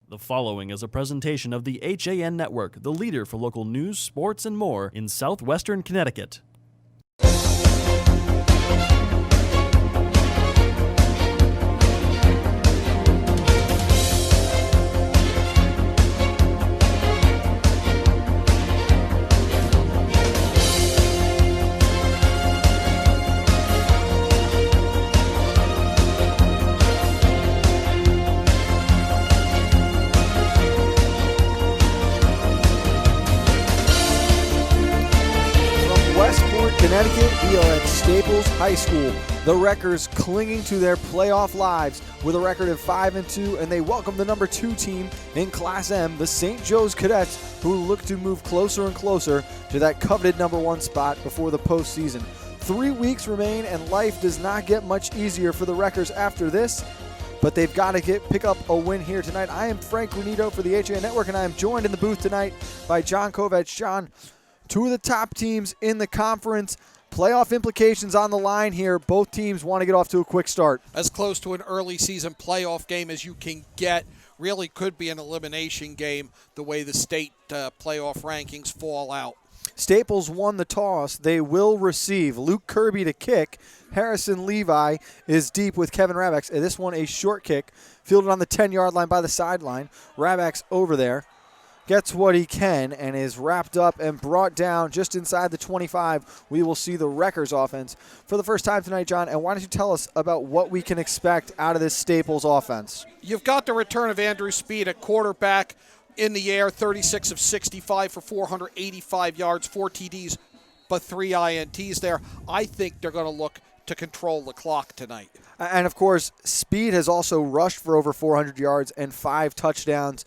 The following is a presentation of the HAN Network, the leader for local news, sports, and more in southwestern Connecticut. Connecticut, we are at Staples High School. The Wreckers clinging to their playoff lives with a record of 5-2, and they welcome the number 2 team in Class M, the St. Joe's Cadets, who look to move closer and closer to that coveted number 1 spot before the postseason. 3 weeks remain, and life does not get much easier for the Wreckers after this, but they've got to pick up a win here tonight. I am Frank Granito for the HAN Network, and I am joined in the booth tonight by John Kovach. John, 2 of the top teams in the conference. Playoff implications on the line here. Both teams want to get off to a quick start. As close to an early season playoff game as you can get. Really could be an elimination game the way the state playoff rankings fall out. Staples won the toss. They will receive. Luke Kirby to kick. Harrison Levi is deep with Kevin Rabax. And this one a short kick, fielded on the 10-yard line by the sideline. Rabax over there. Gets what he can and is wrapped up and brought down just inside the 25. We will see the Wreckers offense for the first time tonight, John. And why don't you tell us about what we can expect out of this Staples offense? You've got the return of Andrew Speed at quarterback in the air, 36 of 65 for 485 yards, 4 TDs, but 3 INTs there. I think they're going to look to control the clock tonight. And, of course, Speed has also rushed for over 400 yards and 5 touchdowns.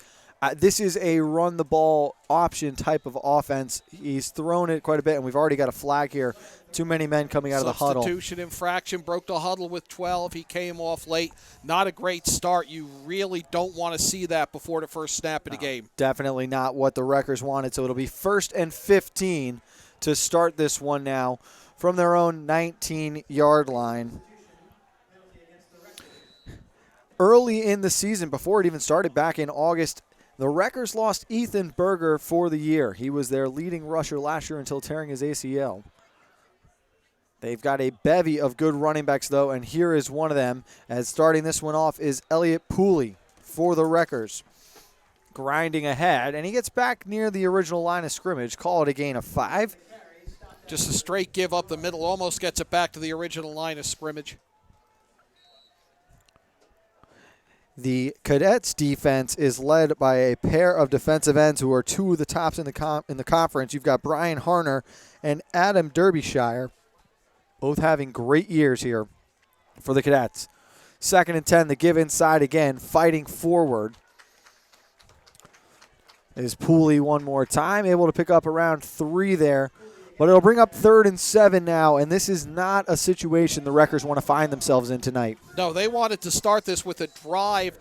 This is a run-the-ball option type of offense. He's thrown it quite a bit, and we've already got a flag here. Too many men coming out of the huddle. Substitution infraction, broke the huddle with 12. He came off late. Not a great start. You really don't want to see that before the first snap of the game. Definitely not what the Wreckers wanted, so it'll be 1st and 15 to start this one now from their own 19-yard line. Early in the season, before it even started back in August, the Wreckers lost Ethan Berger for the year. He was their leading rusher last year until tearing his ACL. They've got a bevy of good running backs, though, and here is one of them. As starting this one off is Elliott Pooley for the Wreckers. Grinding ahead, and he gets back near the original line of scrimmage. Call it a gain of 5. Just a straight give up the middle. Almost gets it back to the original line of scrimmage. The Cadets defense is led by a pair of defensive ends who are 2 of the tops in the conference. You've got Brian Harner and Adam Derbyshire, both having great years here for the Cadets. 2nd and 10, the give inside again, fighting forward. Is Pooley one more time, able to pick up around 3 there. But it'll bring up 3rd and 7 now, and this is not a situation the Wreckers want to find themselves in tonight. No, they wanted to start this with a drive.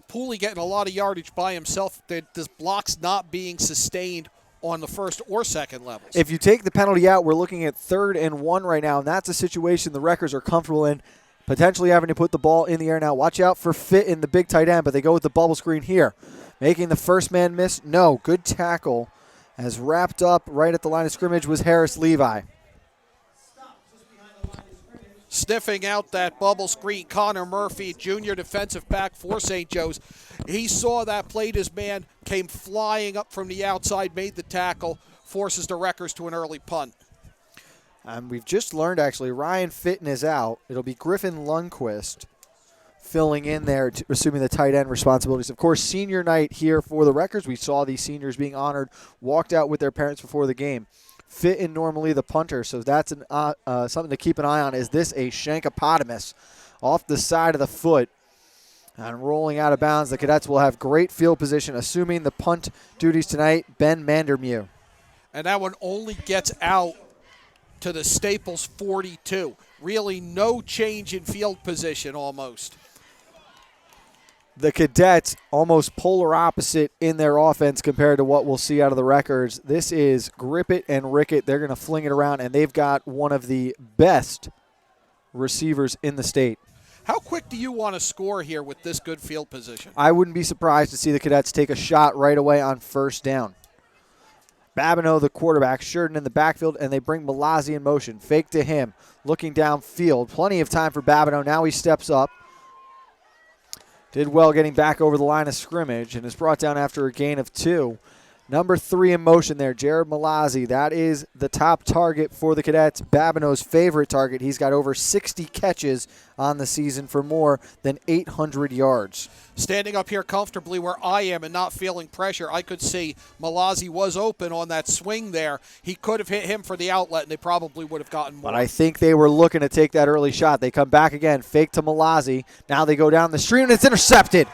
Pooley getting a lot of yardage by himself. This block's not being sustained on the 1st or 2nd levels. If you take the penalty out, we're looking at 3rd and 1 right now, and that's a situation the Wreckers are comfortable in, potentially having to put the ball in the air now. Watch out for Fit in the big tight end, but they go with the bubble screen here. Making the first man miss? No. Good tackle. As wrapped up right at the line of scrimmage was Harris Levi. Sniffing out that bubble screen, Connor Murphy, junior defensive back for St. Joe's. He saw that, played his man, came flying up from the outside, made the tackle, forces the Wreckers to an early punt. We've just learned, actually, Ryan Fitton is out. It'll be Griffin Lundquist filling in there, assuming the tight end responsibilities. Of course, senior night here for the Wreckers. We saw these seniors being honored, walked out with their parents before the game. Fitton normally the punter, so that's something to keep an eye on. Is this a Shankopotamus off the side of the foot and rolling out of bounds? The Cadets will have great field position, assuming the punt duties tonight, Ben Mandermew. And that one only gets out to the Staples 42. Really no change in field position almost. The Cadets almost polar opposite in their offense compared to what we'll see out of the Wreckers. This is grip it and rick it. They're going to fling it around, and they've got one of the best receivers in the state. How quick do you want to score here with this good field position? I wouldn't be surprised to see the Cadets take a shot right away on first down. Babineau, the quarterback, Sheridan in the backfield, and they bring Malazzi in motion. Fake to him, looking downfield. Plenty of time for Babineau. Now he steps up. Did well getting back over the line of scrimmage and is brought down after a gain of 2. Number 3 in motion there, Jared Malazzi. That is the top target for the Cadets. Babineau's favorite target. He's got over 60 catches on the season for more than 800 yards. Standing up here comfortably where I am and not feeling pressure, I could see Malazzi was open on that swing there. He could have hit him for the outlet, and they probably would have gotten more. But I think they were looking to take that early shot. They come back again, fake to Malazzi. Now they go down the street, and it's intercepted.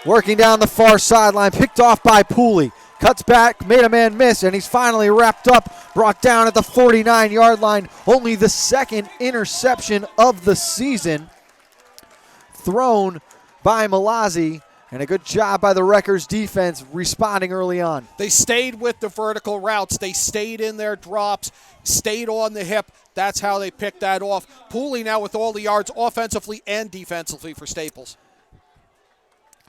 Working down the far sideline, picked off by Pooley. Cuts back, made a man miss, and he's finally wrapped up, brought down at the 49-yard line. Only the second interception of the season thrown by Malazzi, and a good job by the Wreckers defense responding early on. They stayed with the vertical routes. They stayed in their drops, stayed on the hip. That's how they picked that off. Pooley now with all the yards offensively and defensively for Staples.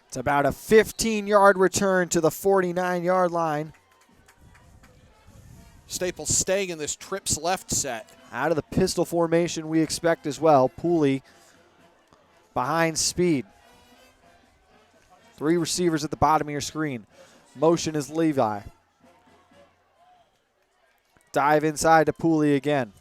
It's about a 15-yard return to the 49-yard line. Staples staying in this trips left set. Out of the pistol formation we expect as well. Pooley behind Speed. 3 receivers at the bottom of your screen. Motion is Levi. Dive inside to Pooley again.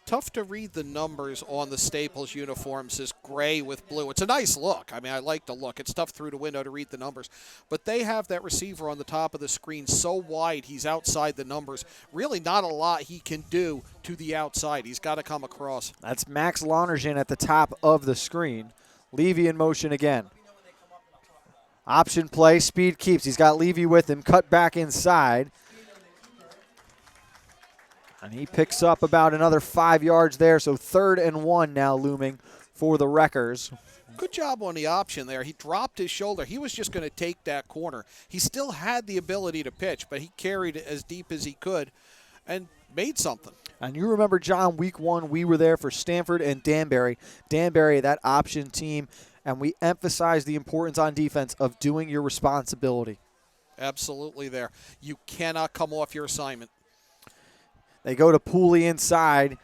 Tough to read the numbers on the Staples uniforms, this gray with blue. It's a nice look. I mean, I like the look. It's tough through the window to read the numbers. But they have that receiver on the top of the screen so wide he's outside the numbers. Really not a lot he can do to the outside. He's got to come across. That's Max Lonergan at the top of the screen. Levy in motion again. Option play, Speed keeps. He's got Levy with him, cut back inside. And he picks up about another 5 yards there, so 3rd and 1 now looming for the Wreckers. Good job on the option there. He dropped his shoulder. He was just going to take that corner. He still had the ability to pitch, but he carried it as deep as he could and made something. And you remember, John, week 1, we were there for Stanford and Danbury. Danbury, that option team, and we emphasized the importance on defense of doing your responsibility. Absolutely there. You cannot come off your assignment. They go to Pooley inside,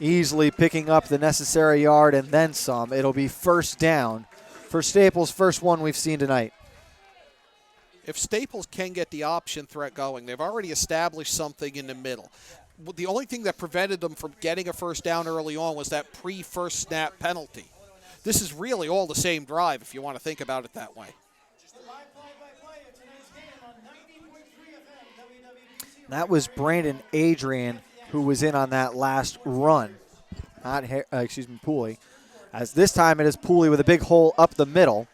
easily picking up the necessary yard and then some. It'll be first down for Staples, first one we've seen tonight. If Staples can get the option threat going, they've already established something in the middle. The only thing that prevented them from getting a first down early on was that pre-first snap penalty. This is really all the same drive if you want to think about it that way. That was Brandon Adrian who was in on that last run, not Pooley. As this time it is Pooley with a big hole up the middle,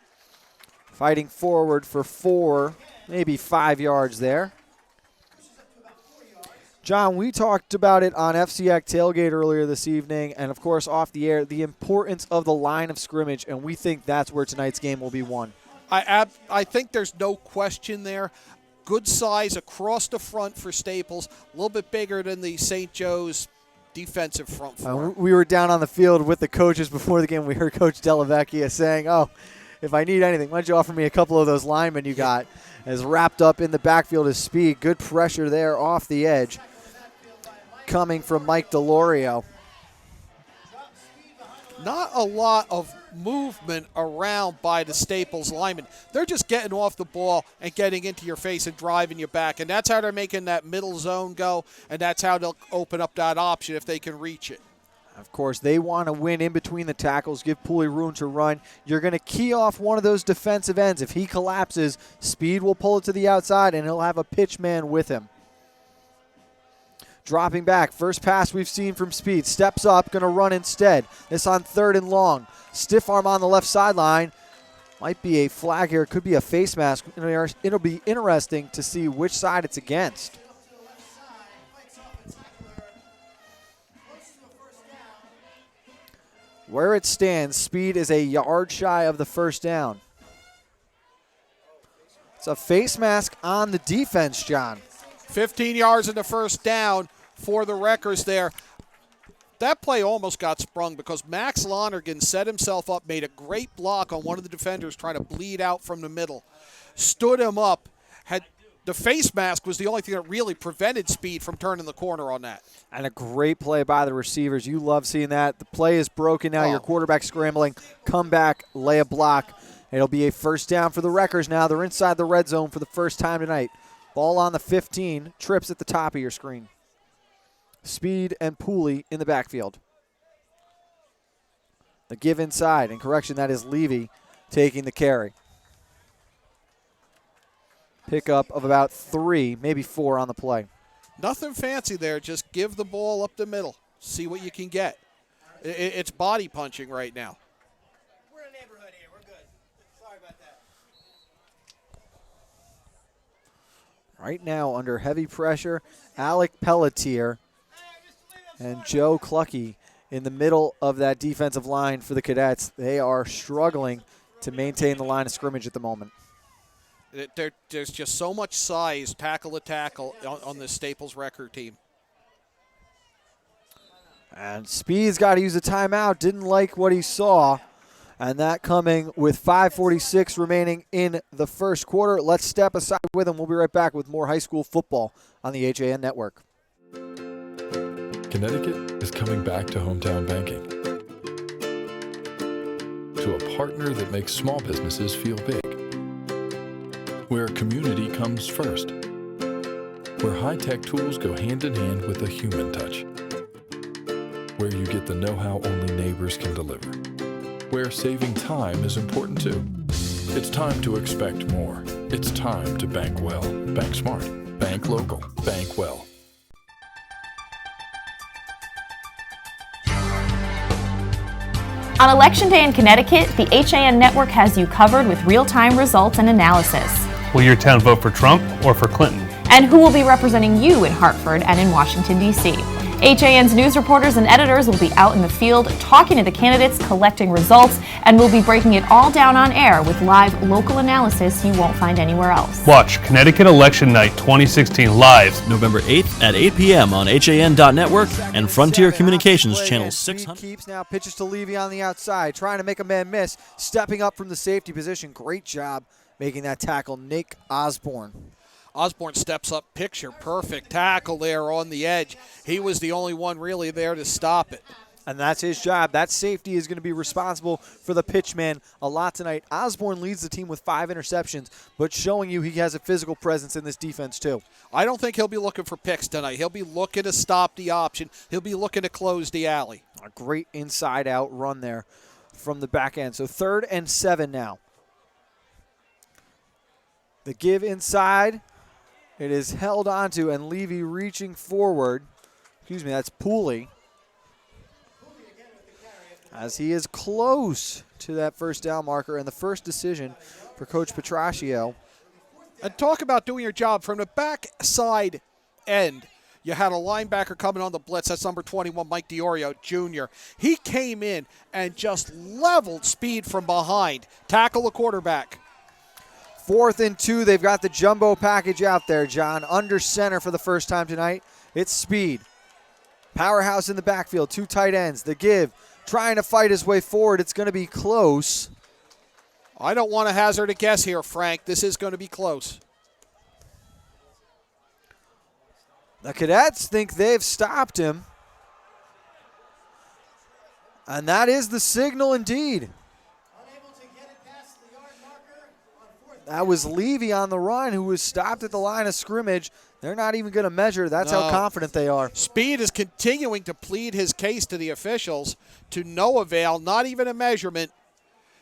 fighting forward for 4, maybe 5 yards there. John, we talked about it on FCX Tailgate earlier this evening, and of course off the air, the importance of the line of scrimmage, and we think that's where tonight's game will be won. I think there's no question there. Good size across the front for Staples, a little bit bigger than the St. Joe's defensive front four. We were down on the field with the coaches before the game. We heard Coach Delavecchia saying, oh, if I need anything, why don't you offer me a couple of those linemen you got? As wrapped up in the backfield is Speed. Good pressure there off the edge coming from Mike DeLorio. Not a lot of movement around by the Staples linemen. They're just getting off the ball and getting into your face and driving you back. And that's how they're making that middle zone go, and that's how they'll open up that option if they can reach it. Of course, they want to win in between the tackles, give Pooley room to run. You're going to key off one of those defensive ends. If he collapses, Speed will pull it to the outside, and he'll have a pitch man with him. Dropping back, first pass we've seen from Speed. Steps up, going to run instead. This on 3rd and long. Stiff arm on the left sideline. Might be a flag here. Could be a face mask. It'll be interesting to see which side it's against. Where it stands, Speed is a yard shy of the first down. It's a face mask on the defense, John. 15 yards in the first down for the Wreckers there. That play almost got sprung because Max Lonergan set himself up, made a great block on one of the defenders trying to bleed out from the middle, stood him up, had the face mask was the only thing that really prevented Speed from turning the corner on that. And a great play by the receivers. You love seeing that. The play is broken now. Your quarterback scrambling. Come back, lay a block. It'll be a first down for the Wreckers now. They're inside the red zone for the first time tonight. Ball on the 15. Trips at the top of your screen. Speed and Pooley in the backfield. The give inside. And correction, that is Levy taking the carry. Pickup of about 3, maybe 4 on the play. Nothing fancy there. Just give the ball up the middle. See what you can get. It's body punching right now. We're in a neighborhood here. We're good. Sorry about that. Right now, under heavy pressure, Alec Pelletier and Joe Clucky in the middle of that defensive line for the Cadets. They are struggling to maintain the line of scrimmage at the moment. There's just so much size, tackle to tackle, on the Staples Wrecker team. And Speed's got to use a timeout. Didn't like what he saw. And that coming with 5:46 remaining in the first quarter. Let's step aside with him. We'll be right back with more high school football on the HAN Network. Connecticut is coming back to hometown banking. To a partner that makes small businesses feel big. Where community comes first. Where high-tech tools go hand in hand with a human touch. Where you get the know-how only neighbors can deliver. Where saving time is important too. It's time to expect more. It's time to bank well. Bank smart. Bank local. Bank well. On Election Day in Connecticut, the HAN Network has you covered with real-time results and analysis. Will your town vote for Trump or for Clinton? And who will be representing you in Hartford and in Washington, D.C.? HAN's news reporters and editors will be out in the field talking to the candidates, collecting results, and we'll be breaking it all down on air with live local analysis you won't find anywhere else. Watch Connecticut Election Night 2016 live November 8th at 8 p.m. on HAN.network and Frontier Communications Channel 600. Keeps now, pitches to Levy on the outside, trying to make a man miss, stepping up from the safety position. Great job making that tackle, Nick Osborne. Osborne steps up, picture perfect tackle there on the edge. He was the only one really there to stop it. And that's his job. That safety is going to be responsible for the pitchman a lot tonight. Osborne leads the team with 5 interceptions, but showing you he has a physical presence in this defense too. I don't think he'll be looking for picks tonight. He'll be looking to stop the option. He'll be looking to close the alley. A great inside-out run there from the back end. So 3rd and 7 now. The give inside. It is held onto, and Levy reaching forward. Excuse me, that's Pooley. As he is close to that first down marker and the first decision for Coach Petraccio. And talk about doing your job from the backside end. You had a linebacker coming on the blitz. That's number 21, Mike Diorio Jr. He came in and just leveled Speed from behind. Tackle the quarterback. 4th and 2. They've got the jumbo package out there, John. Under center for the first time tonight. It's Speed. Powerhouse in the backfield. 2 tight ends. The give. Trying to fight his way forward. It's going to be close. I don't want to hazard a guess here, Frank. This is going to be close. The Cadets think they've stopped him. And that is the signal indeed. That was Levy on the run who was stopped at the line of scrimmage. They're not even going to measure. That's how confident they are. Speed is continuing to plead his case to the officials to no avail, not even a measurement.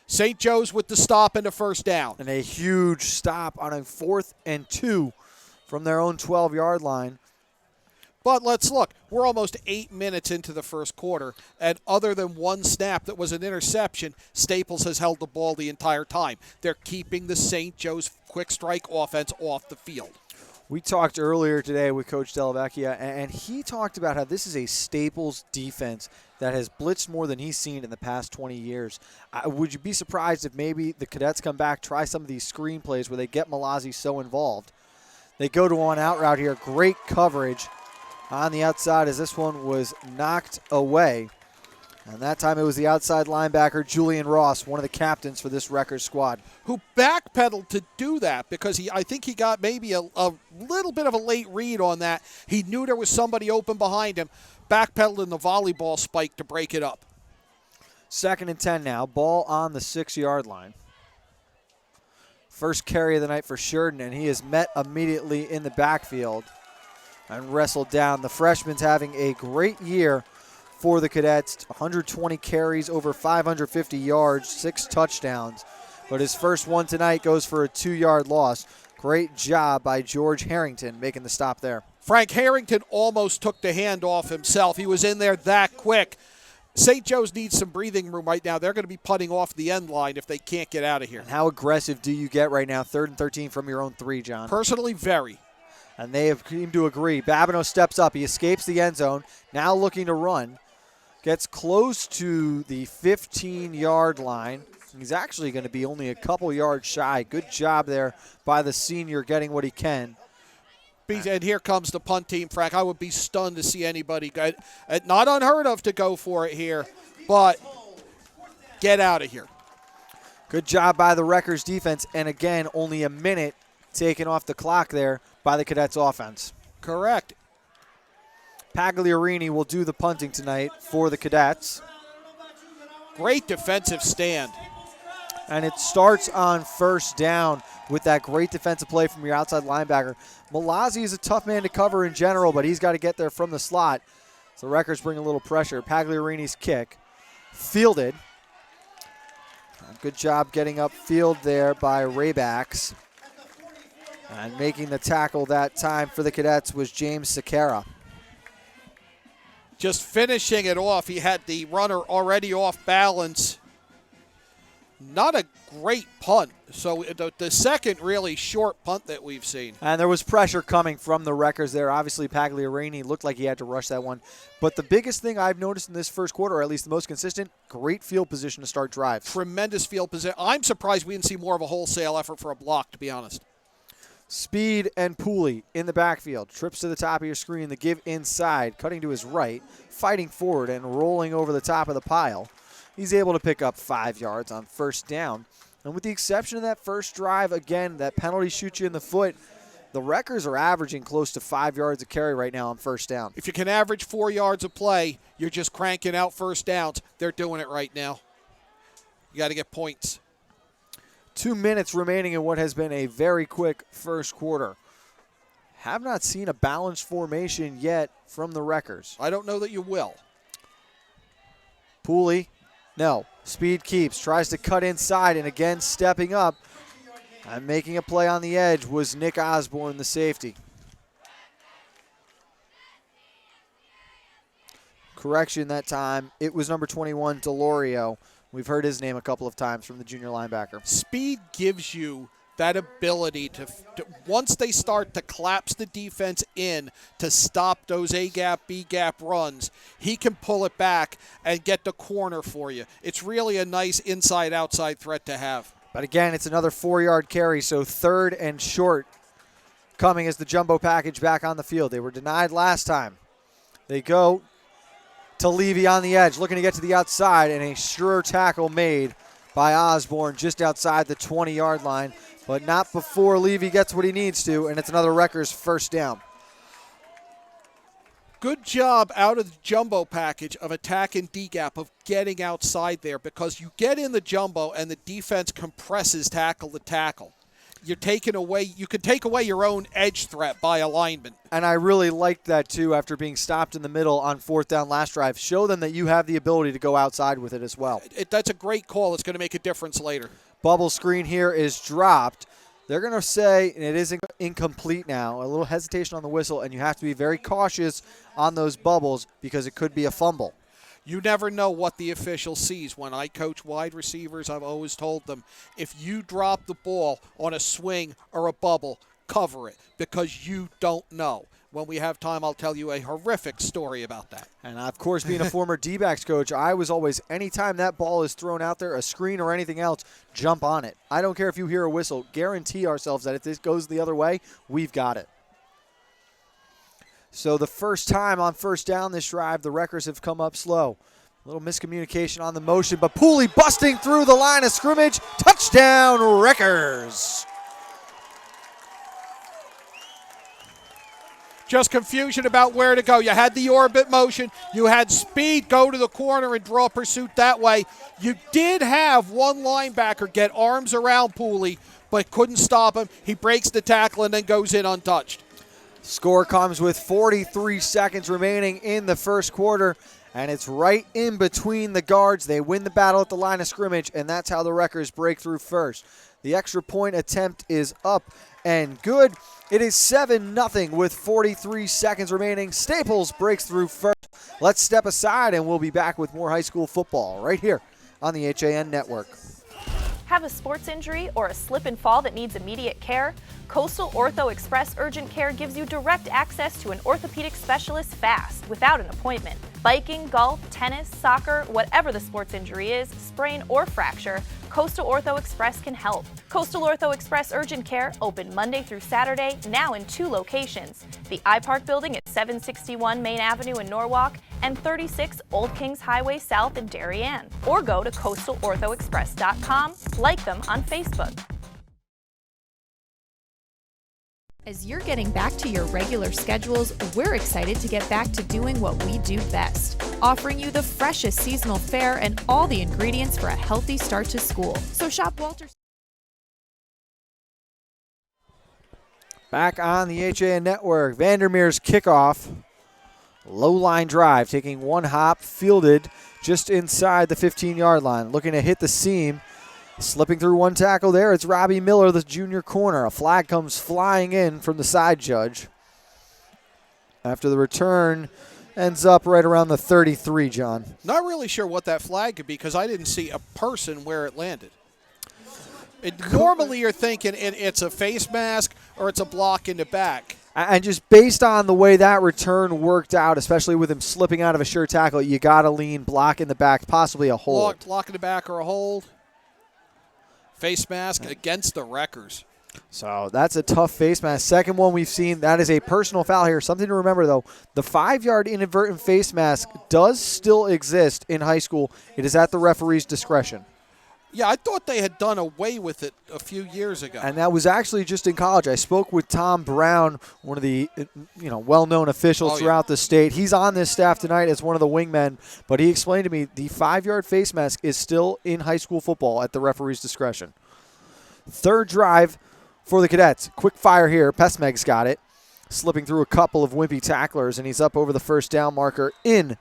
St. Joe's with the stop and the first down. And a huge stop on a 4th and 2 from their own 12-yard line. But let's look. We're almost 8 minutes into the first quarter, and other than one snap that was an interception, Staples has held the ball the entire time. They're keeping the St. Joe's quick strike offense off the field. We talked earlier today with Coach Delavecchia, and he talked about how this is a Staples defense that has blitzed more than he's seen in the past 20 years. Would you be surprised if maybe the Cadets come back, try some of these screen plays where they get Malazzi so involved? They go to one out route here. Great coverage on the outside as this one was knocked away. And that time it was the outside linebacker, Julian Ross, one of the captains for this Wreckers squad. Who backpedaled to do that because I think he got maybe a little bit of a late read on that. He knew there was somebody open behind him, backpedaled in the volleyball spike to break it up. 2nd and 10 now, ball on the 6-yard line. First carry of the night for Sheridan, and he is met immediately in the backfield and wrestled down. The freshman's having a great year for the Cadets. 120 carries, over 550 yards, 6 touchdowns. But his first one tonight goes for a 2-yard loss. Great job by George Harrington making the stop there. Frank Harrington almost took the hand off himself. He was in there that quick. St. Joe's needs some breathing room right now. They're going to be putting off the end line if they can't get out of here. And how aggressive do you get right now? 3rd and 13 from your own 3, John. Personally, very. And they have seemed to agree. Babineau steps up. He escapes the end zone. Now looking to run. Gets close to the 15-yard line. He's actually going to be only a couple yards shy. Good job there by the senior getting what he can. And here comes the punt team, Frank. I would be stunned to see anybody go. Not unheard of to go for it here, but get out of here. Good job by the Wreckers defense. And again, only a minute taken off the clock there by the Cadets offense. Correct. Pagliarini will do the punting tonight for the Cadets. Great defensive stand. And it starts on 1st down with that great defensive play from your outside linebacker. Malazzi is a tough man to cover in general, but he's got to get there from the slot. So Wreckers bring a little pressure. Pagliarini's kick. Fielded. Good job getting upfield there by Raybacks. And making the tackle that time for the Cadets was James Sequeira. Just finishing it off. He had the runner already off balance. Not a great punt. So the second really short punt that we've seen. And there was pressure coming from the Wreckers there. Obviously, Pagliarini looked like he had to rush that one. But the biggest thing I've noticed in this first quarter, or at least the most consistent, great field position to start drives. Tremendous field position. I'm surprised we didn't see more of a wholesale effort for a block, to be honest. Speed and Pooley in the backfield. Trips to the top of your screen. The give inside, cutting to his right, fighting forward and rolling over the top of the pile. He's able to pick up 5 yards on 1st down. And with the exception of that first drive, again, that penalty shoots you in the foot, the Wreckers are averaging close to 5 yards a carry right now on 1st down. If you can average 4 yards a play, you're just cranking out 1st downs. They're doing it right now. You got to get points. 2 minutes remaining in what has been a very quick first quarter. Have not seen a balanced formation yet from the Wreckers. I don't know that you will. Pooley, no. Speed keeps, tries to cut inside, and again stepping up and making a play on the edge was Nick Osborne, the safety. Correction that time. It was number 21, Delorio. We've heard his name a couple of times from the junior linebacker. Speed gives you that ability to once they start to collapse the defense in to stop those A-gap, B-gap runs, he can pull it back and get the corner for you. It's really a nice inside-outside threat to have. But again, it's another 4-yard carry, so 3rd and short coming as the jumbo package back on the field. They were denied last time. They go to Levy on the edge, looking to get to the outside, and a sure tackle made by Osborne just outside the 20-yard line, but not before Levy gets what he needs to, and it's another Wreckers 1st down. Good job out of the jumbo package of attacking D-gap, of getting outside there, because you get in the jumbo and the defense compresses tackle to tackle. You can take away your own edge threat by alignment. And I really liked that too after being stopped in the middle on 4th down last drive. Show them that you have the ability to go outside with it as well. That's a great call. It's going to make a difference later. Bubble screen here is dropped. They're going to say, and it is incomplete now, a little hesitation on the whistle, and you have to be very cautious on those bubbles because it could be a fumble. You never know what the official sees. When I coach wide receivers, I've always told them, if you drop the ball on a swing or a bubble, cover it, because you don't know. When we have time, I'll tell you a horrific story about that. And, of course, being a former D-backs coach, I was always, anytime that ball is thrown out there, a screen or anything else, jump on it. I don't care if you hear a whistle. Guarantee ourselves that if this goes the other way, we've got it. So the first time on first down this drive, the Wreckers have come up slow. A little miscommunication on the motion, but Pooley busting through the line of scrimmage. Touchdown, Wreckers. Just confusion about where to go. You had the orbit motion. You had speed go to the corner and draw pursuit that way. You did have one linebacker get arms around Pooley, but couldn't stop him. He breaks the tackle and then goes in untouched. Score comes with 43 seconds remaining in the first quarter, and it's right in between the guards. They win the battle at the line of scrimmage, and that's how the Wreckers break through first. The extra point attempt is up and good. It is 7-0 with 43 seconds remaining. Staples breaks through first. Let's step aside, and we'll be back with more high school football right here on the HAN Network. Have a sports injury or a slip and fall that needs immediate care? Coastal Ortho Express Urgent Care gives you direct access to an orthopedic specialist fast, without an appointment. Biking, golf, tennis, soccer, whatever the sports injury is, sprain or fracture, Coastal Ortho Express can help. Coastal Ortho Express Urgent Care, open Monday through Saturday, now in 2 locations. The iPark building at 761 Main Avenue in Norwalk and 36 Old Kings Highway South in Darien. Or go to coastalorthoexpress.com, like them on Facebook. As you're getting back to your regular schedules, we're excited to get back to doing what we do best, offering you the freshest seasonal fare and all the ingredients for a healthy start to school. So shop Walters. Back on the HAN Network, Vandermeer's kickoff. Low line drive, taking one hop, fielded just inside the 15-yard line. Looking to hit the seam. Slipping through one tackle there, it's Robbie Miller, the junior corner. A flag comes flying in from the side judge. After the return, ends up right around the 33, John. Not really sure what that flag could be because I didn't see a person where it landed. Normally you're thinking it's a face mask or it's a block in the back. And just based on the way that return worked out, especially with him slipping out of a sure tackle, you got to lean block in the back, possibly a hold. Block in the back or a hold. Face mask against the Wreckers. So that's a tough face mask. Second one we've seen. That is a personal foul here. Something to remember, though. The 5-yard inadvertent face mask does still exist in high school. It is at the referee's discretion. Yeah, I thought they had done away with it a few years ago. And that was actually just in college. I spoke with Tom Brown, one of the well-known officials throughout the state. He's on this staff tonight as one of the wingmen, but he explained to me the 5-yard face mask is still in high school football at the referee's discretion. Third drive for the Cadets. Quick fire here. Pesmeg's got it. Slipping through a couple of wimpy tacklers, and he's up over the first down marker in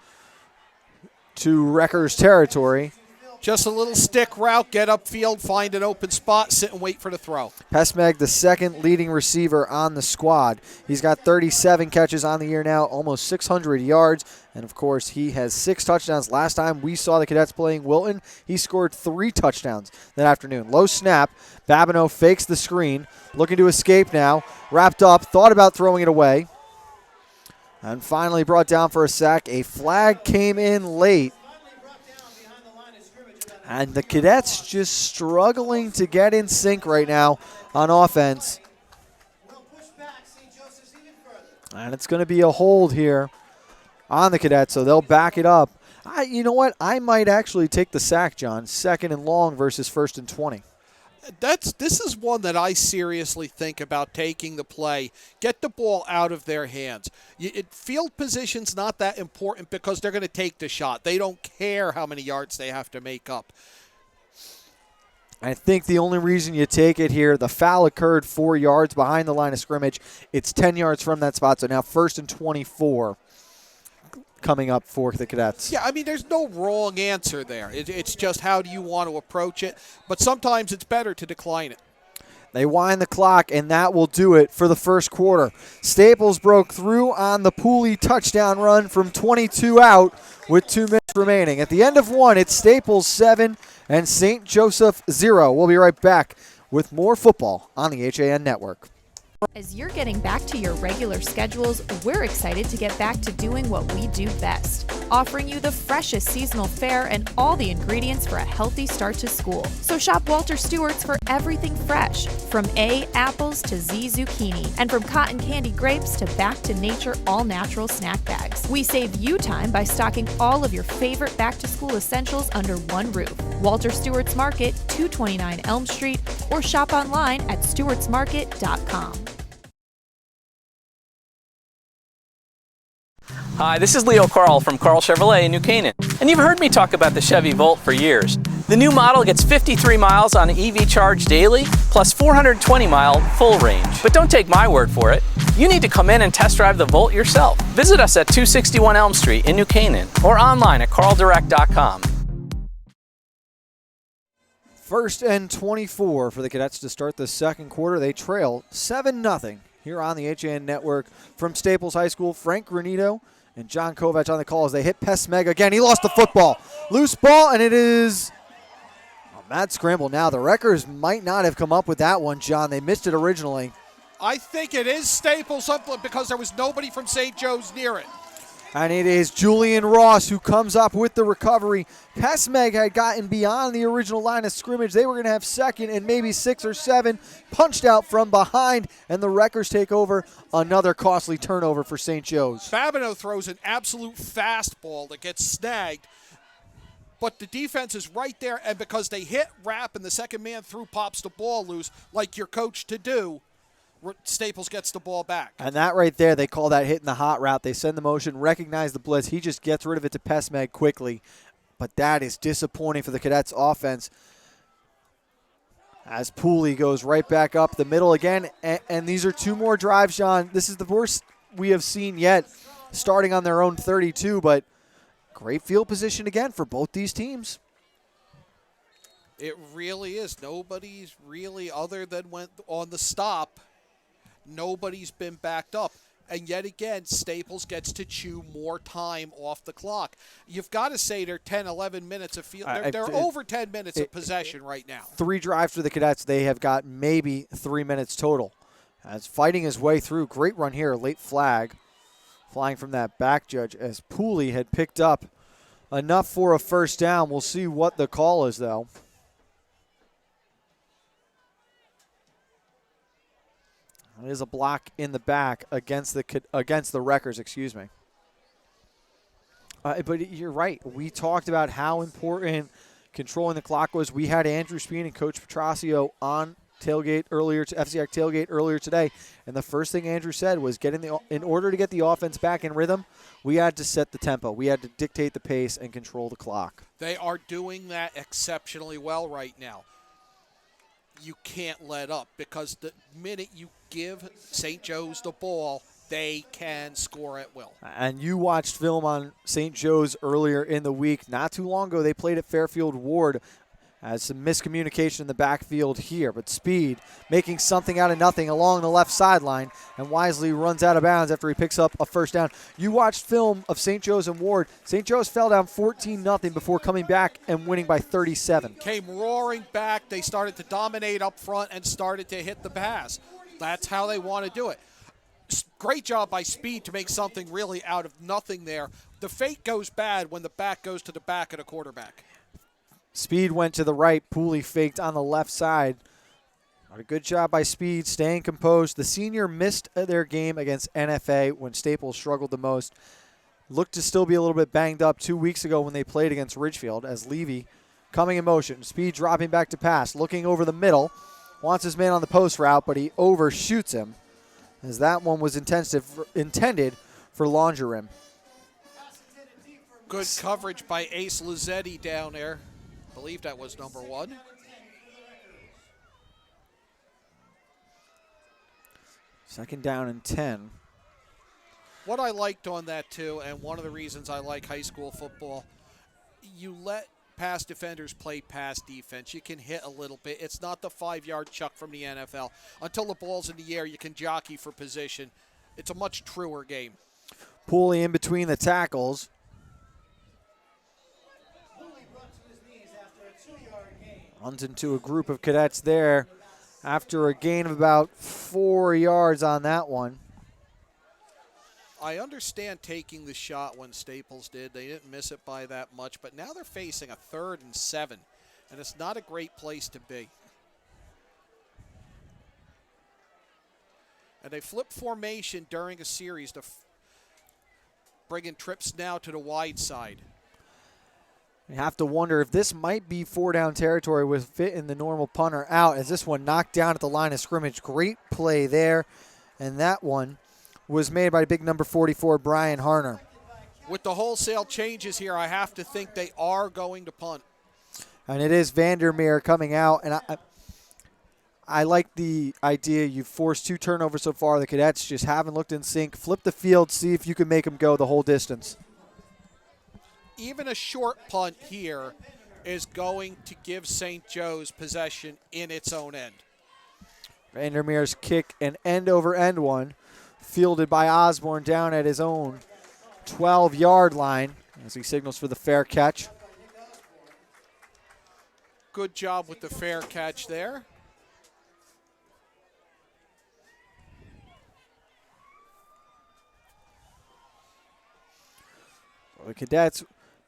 to Wreckers territory. Just a little stick route, get upfield, find an open spot, sit and wait for the throw. Pesmeg, the second leading receiver on the squad. He's got 37 catches on the year now, almost 600 yards. And, of course, he has 6 touchdowns. Last time we saw the Cadets playing Wilton, he scored 3 touchdowns that afternoon. Low snap. Babineau fakes the screen, looking to escape now. Wrapped up, thought about throwing it away. And finally brought down for a sack. A flag came in late. And the Cadets just struggling to get in sync right now on offense. And it's going to be a hold here on the Cadets, so they'll back it up. You know what? I might actually take the sack, John. 2nd and long versus 1st and 20. This is one that I seriously think about taking the play. Get the ball out of their hands. Field position's not that important because they're going to take the shot. They don't care how many yards they have to make up. I think the only reason you take it here, the foul occurred 4 yards behind the line of scrimmage. It's 10 yards from that spot, so now 1st and 24 coming up for the Cadets. Yeah, I mean, there's no wrong answer there. It's just how do you want to approach it. But sometimes it's better to decline it. They wind the clock, and that will do it for the first quarter. Staples broke through on the Pooley touchdown run from 22 out with 2 minutes remaining. At the end of one, it's Staples 7 and St. Joseph 0. We'll be right back with more football on the HAN Network. As you're getting back to your regular schedules, we're excited to get back to doing what we do best, offering you the freshest seasonal fare and all the ingredients for a healthy start to school. So shop Walter Stewart's for everything fresh, from A, apples to Z, zucchini, and from cotton candy grapes to back to nature all-natural snack bags. We save you time by stocking all of your favorite back-to-school essentials under one roof. Walter Stewart's Market, 229 Elm Street, or shop online at stewartsmarket.com. Hi, this is Leo Carl from Carl Chevrolet in New Canaan, and you've heard me talk about the Chevy Volt for years. The new model gets 53 miles on EV charge daily, plus 420-mile full range. But don't take my word for it. You need to come in and test drive the Volt yourself. Visit us at 261 Elm Street in New Canaan or online at carldirect.com. 1st and 24 for the Cadets to start the second quarter. They trail 7-0 here on the HAN Network. From Staples High School, Frank Granito and John Kovac on the call as they hit Pesmeg again. He lost the football. Loose ball, and it is a mad scramble now. The Wreckers might not have come up with that one, John. They missed it originally. I think it is Staples because there was nobody from St. Joe's near it. And it is Julian Ross who comes up with the recovery. Pesmeg had gotten beyond the original line of scrimmage. They were going to have second and maybe 6 or 7. Punched out from behind, and the Wreckers take over. Another costly turnover for St. Joe's. Babineau throws an absolute fastball that gets snagged, but the defense is right there, and because they hit Rapp and the second man through pops the ball loose like you're coached to do, Staples gets the ball back. And that right there, they call that hitting the hot route. They send the motion, recognize the blitz. He just gets rid of it to Pesmeg quickly. But that is disappointing for the Cadets offense as Pooley goes right back up the middle again. And these are 2 more drives, John. This is the worst we have seen yet, starting on their own 32. But great field position again for both these teams. It really is. Nobody's really, other than went on the stop, nobody's been backed up. And yet again, Staples gets to chew more time off the clock. You've got to say they're 10, 11 minutes of field. They're over 10 minutes of possession right now. 3 drives for the Cadets. They have got maybe 3 minutes total. As fighting his way through. Great run here. Late flag flying from that back judge as Pooley had picked up enough for a first down. We'll see what the call is, though. It is a block in the back against the Wreckers, excuse me. But you're right. We talked about how important controlling the clock was. We had Andrew Speen and Coach Petrosio on FCIAC tailgate earlier today, and the first thing Andrew said was, in order to get the offense back in rhythm, we had to set the tempo. We had to dictate the pace and control the clock. They are doing that exceptionally well right now. You can't let up, because the minute you give St. Joe's the ball, they can score at will. And you watched film on St. Joe's earlier in the week. Not too long ago, they played at Fairfield Ward. As some miscommunication in the backfield here, but Speed making something out of nothing along the left sideline, and wisely runs out of bounds after he picks up a first down. You watched film of St. Joe's and Ward. St. Joe's fell down 14-0 before coming back and winning by 37. Came roaring back. They started to dominate up front and started to hit the pass. That's how they want to do it. Great job by Speed to make something really out of nothing there. The fake goes bad when the back goes to the back of the quarterback. Speed went to the right. Pooley faked on the left side. A good job by Speed, staying composed. The senior missed their game against NFA when Staples struggled the most. Looked to still be a little bit banged up 2 weeks ago when they played against Ridgefield, as Levy coming in motion. Speed dropping back to pass, looking over the middle. Wants his man on the post route, but he overshoots him, as that one was intended for Longerim. Good coverage by Ace Lizzetti down there. I believe that was number 1. Second down and 10. What I liked on that, too, and one of the reasons I like high school football, you let pass defenders play pass defense. You can hit a little bit. It's not the 5-yard chuck from the NFL. Until the ball's in the air, you can jockey for position. It's a much truer game. Pooley in between the tackles. Runs into a group of Cadets there after a gain of about 4 yards on that one. I understand taking the shot when Staples did. They didn't miss it by that much, but now they're facing a 3rd and 7, and it's not a great place to be. And they flip formation during a series to bring in trips now to the wide side. You have to wonder if this might be 4-down territory with fit in the normal punter out, as this one knocked down at the line of scrimmage. Great play there, and that one was made by big number 44, Brian Harner. With the wholesale changes here, I have to think they are going to punt. And it is Vandermeer coming out, and I like the idea. You've forced 2 turnovers so far. The Cadets just haven't looked in sync. Flip the field, see if you can make them go the whole distance. Even a short punt here is going to give St. Joe's possession in its own end. Vandermeer's kick, an end-over-end one, fielded by Osborne down at his own 12-yard line as he signals for the fair catch. Good job with the fair catch there. The Cadets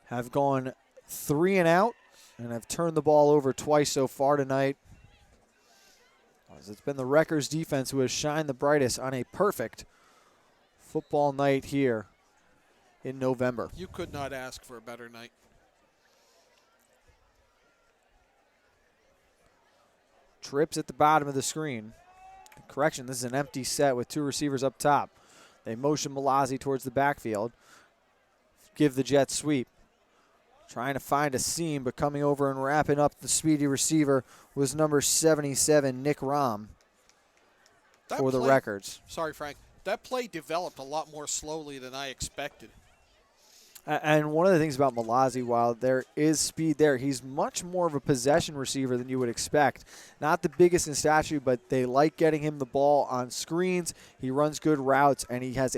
have gone 3 and out and have turned the ball over twice so far tonight. As it's been the Wreckers defense who has shined the brightest on a perfect football night here in November. You could not ask for a better night. Trips at the bottom of the screen. Correction, this is an empty set with 2 receivers up top. They motion Malazzi towards the backfield. Give the jet sweep. Trying to find a seam, but coming over and wrapping up the speedy receiver was number 77, Nick Rahm, for the Records. Sorry, Frank. That play developed a lot more slowly than I expected. And one of the things about Malazzi, while there is speed there, he's much more of a possession receiver than you would expect. Not the biggest in stature, but they like getting him the ball on screens. He runs good routes, and he has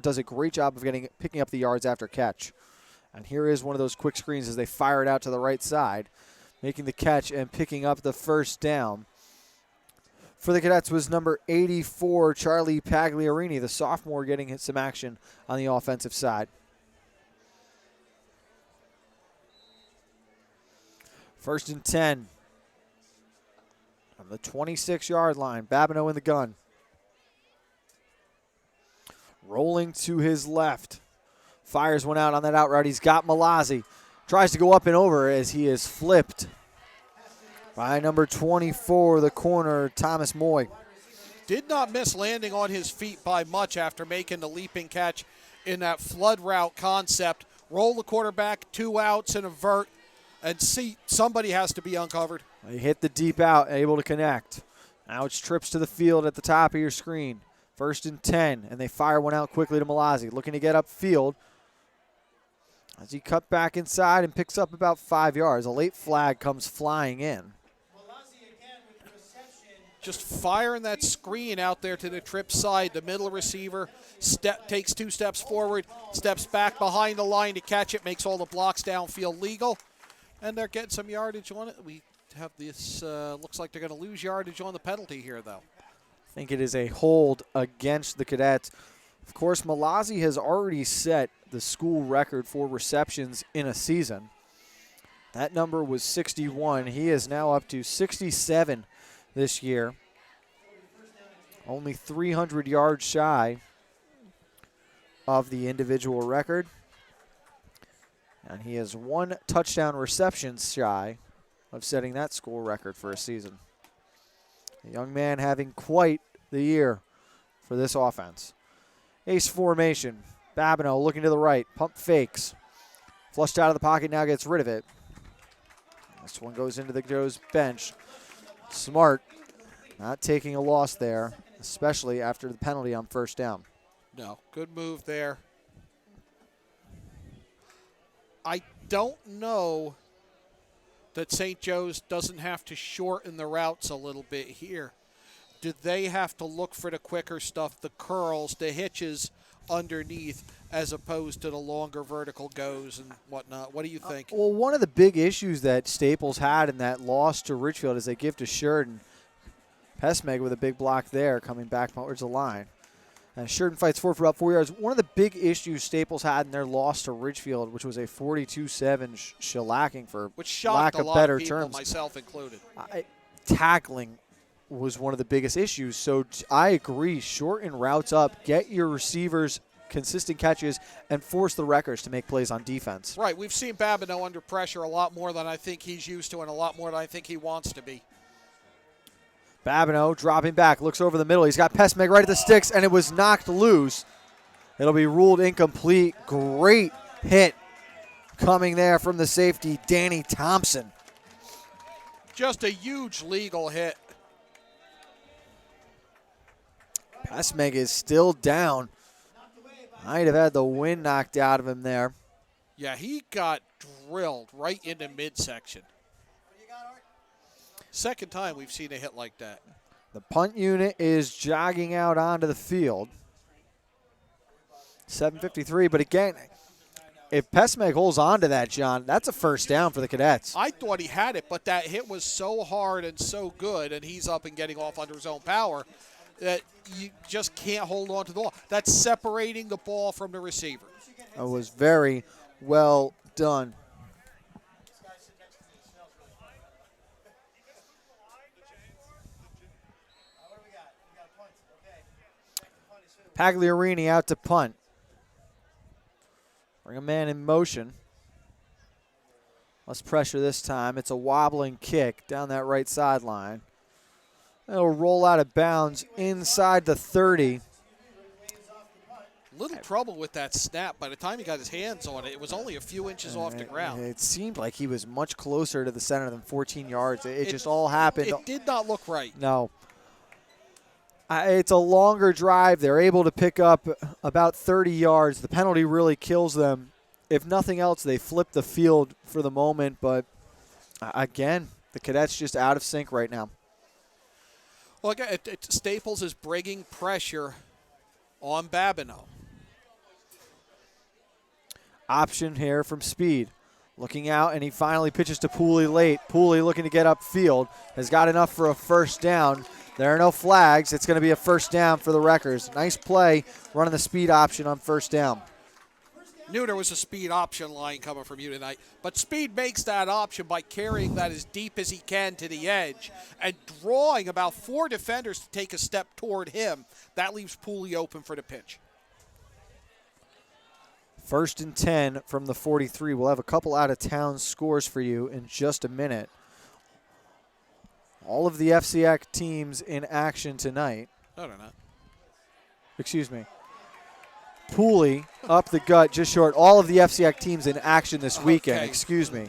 does a great job of picking up the yards after catch. And here is one of those quick screens as they fire it out to the right side, making the catch and picking up the first down. For the Cadets was number 84, Charlie Pagliarini, the sophomore, getting some action on the offensive side. First and 10 on the 26-yard line. Babineau in the gun. Rolling to his left. Fires one out on that out route. He's got Malazzi. Tries to go up and over as he is flipped by number 24, the corner, Thomas Moy. Did not miss landing on his feet by much after making the leaping catch in that flood route concept. Roll the quarterback, 2 outs and a vert, and see somebody has to be uncovered. He hit the deep out, able to connect. Now it's trips to the field at the top of your screen. First and 10, and they fire one out quickly to Malazzi, looking to get upfield. As he cut back inside and picks up about 5 yards. A late flag comes flying in. Just firing that screen out there to the trip side. The middle receiver takes 2 steps forward, steps back behind the line to catch it, makes all the blocks downfield legal, and they're getting some yardage on it. We have this, looks like they're going to lose yardage on the penalty here, though. I think it is a hold against the Cadets. Of course, Malazzi has already set the school record for receptions in a season. That number was 61. He is now up to 67 this year. Only 300 yards shy of the individual record. And he is 1 touchdown reception shy of setting that school record for a season. A young man having quite the year for this offense. Ace formation. Babineau looking to the right. Pump fakes. Flushed out of the pocket, now gets rid of it. This one goes into the Joe's bench. Smart not taking a loss there, especially after the penalty on first down. No, good move there. I don't know that St. Joe's doesn't have to shorten the routes a little bit here. Do they have to look for the quicker stuff, the curls, the hitches underneath, as opposed to the longer vertical goes and whatnot? What do you think? Well, one of the big issues that Staples had in that loss to Richfield is they give to Sheridan Pesmeg with a big block there coming back towards the line. And Sheridan fights for about 4 yards. One of the big issues Staples had in their loss to Ridgefield, which was a 42-7 shellacking for Which shocked lack a of lot better of people, terms. myself included. Tackling was one of the biggest issues. So I agree, shorten routes up, get your receivers consistent catches, and force the Wreckers to make plays on defense. Right, we've seen Babineau under pressure a lot more than I think he's used to and a lot more than I think he wants to be. Babineau dropping back, looks over the middle. He's got Pesmeg right at the sticks, and it was knocked loose. It'll be ruled incomplete. Great hit coming there from the safety, Danny Thompson. Just a huge legal hit. Pesmeg is still down. Might have had the wind knocked out of him there. Yeah, he got drilled right into midsection. Second time we've seen a hit like that. The punt unit is jogging out onto the field. 7:53, but again, if Pesmeg holds on to that, John, that's a first down for the Cadets. I thought he had it, but that hit was so hard and so good, and he's up and getting off under his own power, that you just can't hold on to the ball. That's separating the ball from the receiver. It was very well done. Pagliarini out to punt. Bring a man in motion. Less pressure this time. It's a wobbling kick down that right sideline. It'll roll out of bounds inside the 30. Little trouble with that snap. By the time he got his hands on it, it was only a few inches off the ground. It seemed like he was much closer to the center than 14 yards. It just all happened. It did not look right. No. It's a longer drive. They're able to pick up about 30 yards. The penalty really kills them. If nothing else, they flip the field for the moment. But, again, the Cadets just out of sync right now. Well, again, Staples is bringing pressure on Babineau. Option here from Speed. Looking out, and he finally pitches to Pooley late. Pooley looking to get upfield. Has got enough for a first down. There are no flags. It's going to be a first down for the Wreckers. Nice play running the speed option on first down. Knew there was a speed option line coming from you tonight, but Speed makes that option by carrying that as deep as he can to the edge and drawing about 4 defenders to take a step toward him. That leaves Pooley open for the pitch. 1st and 10 from the 43. We'll have a couple out-of-town scores for you in just a minute. All of the FCX teams in action tonight. No, they're not. Excuse me. Pooley up the gut, just short. All of the FCX teams in action this weekend. Okay. Excuse me.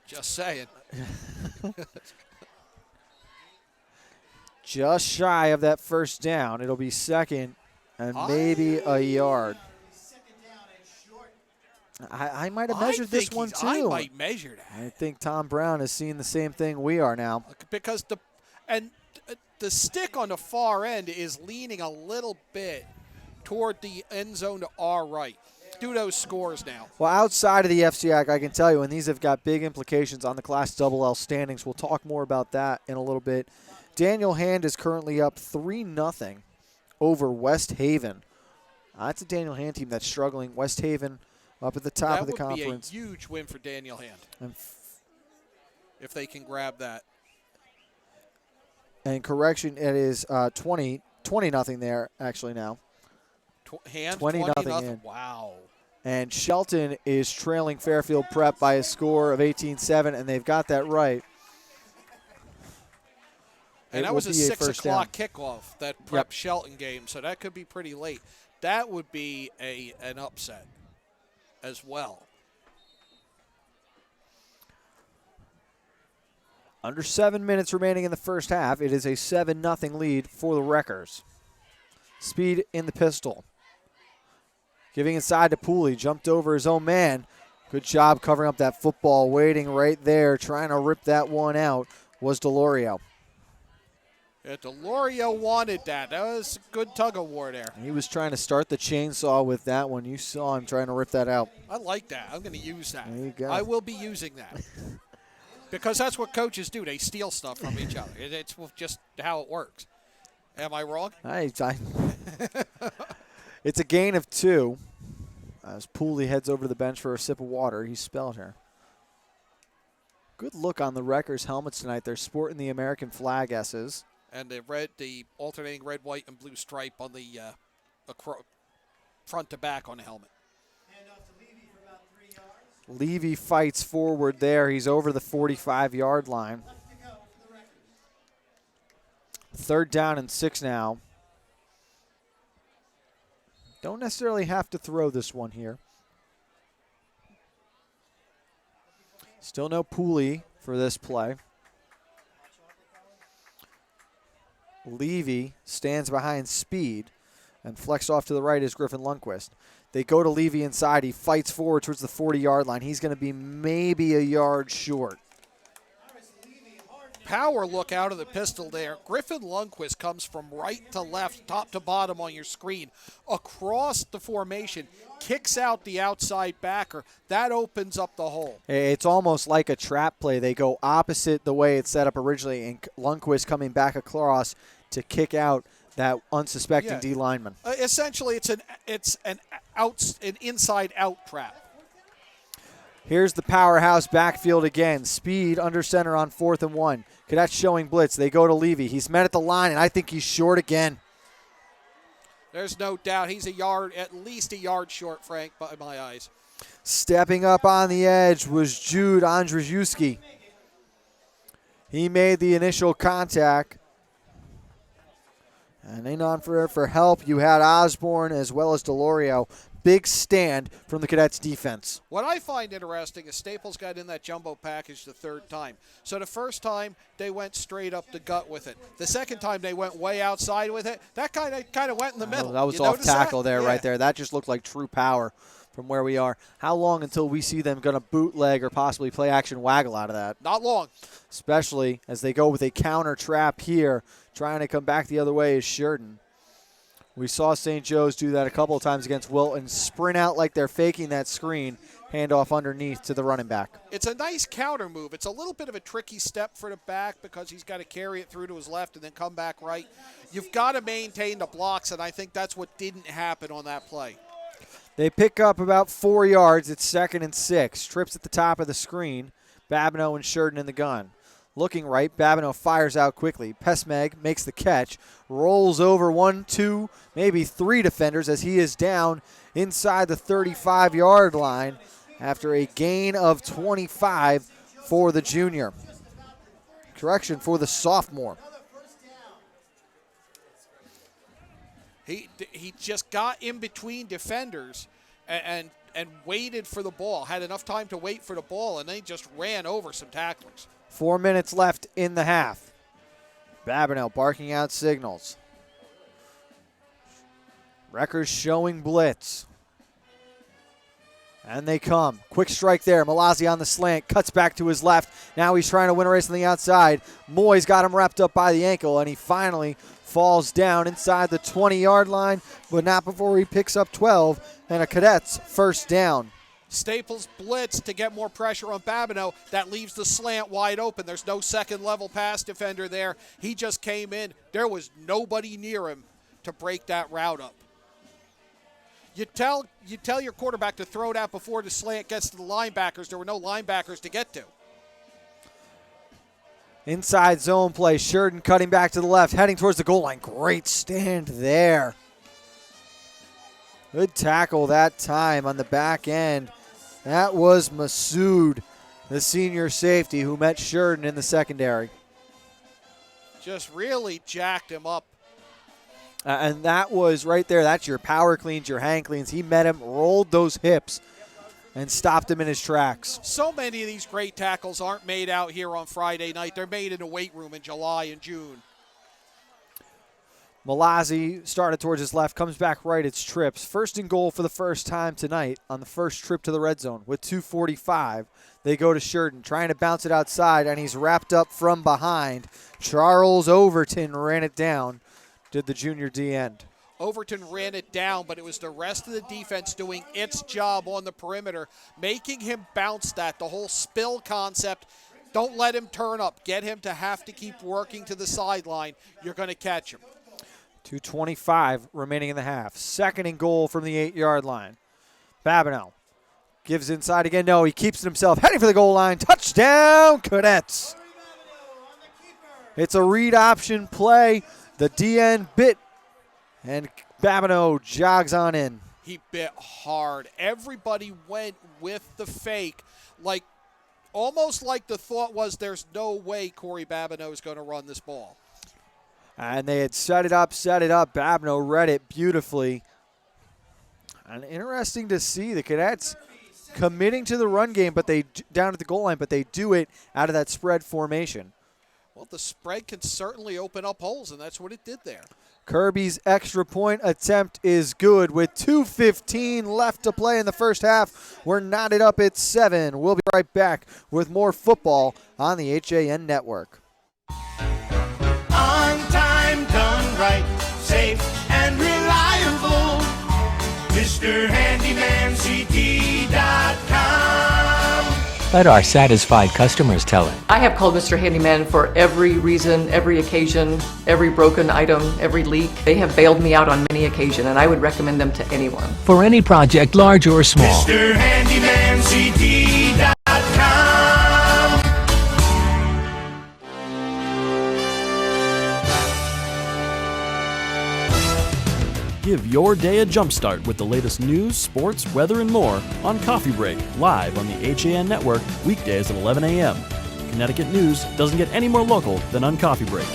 Just saying. Just shy of that first down. It'll be second and maybe a yard. I might have measured this one too. I might measure that. I think Tom Brown is seeing the same thing we are now. Because the stick on the far end is leaning a little bit toward the end zone to our right. Do those scores now. Well, outside of the FCAC, I can tell you, and these have got big implications on the Class LL standings. We'll talk more about that in a little bit. Daniel Hand is currently up 3-0 over West Haven. That's a Daniel Hand team that's struggling. West Haven up at the top of the conference. That would be a huge win for Daniel Hand if they can grab that. And correction, it is 20-0 there actually now. Hand 20-0. Wow. And Shelton is trailing Fairfield Prep by a score of 18-7, and they've got that right. And that was a 6 o'clock kickoff, that Prep Shelton game, so that could be pretty late. That would be an upset as well. Under 7 minutes remaining in the first half. It is a 7-0 lead for the Wreckers. Speed in the pistol. Giving inside to Pooley. Jumped over his own man. Good job covering up that football. Waiting right there. Trying to rip that one out was Delorio. Yeah, Delorio wanted that. That was a good tug of war there. He was trying to start the chainsaw with that one. You saw him trying to rip that out. I like that. I'm going to use that. There you go. I will be using that. Because that's what coaches do. They steal stuff from each other. It's just how it works. Am I wrong? It's a gain of 2. As Pooley heads over to the bench for a sip of water. He's spelled her. Good look on the Wreckers helmets tonight. They're sporting the American flag S's. And the alternating red, white, and blue stripe on the front to back on the helmet. Levy fights forward there. He's over the 45-yard line. 3rd down and 6 now. Don't necessarily have to throw this one here. Still no Pooley for this play. Levy stands behind Speed, and flex off to the right is Griffin Lundquist. They go to Levy inside. He fights forward towards the 40-yard line. He's going to be maybe a yard short. Power look out of the pistol there. Griffin Lundquist comes from right to left, top to bottom on your screen, across the formation, kicks out the outside backer. That opens up the hole. It's almost like a trap play. They go opposite the way it's set up originally, and Lundquist coming back across to kick out that unsuspecting D lineman. Essentially, it's an inside-out trap. Here's the powerhouse backfield again. Speed under center on 4th and 1. Cadets showing blitz. They go to Levy. He's met at the line, and I think he's short again. There's no doubt he's at least a yard short, Frank, by my eyes. Stepping up on the edge was Jude Andrzejewski. He made the initial contact. And in on for help, you had Osborne as well as Delorio. Big stand from the Cadets defense. What I find interesting is Staples got in that jumbo package the 3rd time. So the first time they went straight up the gut with it. The second time they went way outside with it. That kind of went in the middle. That was off tackle there, right there. That just looked like true power from where we are. How long until we see them going to bootleg or possibly play action waggle out of that? Not long. Especially as they go with a counter trap here. Trying to come back the other way is Sheridan. We saw St. Joe's do that a couple of times against Wilton. Sprint out like they're faking that screen. Handoff underneath to the running back. It's a nice counter move. It's a little bit of a tricky step for the back because he's got to carry it through to his left and then come back right. You've got to maintain the blocks, and I think that's what didn't happen on that play. They pick up about 4 yards. It's 2nd and 6. Trips at the top of the screen. Babineau and Sheridan in the gun. Looking right, Babineau fires out quickly. Pesmeg makes the catch, rolls over 1, 2, maybe 3 defenders as he is down inside the 35-yard line after a gain of 25 for the junior. Correction, for the sophomore. He just got in between defenders and waited for the ball, had enough time to wait for the ball, and they just ran over some tacklers. 4 minutes left in the half. Babineau barking out signals. Wreckers showing blitz. And they come. Quick strike there. Malazzi on the slant. Cuts back to his left. Now he's trying to win a race on the outside. Moy's got him wrapped up by the ankle, and he finally falls down inside the 20-yard line, but not before he picks up 12 and a Cadets first down. Staples blitz to get more pressure on Babineau. That leaves the slant wide open. There's no second-level pass defender there. He just came in. There was nobody near him to break that route up. You tell your quarterback to throw that before the slant gets to the linebackers. There were no linebackers to get to. Inside zone play. Sheridan cutting back to the left, heading towards the goal line. Great stand there. Good tackle that time on the back end. That was Masood, the senior safety, who met Sheridan in the secondary. Just really jacked him up. And that was right there. That's your power cleans, your hang cleans. He met him, rolled those hips, and stopped him in his tracks. So many of these great tackles aren't made out here on Friday night. They're made in a weight room in July and June. Malazzi started towards his left, comes back right. It's Trips. First and goal for the first time tonight on the first trip to the red zone with 2:45. They go to Sheridan, trying to bounce it outside, and he's wrapped up from behind. Charles Overton ran it down. Did the junior D end. Overton ran it down, but it was the rest of the defense doing its job on the perimeter, making him bounce that. The whole spill concept, Don't let him turn up. Get him to have to keep working to the sideline. You're going to catch him. 2:25 remaining in the half. Second and goal from the 8-yard line. Babineau gives inside again. No, he keeps it himself. Heading for the goal line. Touchdown, Cadets. It's a read option play. The DN bit, and Babineau jogs on in. He bit hard. Everybody went with the fake, almost like the thought was there's no way Corey Babineau is going to run this ball. And they had set it up. Babineau read it beautifully. And interesting to see the Cadets committing to the run game, but they down at the goal line, but they do it out of that spread formation. Well, the spread can certainly open up holes, and that's what it did there. Kirby's extra point attempt is good with 2:15 left to play in the first half. We're knotted up at 7. We'll be right back with more football on the HAN Network. On time, done right, safe and reliable. MrHandymanCT.com. Let our satisfied customers tell it. I have called Mr. Handyman for every reason, every occasion, every broken item, every leak. They have bailed me out on many occasions, and I would recommend them to anyone. For any project, large or small. MrHandymanCT.com. Give your day a jumpstart with the latest news, sports, weather, and more on Coffee Break, live on the HAN Network, weekdays at 11 a.m. Connecticut news doesn't get any more local than on Coffee Break.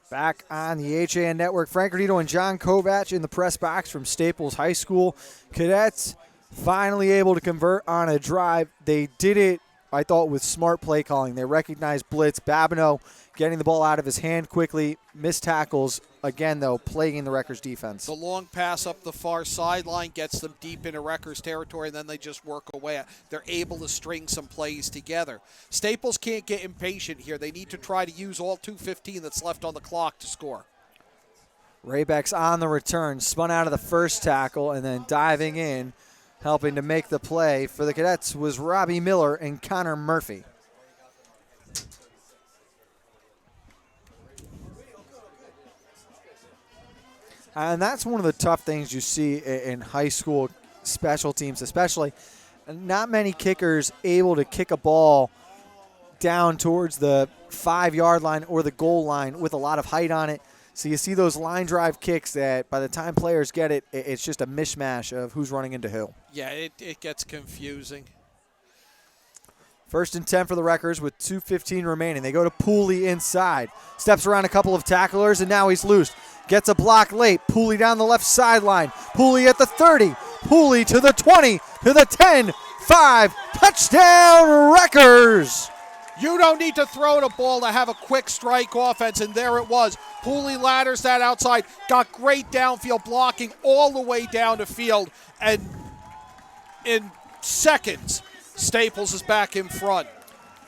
Back on the HAN Network, Frank Gordito and John Kovach in the press box from Staples High School. Cadets finally able to convert on a drive. They did it, I thought, with smart play calling. They recognized blitz. Babineau getting the ball out of his hand quickly. Missed tackles. Again, though, plaguing the Rutgers defense. The long pass up the far sideline gets them deep into Rutgers territory, and then they just work away. They're able to string some plays together. Staples can't get impatient here. They need to try to use all 2:15 that's left on the clock to score. Raybeck's on the return, spun out of the first tackle, and then diving in, helping to make the play for the Cadets was Robbie Miller and Connor Murphy. And that's one of the tough things you see in high school special teams, especially. Not many kickers able to kick a ball down towards the 5-yard line or the goal line with a lot of height on it. So you see those line drive kicks that by the time players get it, it's just a mishmash of who's running into who. Yeah, it gets confusing. 1st and 10 for the Wreckers with 2:15 remaining. They go to Pooley inside. Steps around a couple of tacklers, and now he's loose. Gets a block late. Pooley down the left sideline. Pooley at the 30. Pooley to the 20, to the 10, 5. Touchdown, Wreckers! You don't need to throw the ball to have a quick strike offense, and there it was. Pooley ladders that outside, got great downfield blocking all the way down the field, and in seconds, Staples is back in front.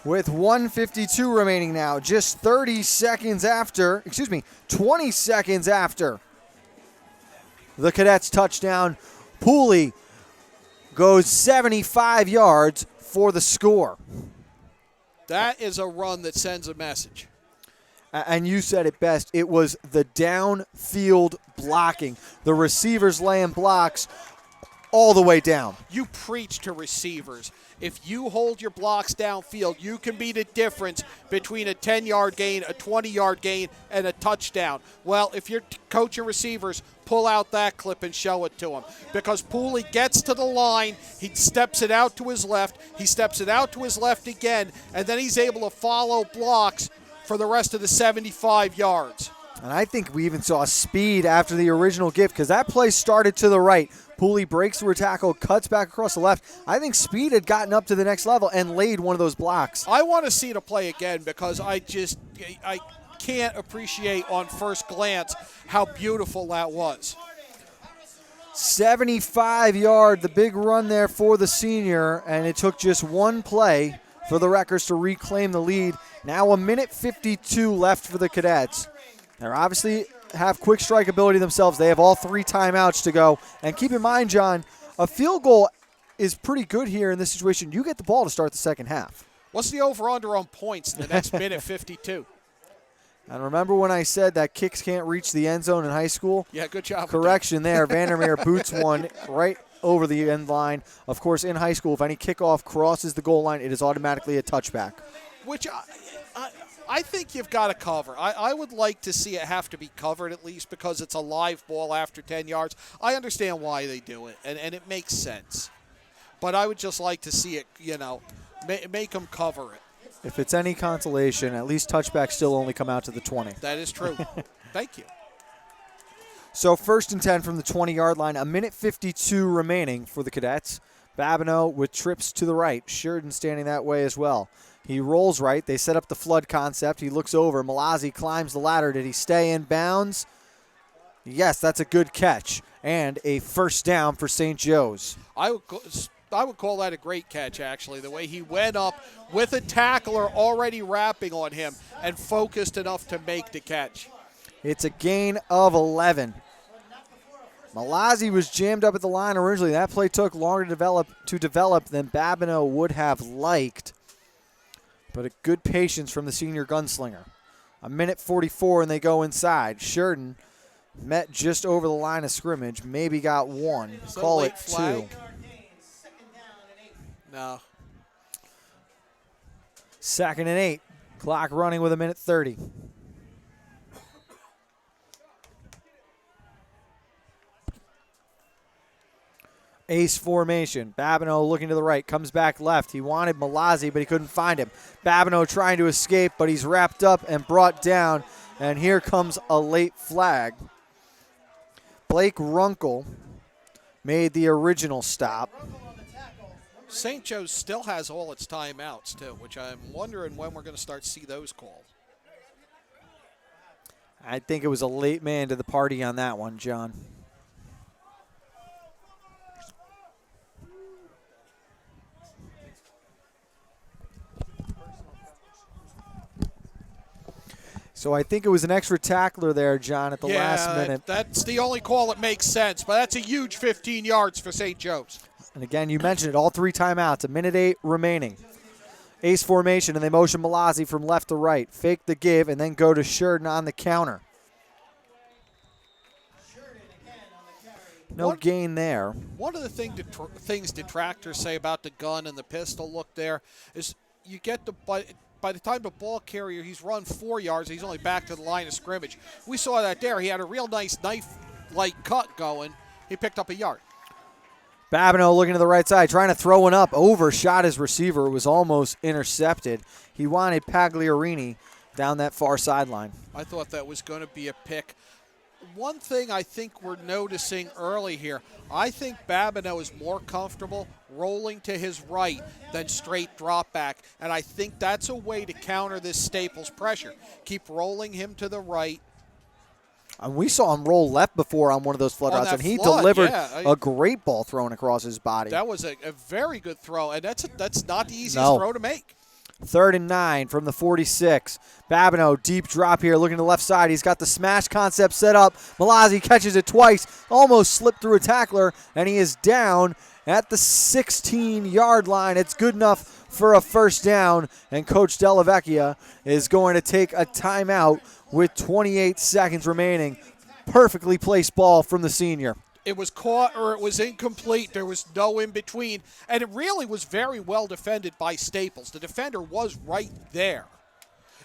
With 1:52 remaining now, just 20 seconds after the Cadets touchdown. Pooley goes 75 yards for the score. That is a run that sends a message. And you said it best. It was the downfield blocking. The receivers laying blocks all the way down. You preach to receivers. If you hold your blocks downfield, you can be the difference between a 10-yard gain, a 20-yard gain, and a touchdown. Well, if you're coaching receivers, pull out that clip and show it to them. Because Pooley gets to the line, he steps it out to his left, he steps it out to his left again, and then he's able to follow blocks for the rest of the 75 yards. And I think we even saw speed after the original gift because that play started to the right. Pooley breaks through a tackle, cuts back across the left. I think speed had gotten up to the next level and laid one of those blocks. I want to see the play again because I can't appreciate on first glance how beautiful that was. 75-yard, the big run there for the senior, and it took just one play for the Wreckers to reclaim the lead. Now 1:52 left for the Cadets. They're obviously have quick strike ability themselves. They have all 3 timeouts to go. And keep in mind, John, a field goal is pretty good here in this situation. You get the ball to start the second half. What's the over-under on points in the next minute 52? And remember when I said that kicks can't reach the end zone in high school? Yeah, good job. Correction there. Vandermeer boots one right over the end line. Of course, in high school, if any kickoff crosses the goal line, it is automatically a touchback. Which I think you've got to cover. I would like to see it have to be covered at least because it's a live ball after 10 yards. I understand why they do it, and it makes sense. But I would just like to see it, make them cover it. If it's any consolation, at least touchbacks still only come out to the 20. That is true. Thank you. So 1st and 10 from the 20-yard line, a minute 52 remaining for the Cadets. Babineau with trips to the right. Sheridan standing that way as well. He rolls right. They set up the flood concept. He looks over. Malazzi climbs the ladder. Did he stay in bounds? Yes, that's a good catch. And a first down for St. Joe's. I would call that a great catch, actually, the way he went up with a tackler already wrapping on him and focused enough to make the catch. It's a gain of 11. Malazzi was jammed up at the line originally. That play took longer to develop than Babineau would have liked. But a good patience from the senior gunslinger. A minute 44 and they go inside. Sheridan met just over the line of scrimmage. Maybe got one. Call it flag? 2. No. 2nd and 8. Clock running with a minute 30. Ace formation. Babineau looking to the right. Comes back left. He wanted Malazzi, but he couldn't find him. Babineau trying to escape, but he's wrapped up and brought down. And here comes a late flag. Blake Runkle made the original stop. St. Joe's still has all its timeouts, too, which I'm wondering when we're going to start to see those called. I think it was a late man to the party on that one, John. So I think it was an extra tackler there, John, at the last minute. That's the only call that makes sense, but that's a huge 15 yards for St. Joe's. And again, you mentioned it, all 3 timeouts, a minute 8 remaining. Ace formation, and they motion Malazzi from left to right. Fake the give, and then go to Sheridan on the counter. No gain there. One of the things detractors say about the gun and the pistol look there is you get the by the time the ball carrier, he's run 4 yards, he's only back to the line of scrimmage. We saw that there. He had a real nice knife-like cut going. He picked up a yard. Babineau looking to the right side, trying to throw one up. Overshot his receiver. It was almost intercepted. He wanted Pagliarini down that far sideline. I thought that was going to be a pick. One thing I think we're noticing early here, I think Babineau is more comfortable rolling to his right than straight drop back, and I think that's a way to counter this Staples pressure. Keep rolling him to the right. And we saw him roll left before on one of those flood routes, and he delivered a great ball thrown across his body. That was a very good throw, and that's not the easiest throw to make. 3rd and 9 from the 46. Babineau, deep drop here, looking to the left side. He's got the smash concept set up. Malazzi catches it twice, almost slipped through a tackler, and he is down at the 16-yard line. It's good enough for a first down, and Coach Della Vecchia is going to take a timeout with 28 seconds remaining. Perfectly placed ball from the senior. It was caught or it was incomplete. There was no in between. And it really was very well defended by Staples. The defender was right there.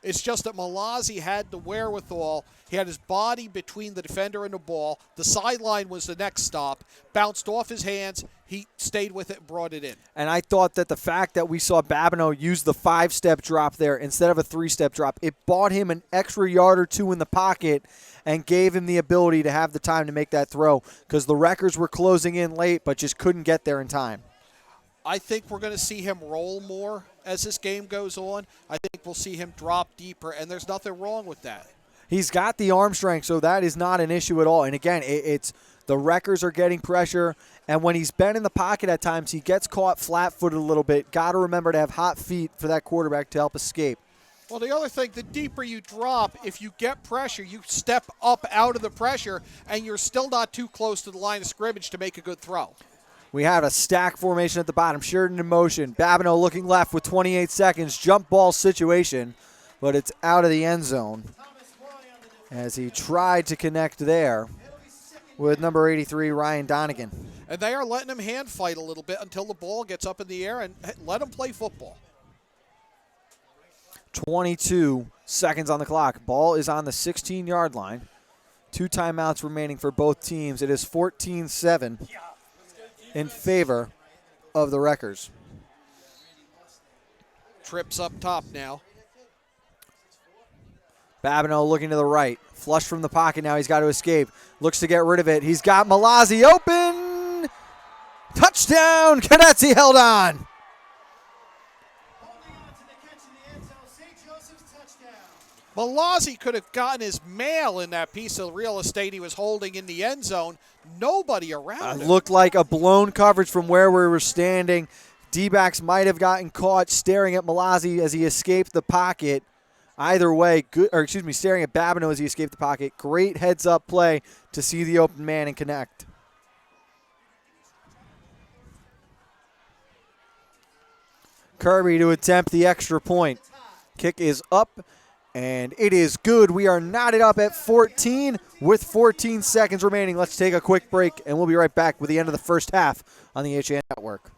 It's just that Malazzi had the wherewithal. He had his body between the defender and the ball. The sideline was the next stop. Bounced off his hands. He stayed with it and brought it in. And I thought that the fact that we saw Babineau use the 5-step drop there instead of a 3-step drop, it bought him an extra yard or 2 in the pocket and gave him the ability to have the time to make that throw because the Wreckers were closing in late but just couldn't get there in time. I think we're going to see him roll more as this game goes on. I think we'll see him drop deeper, and there's nothing wrong with that. He's got the arm strength, so that is not an issue at all. And again, it's the Wreckers are getting pressure, and when he's been in the pocket at times, he gets caught flat-footed a little bit. Got to remember to have hot feet for that quarterback to help escape. Well, the other thing, the deeper you drop, if you get pressure, you step up out of the pressure, and you're still not too close to the line of scrimmage to make a good throw. We have a stack formation at the bottom. Sheridan in motion. Babineau looking left with 28 seconds. Jump ball situation, but it's out of the end zone as he tried to connect there with number 83, Ryan Donegan. And they are letting him hand fight a little bit until the ball gets up in the air and let him play football. 22 seconds on the clock. Ball is on the 16-yard line. 2 timeouts remaining for both teams. It is 14-7 in favor of the Wreckers. Trips up top now. Babineau looking to the right. Flush from the pocket now. He's got to escape. Looks to get rid of it. He's got Malazzi open. Touchdown. Cadets, he held on. Malazzi could have gotten his mail in that piece of real estate he was holding in the end zone. Nobody around him. Looked like a blown coverage from where we were standing. D-backs might have gotten caught staring at Malazzi as he escaped the pocket. Either way, staring at Babineau as he escaped the pocket. Great heads-up play to see the open man and connect. Kirby to attempt the extra point. Kick is up, and it is good. We are knotted up at 14 with 14 seconds remaining. Let's take a quick break, and we'll be right back with the end of the first half on the HAN Network.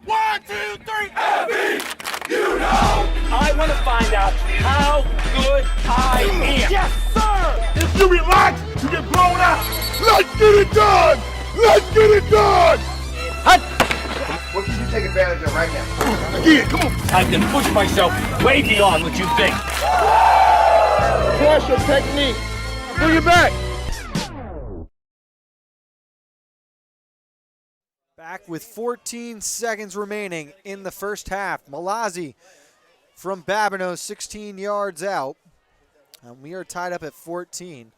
1, 2, 3, Abby, you know. I want to find out how good I am. Yes, sir. If you relax, you get blown out. Let's get it done. Let's get it done. What can you take advantage of right now? Again, come on. I can push myself way beyond what you think. Trust your technique. Bring it back. Back with 14 seconds remaining in the first half. Malazzi from Babineau, 16 yards out. And we are tied up at 14.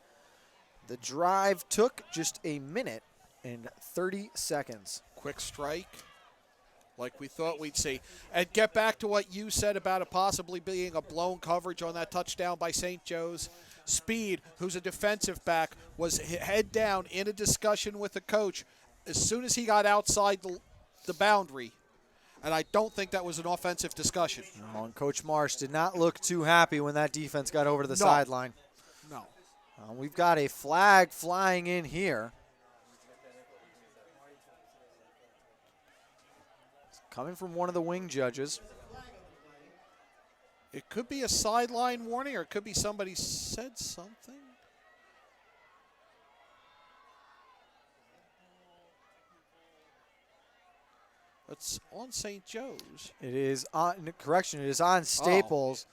The drive took just a minute and 30 seconds. Quick strike, like we thought we'd see. And get back to what you said about it possibly being a blown coverage on that touchdown by St. Joe's. Speed, who's a defensive back, was head down in a discussion with the coach as soon as he got outside the boundary. And I don't think that was an offensive discussion. No, and Coach Marsh did not look too happy when that defense got over to the sideline. No. We've got a flag flying in here. It's coming from one of the wing judges. It could be a sideline warning, or it could be somebody said something. It's on St. Joe's. It is on, correction, it is on Staples.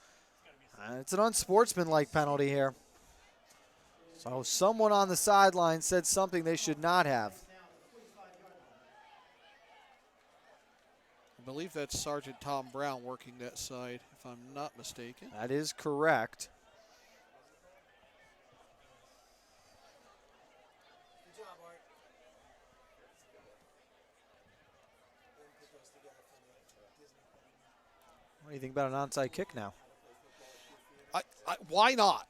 It's an unsportsmanlike penalty here. So someone on the sideline said something they should not have. I believe that's Sergeant Tom Brown working that side, if I'm not mistaken. That is correct. What do you think about an onside kick now? Why not?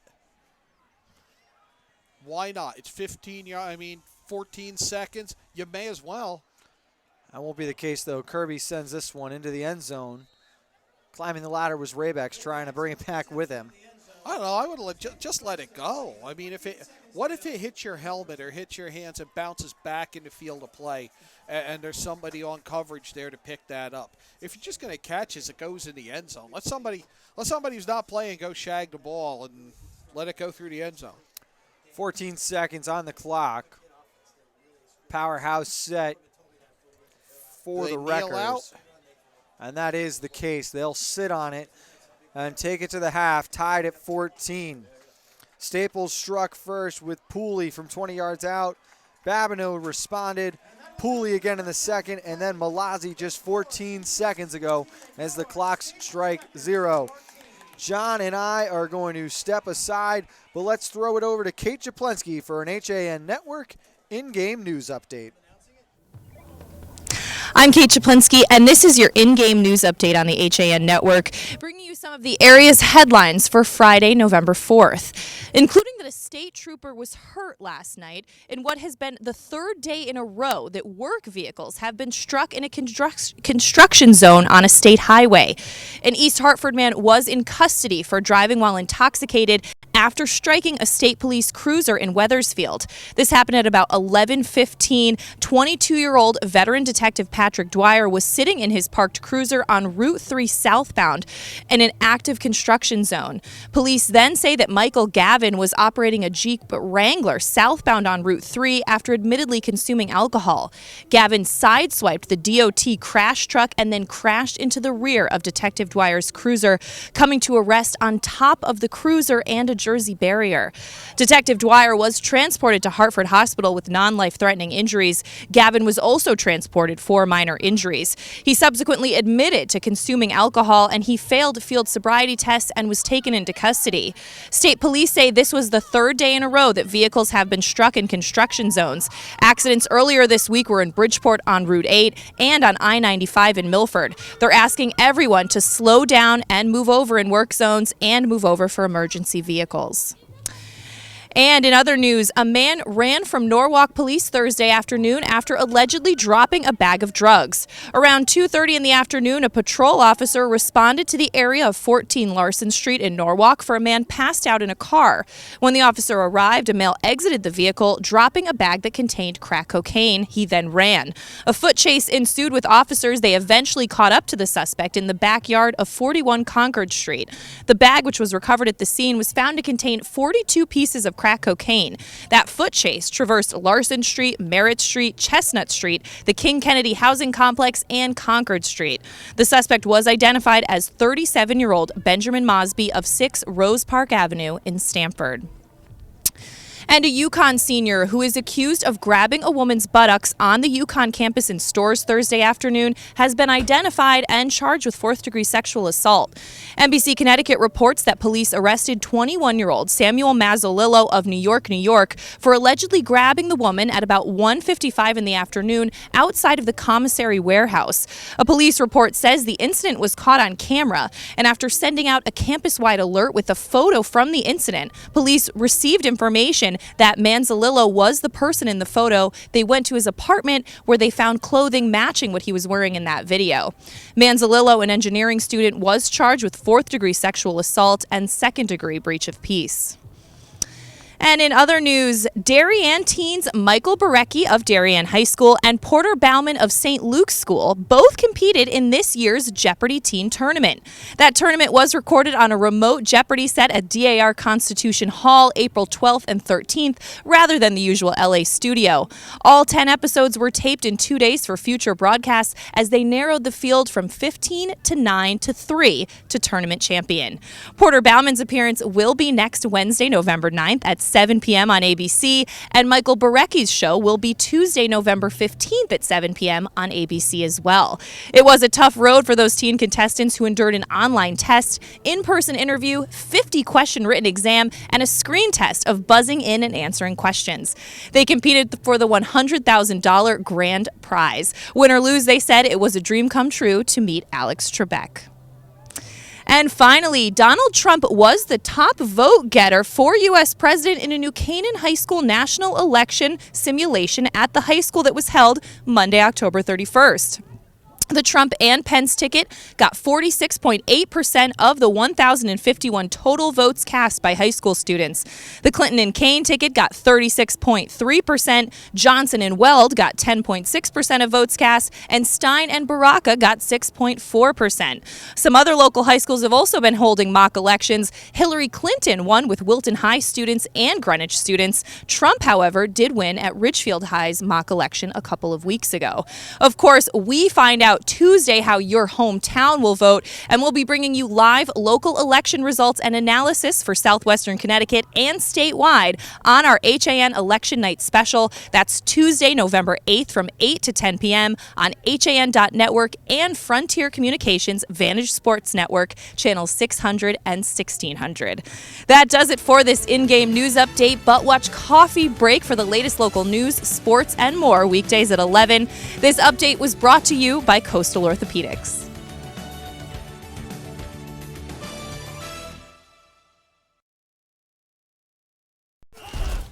Why not? It's 14 seconds. You may as well. That won't be the case, though. Kirby sends this one into the end zone. Climbing the ladder was Raybecks trying to bring it back with him. I don't know. I would just let it go. I mean, what if it hits your helmet or hits your hands and bounces back into field of play, and there's somebody on coverage there to pick that up? If you're just going to catch as it goes in the end zone, let somebody who's not playing go shag the ball and let it go through the end zone. 14 seconds on the clock. Powerhouse set for the Wreckers. And that is the case. They'll sit on it and take it to the half, tied at 14. Staples struck first with Pooley from 20 yards out. Babineau responded. Pooley again in the second, and then Malazzi just 14 seconds ago as the clocks strike 0. John and I are going to step aside, but let's throw it over to Kate Japlensky for an HAN Network in-game news update. I'm Kate Chaplinsky, and this is your in-game news update on the HAN network, bringing you some of the area's headlines for Friday, November 4th, including that a state trooper was hurt last night in what has been the third day in a row that work vehicles have been struck in a construction zone on a state highway. An East Hartford man was in custody for driving while intoxicated after striking a state police cruiser in Wethersfield. This happened at about 11:15. 22-year-old veteran detective Patrick Dwyer was sitting in his parked cruiser on Route 3 southbound in an active construction zone. Police then say that Michael Gavin was operating a Jeep Wrangler southbound on Route 3 after admittedly consuming alcohol. Gavin sideswiped the DOT crash truck and then crashed into the rear of Detective Dwyer's cruiser, coming to a rest on top of the cruiser and a Jersey barrier. Detective Dwyer was transported to Hartford Hospital with non-life-threatening injuries. Gavin was also transported for minor injuries. He subsequently admitted to consuming alcohol, and he failed field sobriety tests and was taken into custody. State police say this was the third day in a row that vehicles have been struck in construction zones. Accidents earlier this week were in Bridgeport on Route 8 and on I-95 in Milford. They're asking everyone to slow down and move over in work zones and move over for emergency vehicles. And in other news, a man ran from Norwalk police Thursday afternoon after allegedly dropping a bag of drugs. Around 2:30 in the afternoon, a patrol officer responded to the area of 14 Larson Street in Norwalk for a man passed out in a car. When the officer arrived, a male exited the vehicle, dropping a bag that contained crack cocaine. He then ran. A foot chase ensued with officers. They eventually caught up to the suspect in the backyard of 41 Concord Street. The bag, which was recovered at the scene, was found to contain 42 pieces of crack cocaine. That foot chase traversed Larson Street, Merritt Street, Chestnut Street, the King Kennedy Housing Complex, and Concord Street. The suspect was identified as 37-year-old Benjamin Mosby of 6 Rose Park Avenue in Stamford. And a Yukon senior who is accused of grabbing a woman's buttocks on the Yukon campus in Storrs Thursday afternoon has been identified and charged with fourth-degree sexual assault. NBC Connecticut reports that police arrested 21-year-old Samuel Mazzolillo of New York, for allegedly grabbing the woman at about 1:55 in the afternoon outside of the commissary warehouse. A police report says the incident was caught on camera, and after sending out a campus-wide alert with a photo from the incident, police received information that Manzolillo was the person in the photo. They went to his apartment where they found clothing matching what he was wearing in that video. Manzolillo, an engineering student, was charged with fourth-degree sexual assault and second-degree breach of peace. And in other news, Darien teens Michael Barecki of Darien High School and Porter Bauman of St. Luke's School both competed in this year's Jeopardy Teen Tournament. That tournament was recorded on a remote Jeopardy set at DAR Constitution Hall April 12th and 13th, rather than the usual LA studio. All 10 episodes were taped in 2 days for future broadcasts as they narrowed the field from 15 to 9 to 3 to tournament champion. Porter Bauman's appearance will be next Wednesday, November 9th at 7 p.m. on ABC, and Michael Barecki's show will be Tuesday, November 15th at 7 p.m. on ABC as well. It was a tough road for those teen contestants who endured an online test, in-person interview, 50-question written exam, and a screen test of buzzing in and answering questions. They competed for the $100,000 grand prize. Win or lose, they said it was a dream come true to meet Alex Trebek. And finally, Donald Trump was the top vote getter for U.S. president in a New Canaan High School national election simulation at the high school that was held Monday, October 31st. The Trump and Pence ticket got 46.8% of the 1,051 total votes cast by high school students. The Clinton and Kaine ticket got 36.3%, Johnson and Weld got 10.6% of votes cast, and Stein and Baraka got 6.4%. Some other local high schools have also been holding mock elections. Hillary Clinton won with Wilton High students and Greenwich students. Trump, however, did win at Ridgefield High's mock election a couple of weeks ago. Of course, we find out out Tuesday how your hometown will vote, and we'll be bringing you live local election results and analysis for Southwestern Connecticut and statewide on our HAN Election Night special. That's Tuesday, November 8th from 8 to 10 p.m. on HAN.network and Frontier Communications Vantage Sports Network, channels 600 and 1600. That does it for this in-game news update, but watch Coffee Break for the latest local news, sports, and more weekdays at 11. This update was brought to you by Coastal Orthopedics.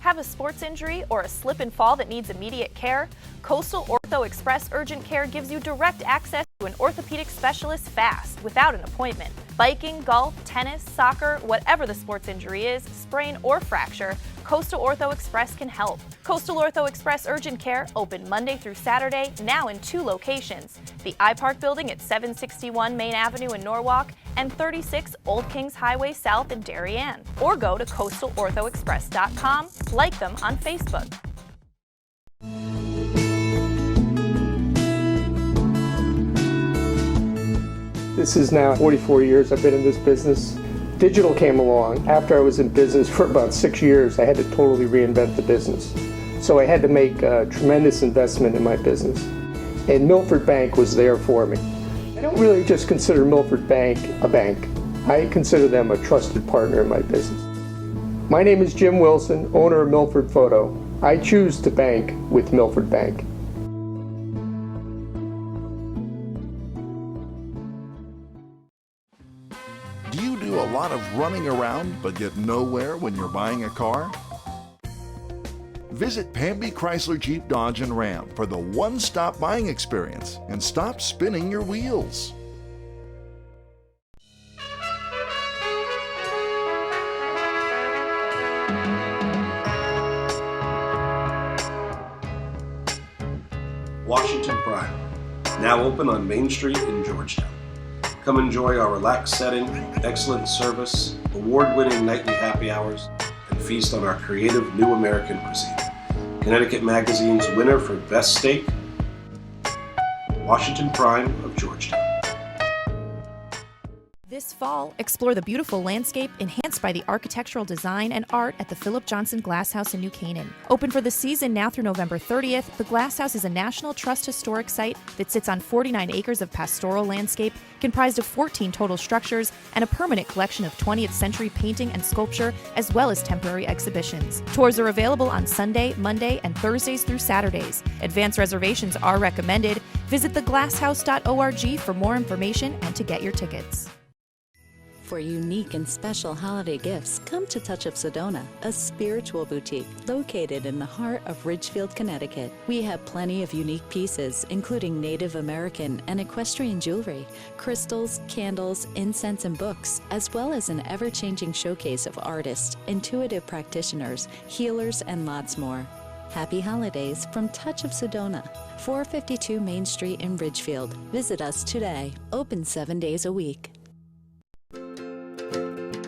Have a sports injury or a slip and fall that needs immediate care? Coastal Ortho Express Urgent Care gives you direct access to an orthopedic specialist fast, without an appointment. Biking, golf, tennis, soccer, whatever the sports injury is, sprain or fracture, Coastal Ortho Express can help. Coastal Ortho Express Urgent Care, open Monday through Saturday, now in 2 locations. The iPark Building at 761 Main Avenue in Norwalk and 36 Old Kings Highway South in Darien. Or go to coastalorthoexpress.com, like them on Facebook. This is now 44 years I've been in this business. Digital came along. After I was in business for about 6 years, I had to totally reinvent the business. So I had to make a tremendous investment in my business. And Milford Bank was there for me. I don't really just consider Milford Bank a bank. I consider them a trusted partner in my business. My name is Jim Wilson, owner of Milford Photo. I choose to bank with Milford Bank. Do you do a lot of running around but get nowhere when you're buying a car? Visit Pamby Chrysler Jeep Dodge and Ram for the one-stop buying experience and stop spinning your wheels. Washington Prime, now open on Main Street in Georgetown. Come enjoy our relaxed setting, excellent service, award-winning nightly happy hours, and feast on our creative new American cuisine. Connecticut Magazine's winner for Best Steak, Washington Prime of Georgetown. This fall, explore the beautiful landscape enhanced by the architectural design and art at the Philip Johnson Glass House in New Canaan. Open for the season now through November 30th, the Glass House is a National Trust historic site that sits on 49 acres of pastoral landscape, comprised of 14 total structures, and a permanent collection of 20th century painting and sculpture, as well as temporary exhibitions. Tours are available on Sunday, Monday, and Thursdays through Saturdays. Advance reservations are recommended. Visit theglasshouse.org for more information and to get your tickets. For unique and special holiday gifts, come to Touch of Sedona, a spiritual boutique located in the heart of Ridgefield, Connecticut. We have plenty of unique pieces, including Native American and equestrian jewelry, crystals, candles, incense, and books, as well as an ever-changing showcase of artists, intuitive practitioners, healers, and lots more. Happy holidays from Touch of Sedona, 452 Main Street in Ridgefield. Visit us today. Open 7 days a week.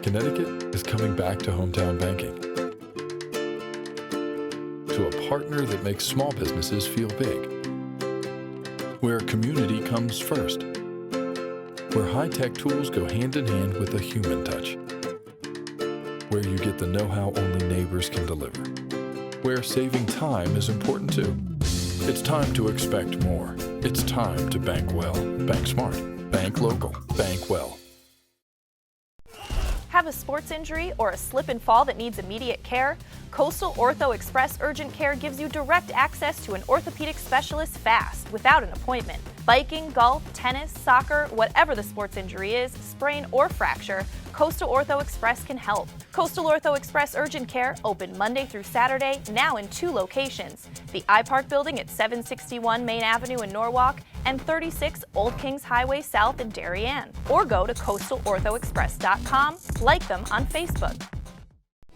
Connecticut is coming back to hometown banking, to a partner that makes small businesses feel big, where community comes first, where high-tech tools go hand in hand with a human touch, where you get the know-how only neighbors can deliver, where saving time is important too. It's time to expect more. It's time to bank well, bank smart, bank local, bank well. Have a sports injury or a slip and fall that needs immediate care? Coastal Ortho Express Urgent Care gives you direct access to an orthopedic specialist fast, without an appointment. Biking, golf, tennis, soccer, whatever the sports injury is, sprain or fracture, Coastal Ortho Express can help. Coastal Ortho Express Urgent Care, open Monday through Saturday, now in 2 locations. The iPark Building at 761 Main Avenue in Norwalk and 36 Old Kings Highway South in Darien. Or go to coastalorthoexpress.com, like them on Facebook.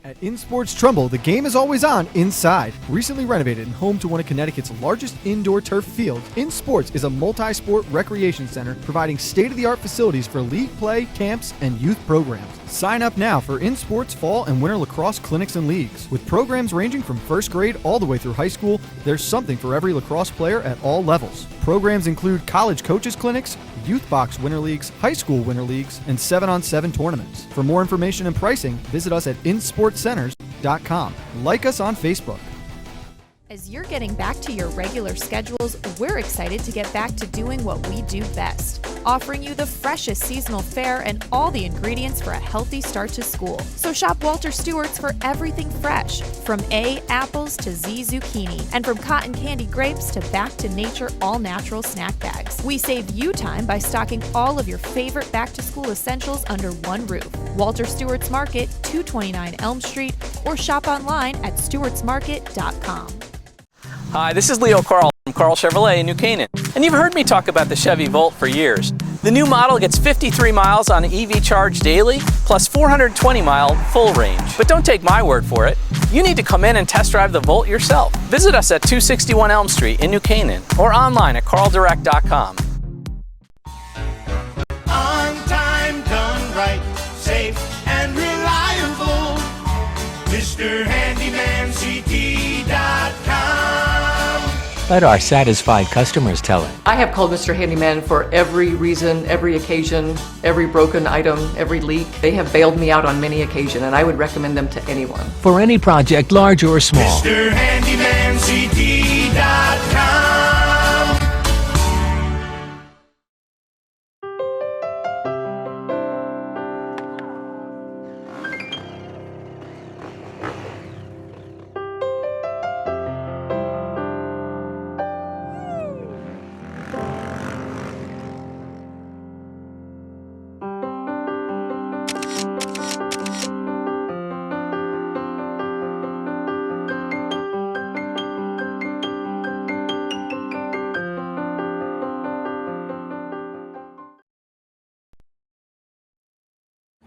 At In Sports Trumbull, the game is always on inside. Recently renovated and home to one of Connecticut's largest indoor turf fields, In Sports is a multi-sport recreation center providing state-of-the-art facilities for league play, camps, and youth programs. Sign up now for In Sports fall and winter lacrosse clinics and leagues. With programs ranging from first grade all the way through high school, there's something for every lacrosse player at all levels. Programs include college coaches clinics, youth box winter leagues, high school winter leagues, and 7-on-7 tournaments. For more information and pricing, visit us at insportscenters.com. Like us on Facebook. As you're getting back to your regular schedules, we're excited to get back to doing what we do best, offering you the freshest seasonal fare and all the ingredients for a healthy start to school. So shop Walter Stewart's for everything fresh, from A, apples to Z, zucchini, and from cotton candy grapes to back to nature all-natural snack bags. We save you time by stocking all of your favorite back-to-school essentials under one roof. Walter Stewart's Market, 229 Elm Street, or shop online at stewartsmarket.com. Hi, this is Leo Carl from Carl Chevrolet in New Canaan. And you've heard me talk about the Chevy Volt for years. The new model gets 53 miles on EV charge daily, plus 420-mile full range. But don't take my word for it. You need to come in and test drive the Volt yourself. Visit us at 261 Elm Street in New Canaan or online at carldirect.com. On time, done right, safe and reliable. MrHandymanCT.com. Let our satisfied customers tell it. I have called Mr. Handyman for every reason, every occasion, every broken item, every leak. They have bailed me out on many occasions, and I would recommend them to anyone. For any project, large or small. MrHandymanCT.com.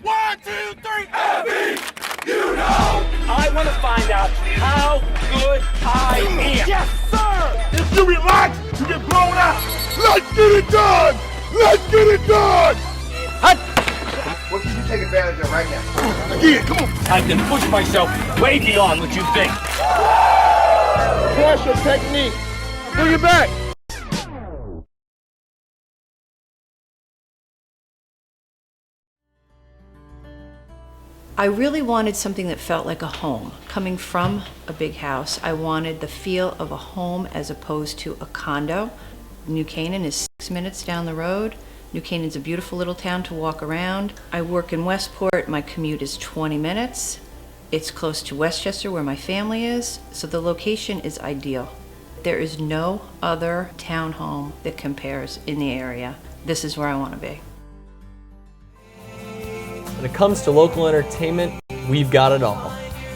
One, two, three, heavy! You know! I want to find out how good I am. Yes, sir! If you relax, you get blown out. Let's get it done! Let's get it done! Hut! What can you take advantage of right now? Again, come on! I can push myself way beyond what you think. Crush your technique. Bring it back. I really wanted something that felt like a home. Coming from a big house, I wanted the feel of a home as opposed to a condo. New Canaan is 6 minutes down the road. New Canaan's a beautiful little town to walk around. I work in Westport. My commute is 20 minutes. It's close to Westchester where my family is, so the location is ideal. There is no other townhome that compares in the area. This is where I want to be. When it comes to local entertainment, we've got it all.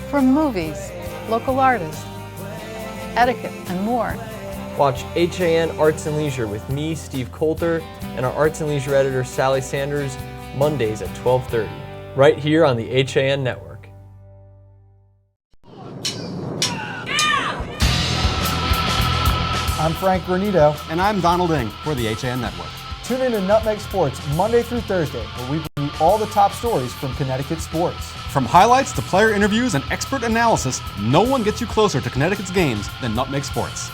From movies, local artists, etiquette, and more. Watch HAN Arts and Leisure with me, Steve Coulter, and our Arts and Leisure editor, Sally Sanders, Mondays at 12:30, right here on the HAN Network. I'm Frank Granito. And I'm Donald Ing for the HAN Network. Tune in to Nutmeg Sports Monday through Thursday, where we bring you all the top stories from Connecticut sports. From highlights to player interviews and expert analysis, no one gets you closer to Connecticut's games than Nutmeg Sports.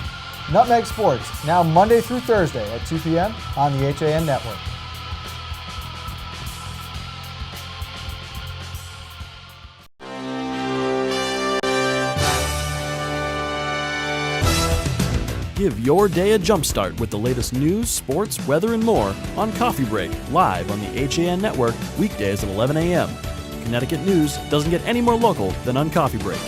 Nutmeg Sports, now Monday through Thursday at 2 p.m. on the HAN Network. Give your day a jumpstart with the latest news, sports, weather, and more on Coffee Break, live on the HAN Network, weekdays at 11 a.m. Connecticut news doesn't get any more local than on Coffee Break.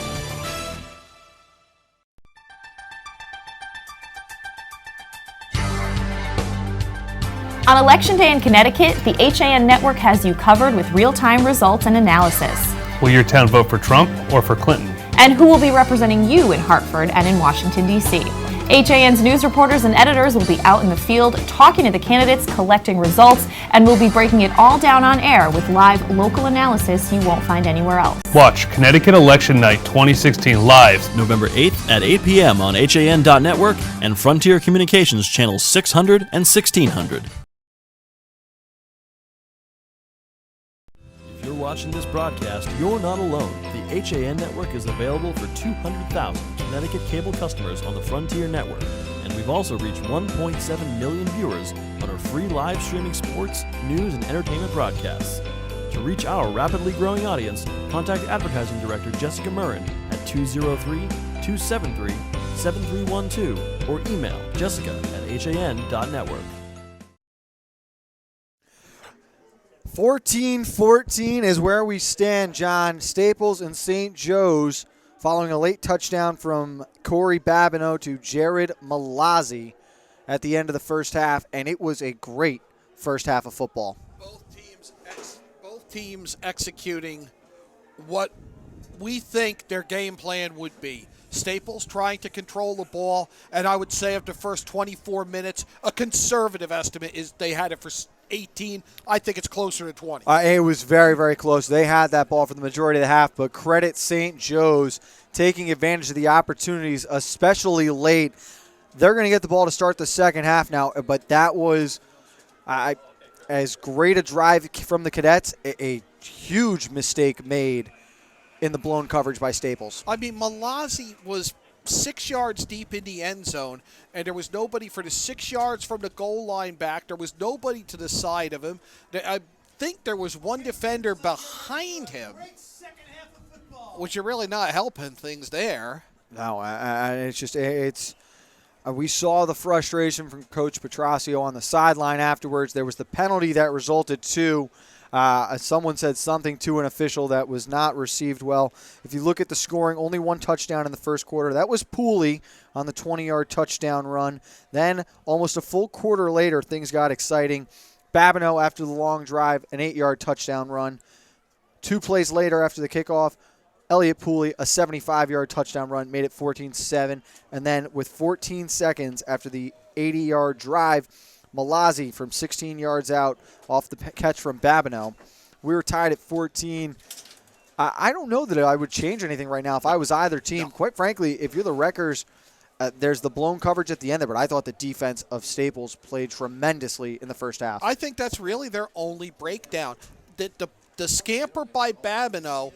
On Election Day in Connecticut, the HAN Network has you covered with real-time results and analysis. Will your town vote for Trump or for Clinton? And who will be representing you in Hartford and in Washington, D.C.? HAN's news reporters and editors will be out in the field talking to the candidates, collecting results, and we'll be breaking it all down on air with live local analysis you won't find anywhere else. Watch Connecticut Election Night 2016 live November 8th at 8 p.m. on HAN.network and Frontier Communications channels 600 and 1600. If you're watching this broadcast, you're not alone. The HAN network is available for 200,000 Connecticut cable customers on the Frontier network, and we've also reached 1.7 million viewers on our free live streaming sports, news, and entertainment broadcasts. To reach our rapidly growing audience, contact Advertising Director Jessica Murrin at 203-273-7312 or email jessica@han.network. 14-14 is where we stand, John. Staples and St. Joe's following a late touchdown from Corey Babineau to Jared Malazzi at the end of the first half, and it was a great first half of football. Both teams executing what we think their game plan would be. Staples trying to control the ball, and I would say of the first 24 minutes, a conservative estimate is they had it for 18. I think it's closer to 20. It was very, very close. They had that ball for the majority of the half, but credit St. Joe's taking advantage of the opportunities, especially late. They're going to get the ball to start the second half now, but that was as great a drive from the Cadets, a huge mistake made in the blown coverage by Staples. I mean, Malazzi was 6 yards deep in the end zone, and there was nobody for the 6 yards from the goal line back. There was nobody to the side of him. I think there was one defender behind him, which you're really not helping things there. No, we saw the frustration from Coach Petrosio on the sideline afterwards. There was the penalty that resulted too. Someone said something to an official that was not received well. If you look at the scoring, only one touchdown in the first quarter. That was Pooley on the 20-yard touchdown run. Then almost a full quarter later, things got exciting. Babineau, after the long drive, an 8-yard touchdown run. 2 plays later after the kickoff, Elliott Pooley, a 75-yard touchdown run, made it 14-7. And then with 14 seconds after the 80-yard drive, Malazzi from 16 yards out off the catch from Babineau. We were tied at 14. I don't know that I would change anything right now if I was either team. No. Quite frankly, if you're the Wreckers, there's the blown coverage at the end there, but I thought the defense of Staples played tremendously in the first half. I think that's really their only breakdown. The scamper by Babineau,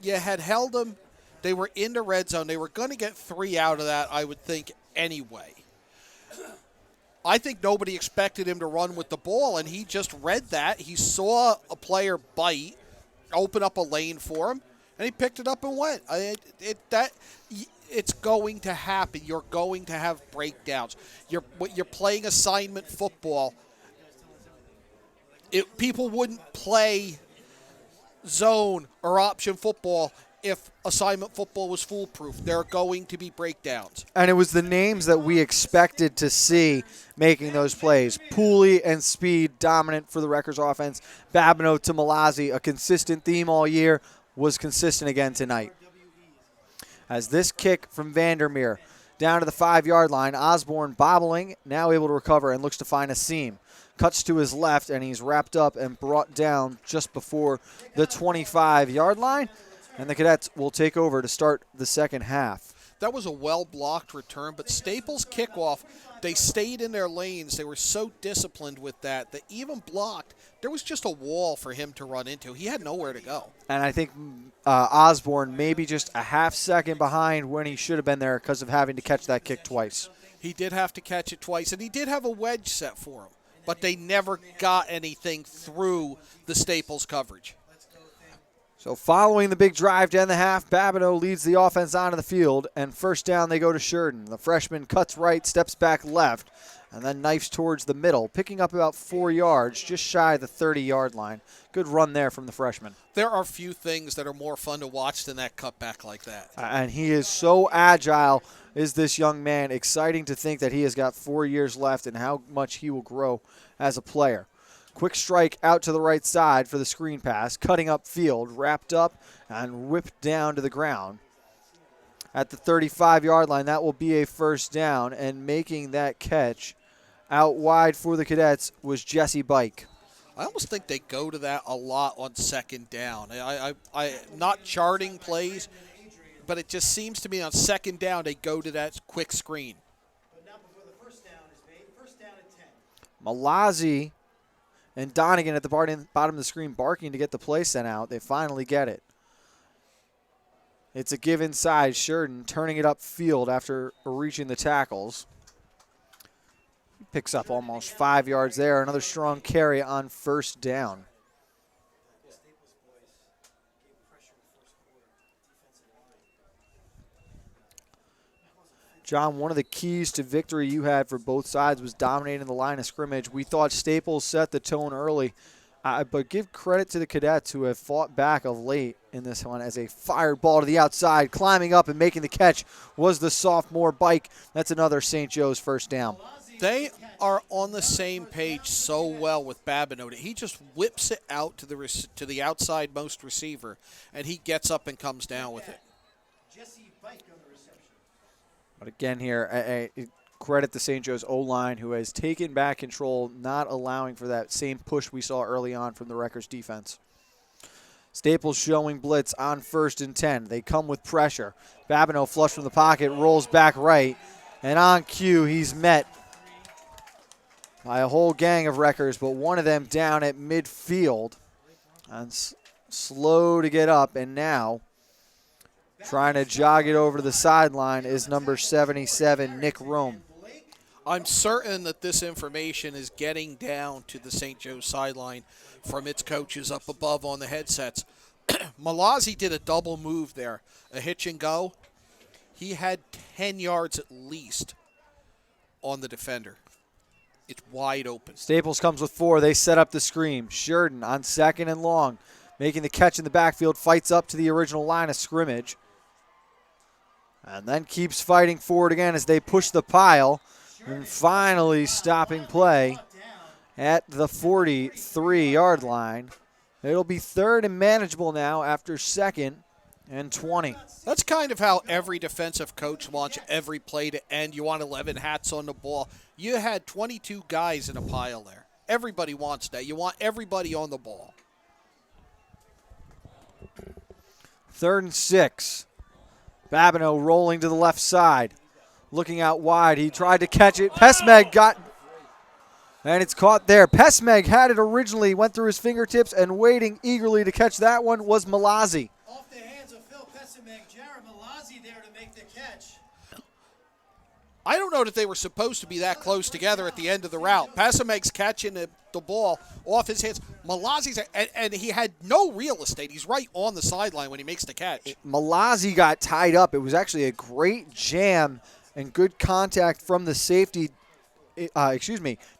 you had held them. They were in the red zone. They were going to get 3 out of that, I would think, anyway. I think nobody expected him to run with the ball, and he just read that. He saw a player bite, open up a lane for him, and he picked it up and went. It's going to happen. You're going to have breakdowns. You're playing assignment football. People wouldn't play zone or option football if assignment football was foolproof. There are going to be breakdowns. And it was the names that we expected to see making those plays. Pooley and Speed dominant for the Wreckers offense. Babineau to Malazzi, a consistent theme all year, was consistent again tonight. As this kick from Vandermeer down to the 5-yard line, Osborne bobbling, now able to recover and looks to find a seam. Cuts to his left, and he's wrapped up and brought down just before the 25-yard line. And the Cadets will take over to start the second half. That was a well-blocked return, but Staples' kickoff, they stayed in their lanes. They were so disciplined with that. They even blocked. There was just a wall for him to run into. He had nowhere to go. And I think Osborne maybe just a half second behind when he should have been there because of having to catch that kick twice. He did have to catch it twice, and he did have a wedge set for him, but they never got anything through the Staples coverage. So following the big drive to end the half, Babineau leads the offense onto the field, and first down they go to Sheridan. The freshman cuts right, steps back left, and then knifes towards the middle, picking up about 4 yards, just shy of the 30-yard line. Good run there from the freshman. There are few things that are more fun to watch than that cutback like that. And he is so agile, is this young man. Exciting to think that he has got 4 years left and how much he will grow as a player. Quick strike out to the right side for the screen pass, cutting up field, wrapped up and whipped down to the ground. at the 35-yard line. That will be a first down, and making that catch out wide for the Cadets was Jesse Bike. I almost think they go to that a lot on second down. I not charting plays, but it just seems to me on second down they go to that quick screen. Malazzi and Donegan at the bottom of the screen barking to get the play sent out. They finally get it. It's a give inside. Sheridan turning it upfield after reaching the tackles. He picks up almost 5 yards there. Another strong carry on first down. John, one of the keys to victory you had for both sides was dominating the line of scrimmage. We thought Staples set the tone early, but give credit to the Cadets who have fought back of late in this one as a fired ball to the outside. Climbing up and making the catch was the sophomore Bike. That's another St. Joe's first down. They are on the same page so well with Babineau. He just whips it out to the outside most receiver, and he gets up and comes down with it. But again here, credit the St. Joe's O-line who has taken back control, not allowing for that same push we saw early on from the Rutgers defense. Staples showing blitz on 1st and 10. They come with pressure. Babineau flush from the pocket, rolls back right, and on cue he's met by a whole gang of Wreckers, but one of them down at midfield and slow to get up, and now trying to jog it over to the sideline is number 77, Nick Rome. I'm certain that this information is getting down to the St. Joe's sideline from its coaches up above on the headsets. Malazzi did a double move there, a hitch and go. He had 10 yards at least on the defender. It's wide open. Staples comes with 4. They set up the screen. Sheridan on 2nd and long, making the catch in the backfield, fights up to the original line of scrimmage, and then keeps fighting forward again as they push the pile, and finally stopping play at the 43-yard line. It'll be 3rd and manageable now after 2nd and 20. That's kind of how every defensive coach wants every play to end. You want 11 hats on the ball. You had 22 guys in a pile there. Everybody wants that. You want everybody on the ball. 3rd and 6. Babineau rolling to the left side. Looking out wide. He tried to catch it. Pesmeg got, and it's caught there. Pesmeg had it originally, went through his fingertips, and waiting eagerly to catch that one was Malazzi. Off the hands of Phil Pesmeg, Jared Malazzi there to make the catch. I don't know that they were supposed to be that close together at the end of the route. Pesmeg's catching the ball off his hands. Malazzi's, and he had no real estate. He's right on the sideline when he makes the catch. Malazzi got tied up. It was actually a great jam and good contact from the safety,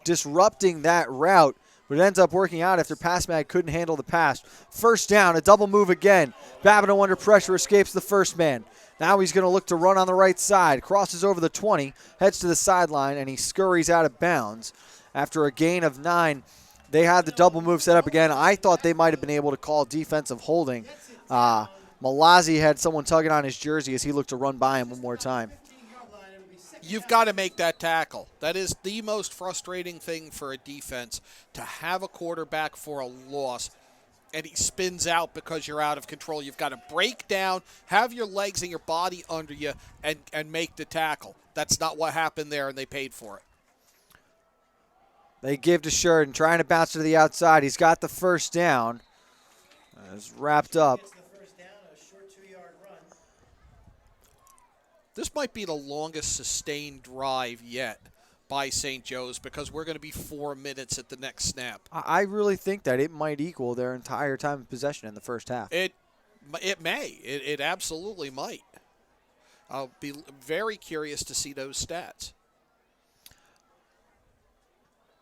disrupting that route. But it ends up working out after Pesmeg couldn't handle the pass. First down, a double move again. Babineau under pressure escapes the first man. Now he's going to look to run on the right side. Crosses over the 20, heads to the sideline, and he scurries out of bounds. After a gain of 9, they had the double move set up again. I thought they might have been able to call defensive holding. Malazzi had someone tugging on his jersey as he looked to run by him one more time. You've got to make that tackle. That is the most frustrating thing for a defense, to have a quarterback for a loss and he spins out because you're out of control. You've got to break down, have your legs and your body under you, and make the tackle. That's not what happened there, and they paid for it. They give to Sheridan, trying to bounce to the outside. He's got the first down. It's wrapped up. This might be the longest sustained drive yet by St. Joe's, because we're going to be 4 minutes at the next snap. I really think that it might equal their entire time of possession in the first half. It may. It absolutely might. I'll be very curious to see those stats.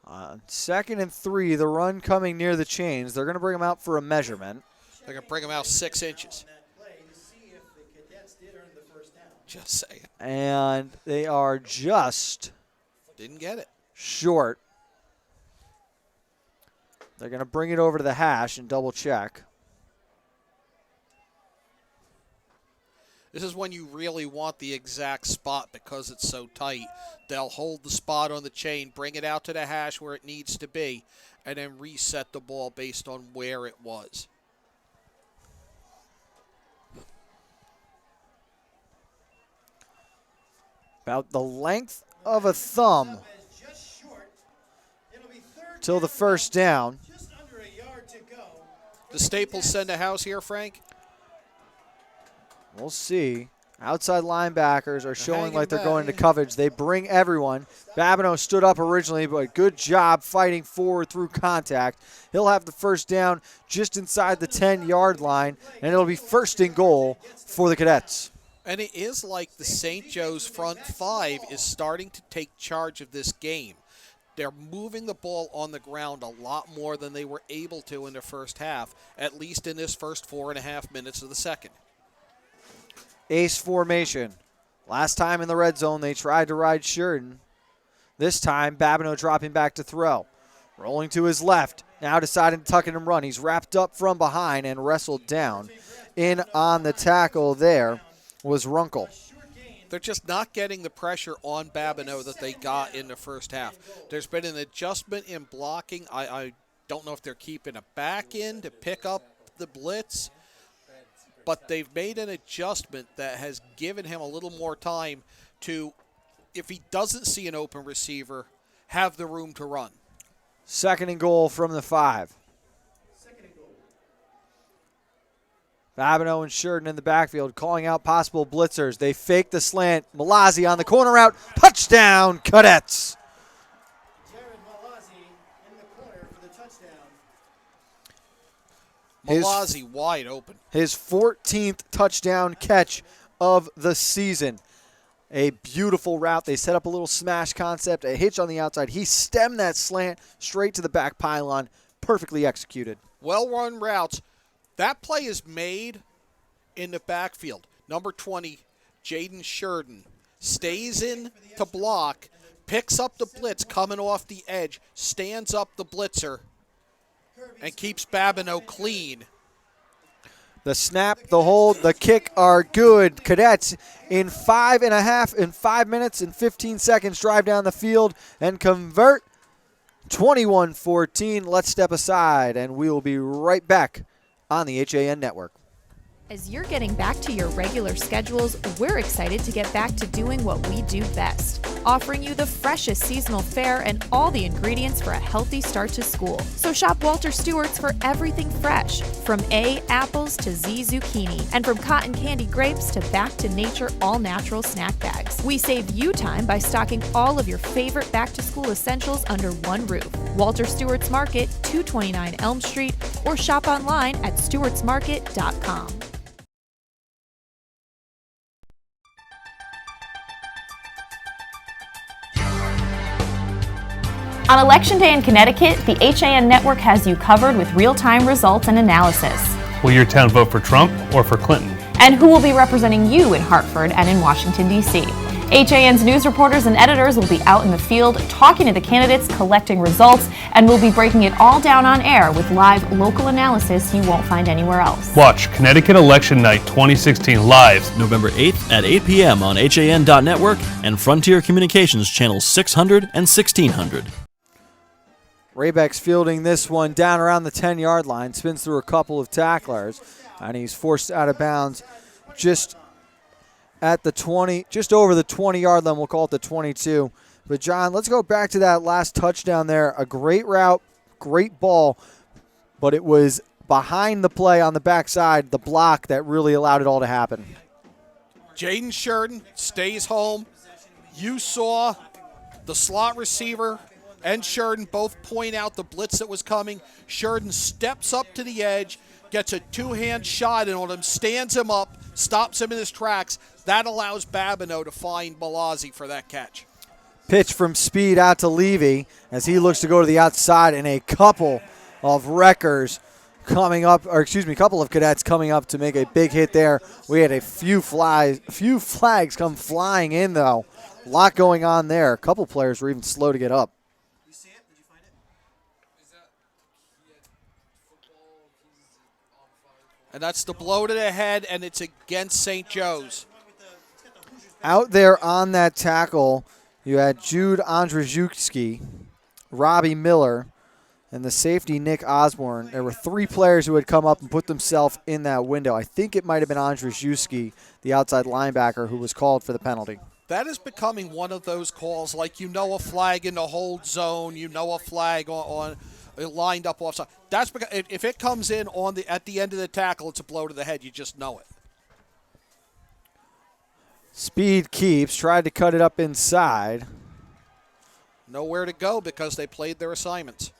2nd and 3, the run coming near the chains. They're going to bring him out for a measurement. They're going to bring him out 6 inches. Just saying. And they are just... Didn't get it. Short. They're going to bring it over to the hash and double check. This is when you really want the exact spot because it's so tight. They'll hold the spot on the chain, bring it out to the hash where it needs to be, and then reset the ball based on where it was. About the length of a thumb till the first down. Does Staples send a house here, Frank? We'll see. Outside linebackers are showing like they're going into coverage. They bring everyone. Babineau stood up originally, but good job fighting forward through contact. He'll have the first down just inside the 10-yard line, and it'll be first and goal for the Cadets. And it is like the St. Joe's front five is starting to take charge of this game. They're moving the ball on the ground a lot more than they were able to in the first half, at least in this first 4.5 minutes of the second. Ace formation. Last time in the red zone, they tried to ride Sheridan. This time, Babineau dropping back to throw. Rolling to his left. Now deciding to tuck it and run. He's wrapped up from behind and wrestled down. In on the tackle there was Runkle. They're just not getting the pressure on Babineau that they got in the first half. There's been an adjustment in blocking. I don't know if they're keeping a back in to pick up the blitz, but they've made an adjustment that has given him a little more time to, if he doesn't see an open receiver, have the room to run. Second and goal from the 5. Babineau and Sheridan in the backfield calling out possible blitzers. They fake the slant. Malazzi on the corner route. Touchdown, Cadets. Malazzi wide open. His 14th touchdown catch of the season. A beautiful route. They set up a little smash concept, a hitch on the outside. He stemmed that slant straight to the back pylon. Perfectly executed. Well-run routes. That play is made in the backfield. Number 20, Jaden Sheridan, stays in to block, picks up the blitz coming off the edge, stands up the blitzer, and keeps Babineau clean. The snap, the hold, the kick are good. Cadets in 5 minutes and 15 seconds drive down the field and convert 21-14. Let's step aside, and we will be right back on the HAN Network. As you're getting back to your regular schedules, we're excited to get back to doing what we do best, offering you the freshest seasonal fare and all the ingredients for a healthy start to school. So shop Walter Stewart's for everything fresh, from A, apples to Z, zucchini, and from cotton candy grapes to back to nature all-natural snack bags. We save you time by stocking all of your favorite back-to-school essentials under one roof. Walter Stewart's Market, 229 Elm Street, or shop online at stewartsmarket.com. On Election Day in Connecticut, the HAN Network has you covered with real-time results and analysis. Will your town vote for Trump or for Clinton? And who will be representing you in Hartford and in Washington, D.C.? HAN's news reporters and editors will be out in the field talking to the candidates, collecting results, and we'll be breaking it all down on air with live local analysis you won't find anywhere else. Watch Connecticut Election Night 2016 live November 8th at 8 p.m. on HAN.network and Frontier Communications channels 600 and 1600. Raybeck's fielding this one down around the 10-yard line, spins through a couple of tacklers, and he's forced out of bounds just at the 20, just over the 20-yard line. We'll call it the 22. But, John, let's go back to that last touchdown there. A great route, great ball, but it was behind the play on the backside, the block that really allowed it all to happen. Jaden Sheridan stays home. You saw the slot receiver and Sheridan both point out the blitz that was coming. Sheridan steps up to the edge, gets a two-hand shot in on him, stands him up, stops him in his tracks. That allows Babineau to find Malazzi for that catch. Pitch from Speed out to Levy as he looks to go to the outside, and a couple of wreckers coming up, or excuse me, a couple of Cadets coming up to make a big hit there. We had a few flags come flying in, though. A lot going on there. A couple players were even slow to get up. And that's the blow to the head, and it's against St. Joe's. Out there on that tackle, you had Jude Andrzejewski, Robbie Miller, and the safety Nick Osborne. There were 3 players who had come up and put themselves in that window. I think it might have been Andrzejewski, the outside linebacker, who was called for the penalty. That is becoming one of those calls, like a flag in the hold zone, a flag on lined up offside. That's because if it comes in at the end of the tackle, it's a blow to the head. You just know it. Speed keeps, tried to cut it up inside. Nowhere to go because they played their assignments.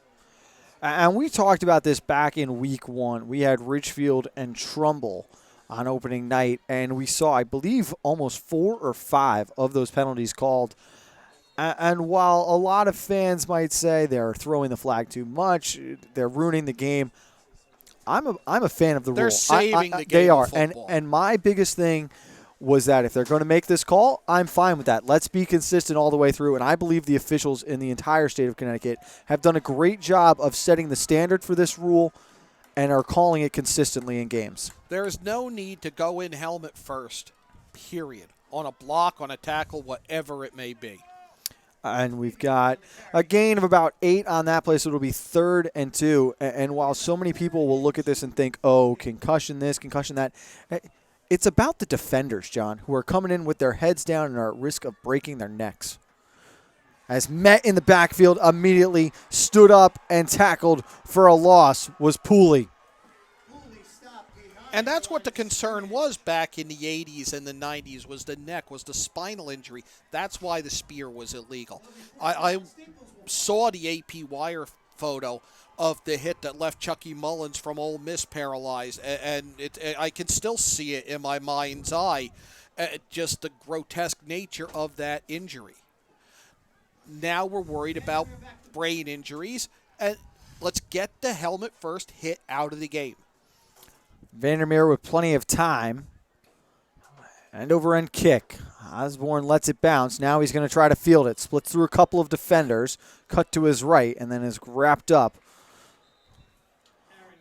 And we talked about this back in week 1. We had Ridgefield and Trumbull on opening night, and we saw, I believe, almost 4 or 5 of those penalties called. And while a lot of fans might say they're throwing the flag too much, they're ruining the game, I'm a fan of the rule. They're saving the game. They are. Of football. And my biggest thing was that if they're going to make this call, I'm fine with that. Let's be consistent all the way through. And I believe the officials in the entire state of Connecticut have done a great job of setting the standard for this rule and are calling it consistently in games. There is no need to go in helmet first, period, on a block, on a tackle, whatever it may be. And we've got a gain of about 8 on that play, so it'll be 3rd and 2. And while so many people will look at this and think, oh, concussion this, concussion that, it's about the defenders, John, who are coming in with their heads down and are at risk of breaking their necks. As met in the backfield, immediately stood up and tackled for a loss was Pooley. And that's what the concern was back in the 80s and the 90s, was the neck, was the spinal injury. That's why the spear was illegal. I saw the AP Wire photo of the hit that left Chucky Mullins from Ole Miss paralyzed, and I can still see it in my mind's eye, just the grotesque nature of that injury. Now we're worried about brain injuries, and let's get the helmet first hit out of the game. Vandermeer with plenty of time. End over end kick. Osborne lets it bounce. Now he's going to try to field it. Splits through a couple of defenders. Cut to his right and then is wrapped up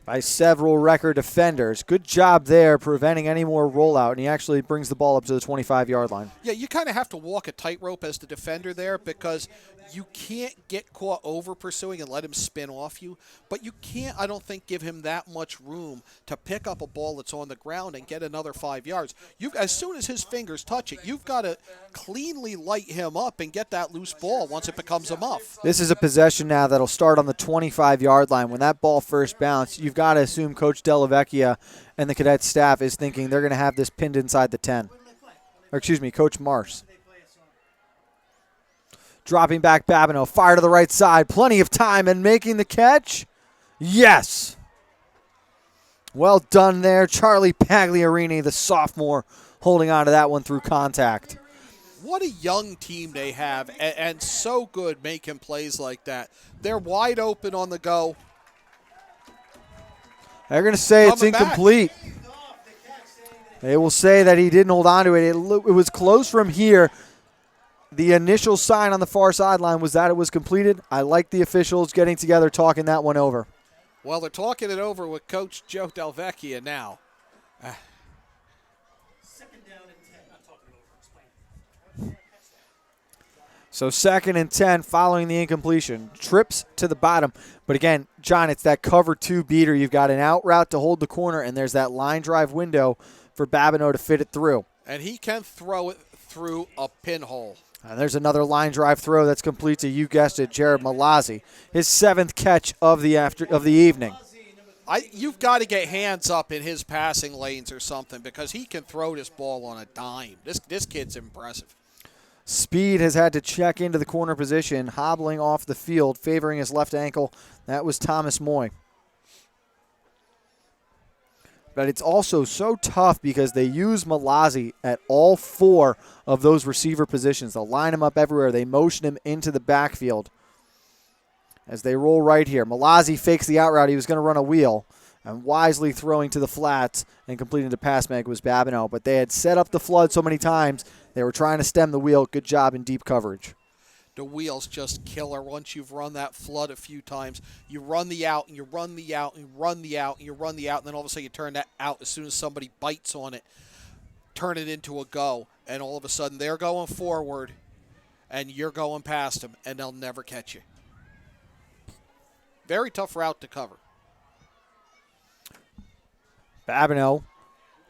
by several record defenders. Good job there preventing any more rollout, and he actually brings the ball up to the 25-yard line. Yeah, you kind of have to walk a tightrope as the defender there because you can't get caught over pursuing and let him spin off you, but you can't, I don't think, give him that much room to pick up a ball that's on the ground and get another 5 yards. As soon as his fingers touch it, you've got to cleanly light him up and get that loose ball once it becomes a muff. This is a possession now that'll start on the 25-yard line. When that ball first bounced, you've got to assume Coach Della Vecchia and the Cadets staff is thinking they're going to have this pinned inside the 10. Or excuse me, Coach Mars. Dropping back Babineau, fire to the right side, plenty of time, and making the catch. Yes. Well done there. Charlie Pagliarini, the sophomore, holding on to that one through contact. What a young team they have, and so good making plays like that. They're wide open on the go. They're going to say it's incomplete. They will say that he didn't hold on to it. It was close from here. The initial sign on the far sideline was that it was completed. I like the officials getting together, talking that one over. Well, they're talking it over with Coach Joe Del Vecchia now. So 2nd and 10 following the incompletion. Trips to the bottom. But again, John, it's that cover 2 beater. You've got an out route to hold the corner, and there's that line drive window for Babineau to fit it through. And he can throw it through a pinhole. And there's another line drive throw that's complete to, you guessed it, Jared Malazzi. His 7th catch of the evening. You've got to get hands up in his passing lanes or something because he can throw this ball on a dime. This kid's impressive. Speed has had to check into the corner position, hobbling off the field, favoring his left ankle. That was Thomas Moy. But it's also so tough because they use Malazzi at all 4 of those receiver positions. They'll line him up everywhere. They motion him into the backfield as they roll right here. Malazzi fakes the out route. He was going to run a wheel, and wisely throwing to the flats and completing the pass mag was Babineau. But they had set up the flood so many times, they were trying to stem the wheel. Good job in deep coverage. the wheels just killer once you've run that flood a few times. You run the out, and you run the out, and you run the out, and you run the out, and then all of a sudden you turn that out as soon as somebody bites on it, turn it into a go, and all of a sudden they're going forward, and you're going past them, and they'll never catch you. Very tough route to cover. Babineau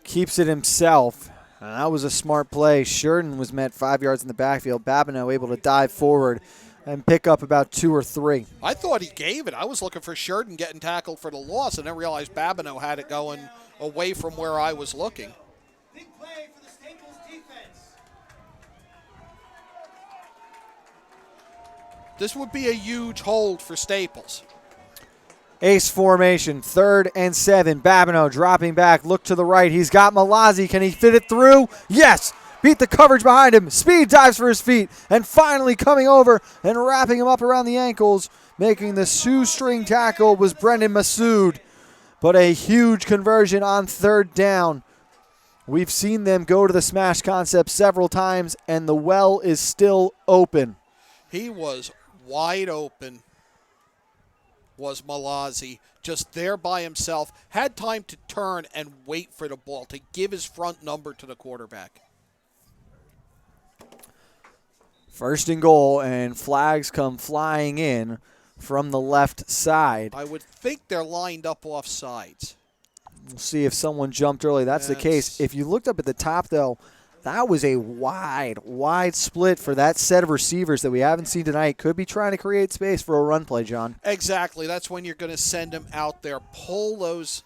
keeps it himself. And that was a smart play. Sheridan was met 5 yards in the backfield. Babineau able to dive forward and pick up about 2 or 3. I thought he gave it. I was looking for Sheridan getting tackled for the loss, and then realized Babineau had it going away from where I was looking. Big play for the Staples defense. This would be a huge hold for Staples. Ace formation, 3rd and 7. Babineau dropping back, look to the right. He's got Malazzi. Can he fit it through? Yes! Beat the coverage behind him. Speed dives for his feet. And finally coming over and wrapping him up around the ankles, making the shoestring tackle was Brendan Massoud. But a huge conversion on 3rd down. We've seen them go to the smash concept several times, and the well is still open. He was wide open. Was Malazzi, just there by himself, had time to turn and wait for the ball to give his front number to the quarterback. 1st and goal, and flags come flying in from the left side. I would think they're lined up off sides. We'll see if someone jumped early. That's the case. If you looked up at the top, though, that was a wide split for that set of receivers that we haven't seen tonight. Could be trying to create space for a run play, John. Exactly. That's when you're going to send them out there, pull those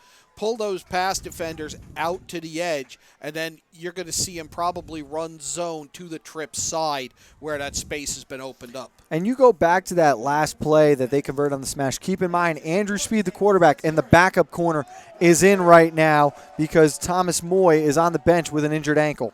pass defenders out to the edge, and then you're going to see him probably run zone to the trip side where that space has been opened up. And you go back to that last play that they convert on the smash. Keep in mind, Andrew Speed, the quarterback, and the backup corner is in right now because Thomas Moy is on the bench with an injured ankle.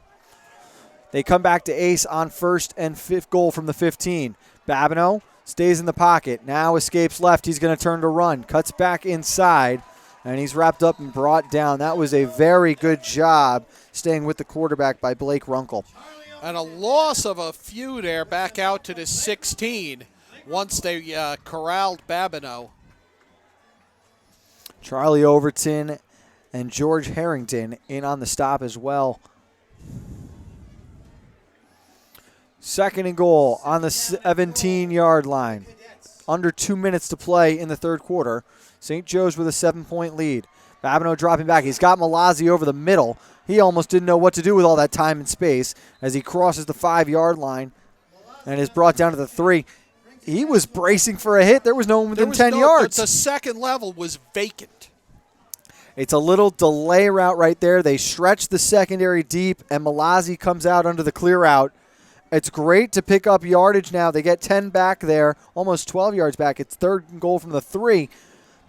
They come back to Ace on 1st and 5th goal from the 15. Babineau stays in the pocket. Now escapes left. He's going to turn to run. Cuts back inside, and he's wrapped up and brought down. That was a very good job staying with the quarterback by Blake Runkle. And a loss of a few there back out to the 16 once they corralled Babineau. Charlie Overton and George Harrington in on the stop as well. 2nd and goal on the 17-yard line. Under 2 minutes to play in the 3rd quarter. St. Joe's with a 7-point lead. Babineau dropping back. He's got Malazzi over the middle. He almost didn't know what to do with all that time and space as he crosses the 5-yard line and is brought down to the 3. He was bracing for a hit. There was no one within 10 yards. The second level was vacant. It's a little delay route right there. They stretch the secondary deep, and Malazzi comes out under the clear out. It's great to pick up yardage now. They get 10 back there, almost 12 yards back. It's 3rd and goal from the 3.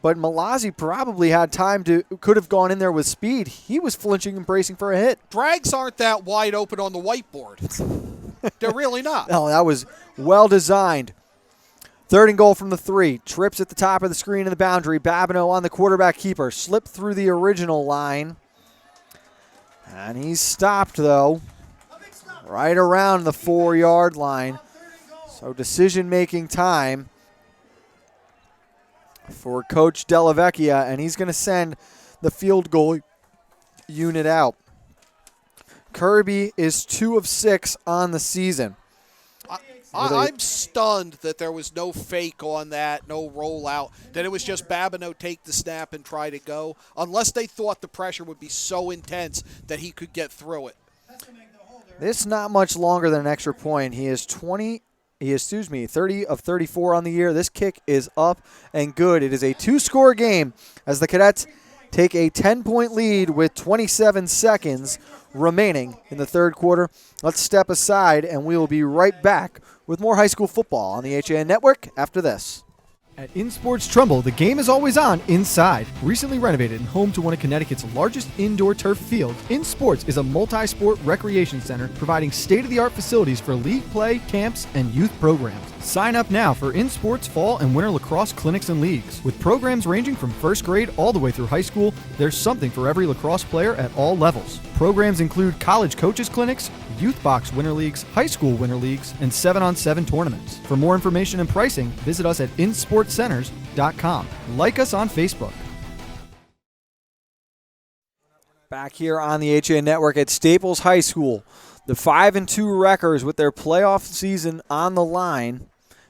But Malazzi probably had time could have gone in there with speed. He was flinching and bracing for a hit. Drags aren't that wide open on the whiteboard. They're really not. No, that was well designed. 3rd and goal from the 3. Trips at the top of the screen in the boundary. Babineau on the quarterback keeper. Slipped through the original line. And he's stopped, though, right around the 4-yard line. So decision-making time for Coach Della Vecchia, and he's going to send the field goal unit out. Kirby is 2 of 6 on the season. I'm stunned that there was no fake on that, no rollout, that it was just Babineau take the snap and try to go, unless they thought the pressure would be so intense that he could get through it. This is not much longer than an extra point. He is 30 of 34 on the year. This kick is up and good. It is a 2-score game as the Cadets take a 10-point lead with 27 seconds remaining in the 3rd quarter. Let's step aside, and we will be right back with more high school football on the HAN Network after this. At InSports Trumbull, the game is always on inside. Recently renovated and home to one of Connecticut's largest indoor turf fields, InSports is a multi-sport recreation center providing state-of-the-art facilities for league play, camps, and youth programs. Sign up now for InSports fall and winter lacrosse clinics and leagues. With programs ranging from 1st grade all the way through high school, there's something for every lacrosse player at all levels. Programs include college coaches clinics, youth box winter leagues, high school winter leagues, and 7-on-7 tournaments. For more information and pricing, visit us at insportcenters.com. Like us on Facebook. Back here on the HAN Network at Staples High School, the 5-2 Wreckers with their playoff season on the line,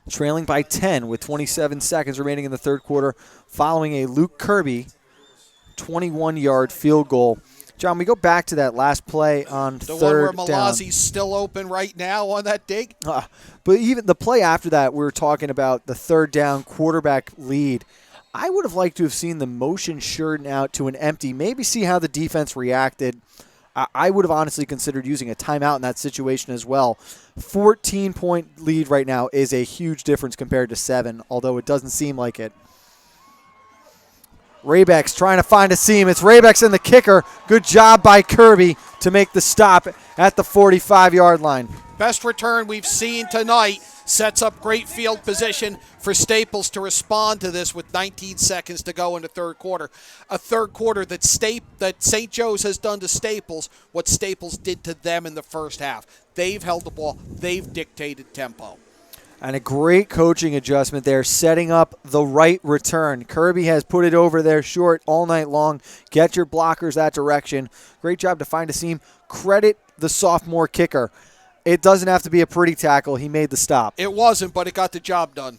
trailing by 10 with 27 seconds remaining in the third quarter following a Luke Kirby 21-yard field goal. John, we go back to that last play on the third one where down. Malazzi's still open right now on that dig. But even the play after that, we were talking about the third down quarterback lead. I would have liked to have seen the motion shorten out to an empty, maybe see how the defense reacted. I would have honestly considered using a timeout in that situation as well. 14-point lead right now is a huge difference compared to 7, although it doesn't seem like it. Raybeck's trying to find a seam. It's Raybeck's and the kicker. Good job by Kirby to make the stop at the 45-yard line. Best return we've seen tonight. Sets up great field position for Staples to respond to this with 19 seconds to go in the third quarter. A third quarter that St. Joe's has done to Staples what Staples did to them in the first half. They've held the ball. They've dictated tempo. And a great coaching adjustment there, setting up the right return. Kirby has put it over there short all night long. Get your blockers that direction. Great job to find a seam. Credit the sophomore kicker. It doesn't have to be a pretty tackle. He made the stop. It wasn't, but it got the job done.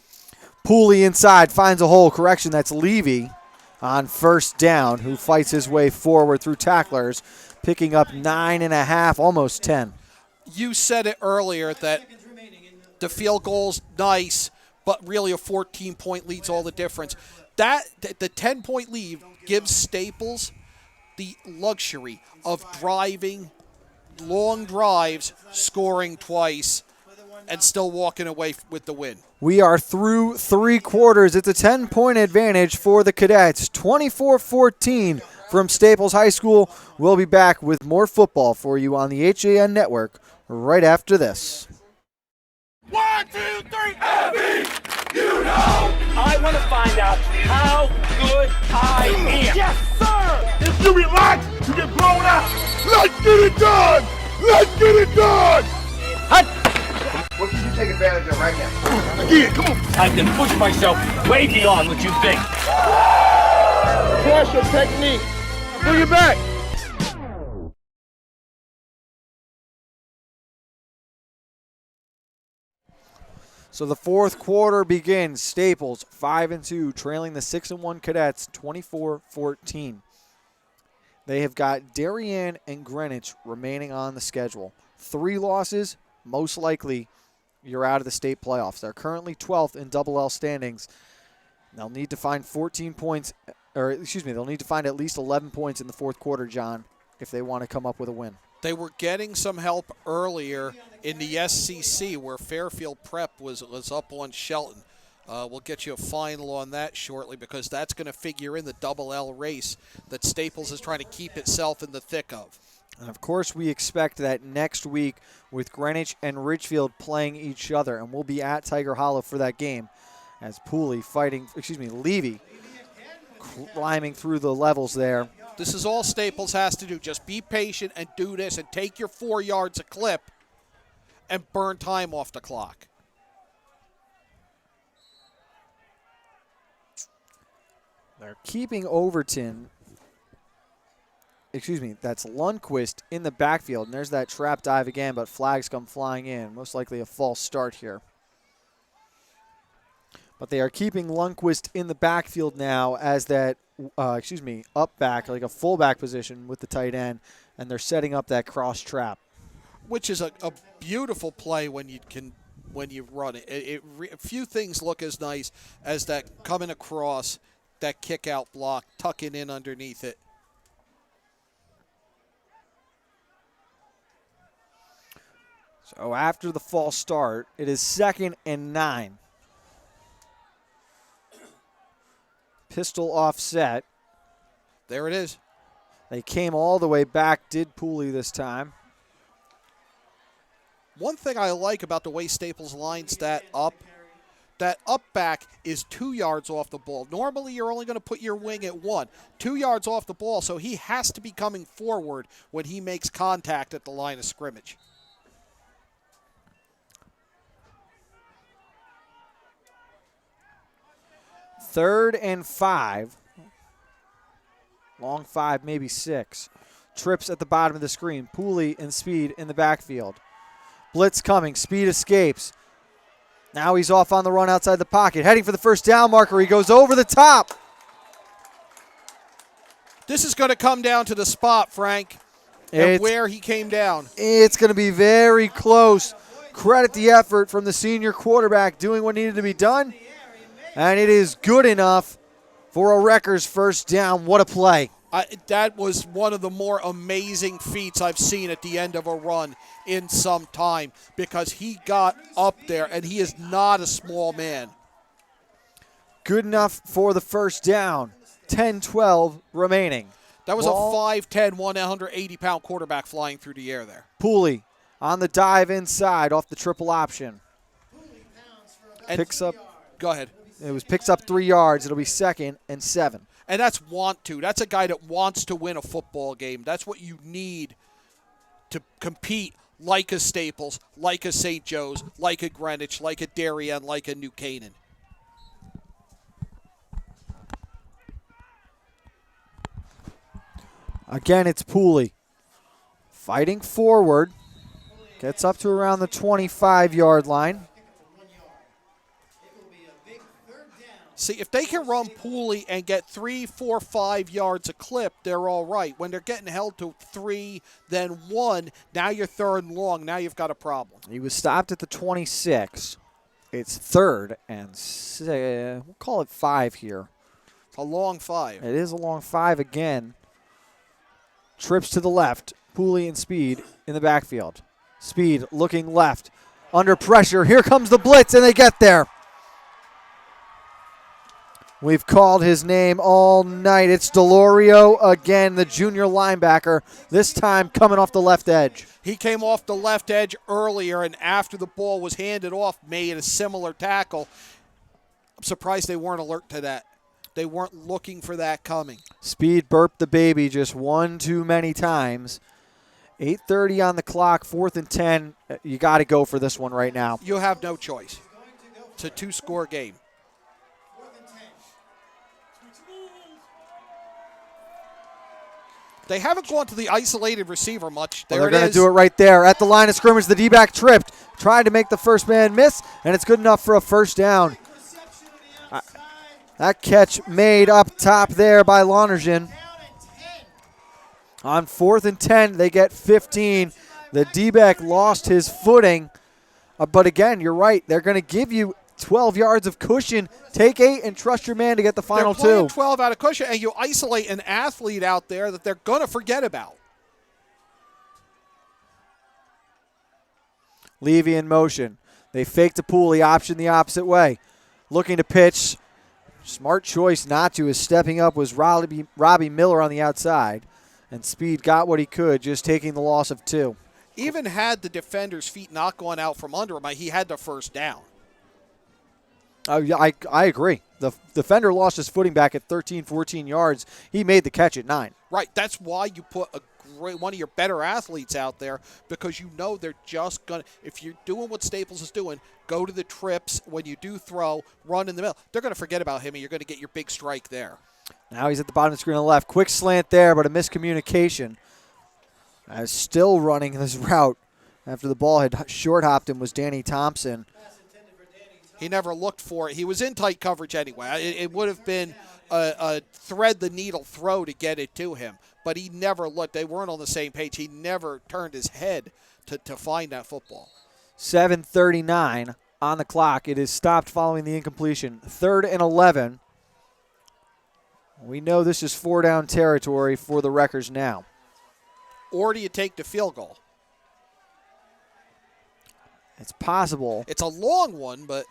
Pooley inside finds a hole. Correction, that's Levy on first down, who fights his way forward through tacklers, picking up 9.5, almost 10. You said it earlier that the field goal's nice, but really a 14-point lead's all the difference. The 10-point lead gives Staples the luxury of driving long drives, scoring twice, and still walking away with the win. We are through 3 quarters. It's a 10-point advantage for the Cadets, 24-14 from Staples High School. We'll be back with more football for you on the HAN Network right after this. 1, 2, 3, Abby! You know! I want to find out how good I am. Yes, sir! If you relax, you get blown out. Let's get it done! Let's get it done! What can you take advantage of right now? Again, come on. I can push myself way beyond what you think. Trust your technique. Bring it back. So the fourth quarter begins. Staples 5-2, trailing the 6-1 Cadets 24-14. They have got Darien and Greenwich remaining on the schedule. 3 losses, most likely you're out of the state playoffs. They're currently 12th in double L standings. They'll need to find 14 points, they'll need to find at least 11 points in the fourth quarter, John, if they want to come up with a win. They were getting some help earlier in the SCC where Fairfield Prep was up on Shelton. We'll get you a final on that shortly because that's going to figure in the double L race that Staples is trying to keep itself in the thick of. And, of course, we expect that next week with Greenwich and Ridgefield playing each other, and we'll be at Tiger Hollow for that game as Levy climbing through the levels there. This is all Staples has to do. Just be patient and do this and take your 4 yards a clip and burn time off the clock. They're keeping Overton. That's Lundquist in the backfield. And there's that trap dive again, but flags come flying in. Most likely a false start here. But they are keeping Lundquist in the backfield now as that, up back, like a fullback position with the tight end. And they're setting up that cross trap. Which is a beautiful play when you run it. Few things look as nice as that coming across, that kick out block, tucking in underneath it. So after the false start, it is 2nd and 9. Pistol offset. There it is. They came all the way back, did Pooley this time. One thing I like about the way Staples lines that up, That up back is 2 yards off the ball. Normally, you're only going to put your wing at 1. 2 yards off the ball, so he has to be coming forward when he makes contact at the line of scrimmage. Third and 5. Long 5, maybe 6. Trips at the bottom of the screen. Pooley and Speed in the backfield. Blitz coming. Speed escapes. Now he's off on the run outside the pocket. Heading for the first down marker. He goes over the top. This is going to come down to the spot, Frank, and where he came down. It's going to be very close. Credit the effort from the senior quarterback doing what needed to be done. And it is good enough for a Wreckers first down. What a play. That was one of the more amazing feats I've seen at the end of a run in some time, because he got up there, and he is not a small man. Good enough for the first down. 10-12 remaining. That was a 5'10", 180-pound quarterback flying through the air there. Pooley on the dive inside off the triple option. Picks up. Go ahead. Picks up 3 yards. It'll be 2nd and 7. And that's want to. That's a guy that wants to win a football game. That's what you need to compete like a Staples, like a St. Joe's, like a Greenwich, like a Darien, like a New Canaan. Again, it's Pooley. Fighting forward. Gets up to around the 25-yard line. See, if they can run Pooley and get 3, 4, 5 yards a clip, they're all right. When they're getting held to 3, then 1, now you're 3rd and long. Now you've got a problem. He was stopped at the 26. It's 3rd and we'll call it 5 here. It's a long 5. It is a long 5 again. Trips to the left. Pooley and Speed in the backfield. Speed looking left. Under pressure. Here comes the blitz, and they get there. We've called his name all night. It's Delorio again, the junior linebacker, this time coming off the left edge. He came off the left edge earlier, and after the ball was handed off, made a similar tackle. I'm surprised they weren't alert to that. They weren't looking for that coming. Speed burped the baby just one too many times. 8:30 on the clock, 4th and 10. You got to go for this one right now. You have no choice. It's a 2-score game. They haven't gone to the isolated receiver much. They're going to do it right there. At the line of scrimmage, the D-back tripped. Tried to make the first man miss, and it's good enough for a first down. That catch made up top there by Lonergan. On 4th and 10, they get 15. The D-back lost his footing. But again, you're right. They're going to give you 12 yards of cushion. Take 8 and trust your man to get the final 2. They're playing 12 out of cushion, and you isolate an athlete out there that they're going to forget about. Levy in motion. They fake to Pooley, option the opposite way. Looking to pitch. Smart choice not to, as stepping up was Robbie Miller on the outside. And Speed got what he could, just taking the loss of 2. Even had the defender's feet not gone out from under him, he had the first down. Yeah, I agree. The defender lost his footing back at 13, 14 yards. He made the catch at 9. Right. That's why you put one of your better athletes out there, because you know they're just going to, if you're doing what Staples is doing, go to the trips. When you do throw, run in the middle. They're going to forget about him, and you're going to get your big strike there. Now he's at the bottom of the screen on the left. Quick slant there, but a miscommunication. Still running this route after the ball had short-hopped him was Danny Thompson. He never looked for it. He was in tight coverage anyway. It would have been a thread-the-needle throw to get it to him, but he never looked. They weren't on the same page. He never turned his head to find that football. 7:39 on the clock. It is stopped following the incompletion. 3rd and 11. We know this is 4-down territory for the Wreckers now. Or do you take the field goal? It's possible. It's a long one, but...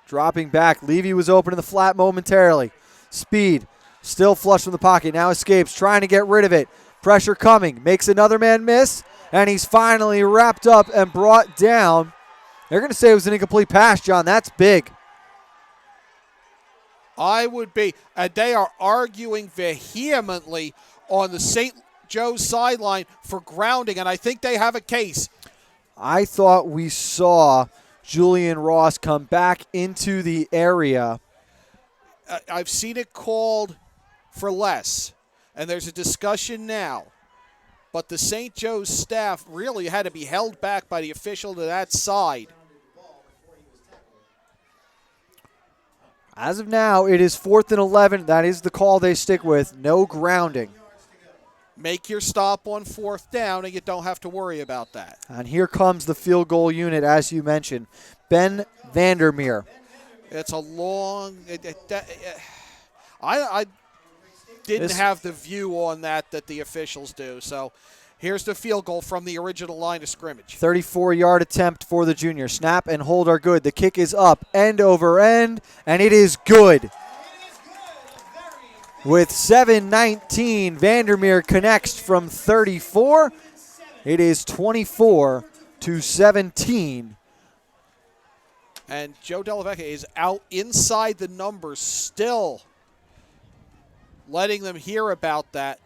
Dropping back. Levy was open in the flat momentarily. Speed still flush from the pocket. Now escapes, trying to get rid of it. Pressure coming. Makes another man miss. And he's finally wrapped up and brought down. They're going to say it was an incomplete pass, John. That's big. I would be. And they are arguing vehemently on the St. Joe's sideline for grounding, and I think they have a case. I thought we saw Julian Ross come back into the area. I've seen it called for less, and there's a discussion now. But the St. Joe's staff really had to be held back by the official to that side. As of now, it is 4th and 11. That is the call they stick with. No grounding. Make your stop on 4th down, and you don't have to worry about that. And here comes the field goal unit, as you mentioned. Ben Vandermeer. It's a long... I didn't have the view on that the officials do. So here's the field goal from the original line of scrimmage. 34-yard attempt for the junior. Snap and hold are good. The kick is up, end over end, and it is good. With 7:19, Vandermeer connects from 34. It is 24-17. And Joe Delavecchia is out inside the numbers still, letting them hear about that.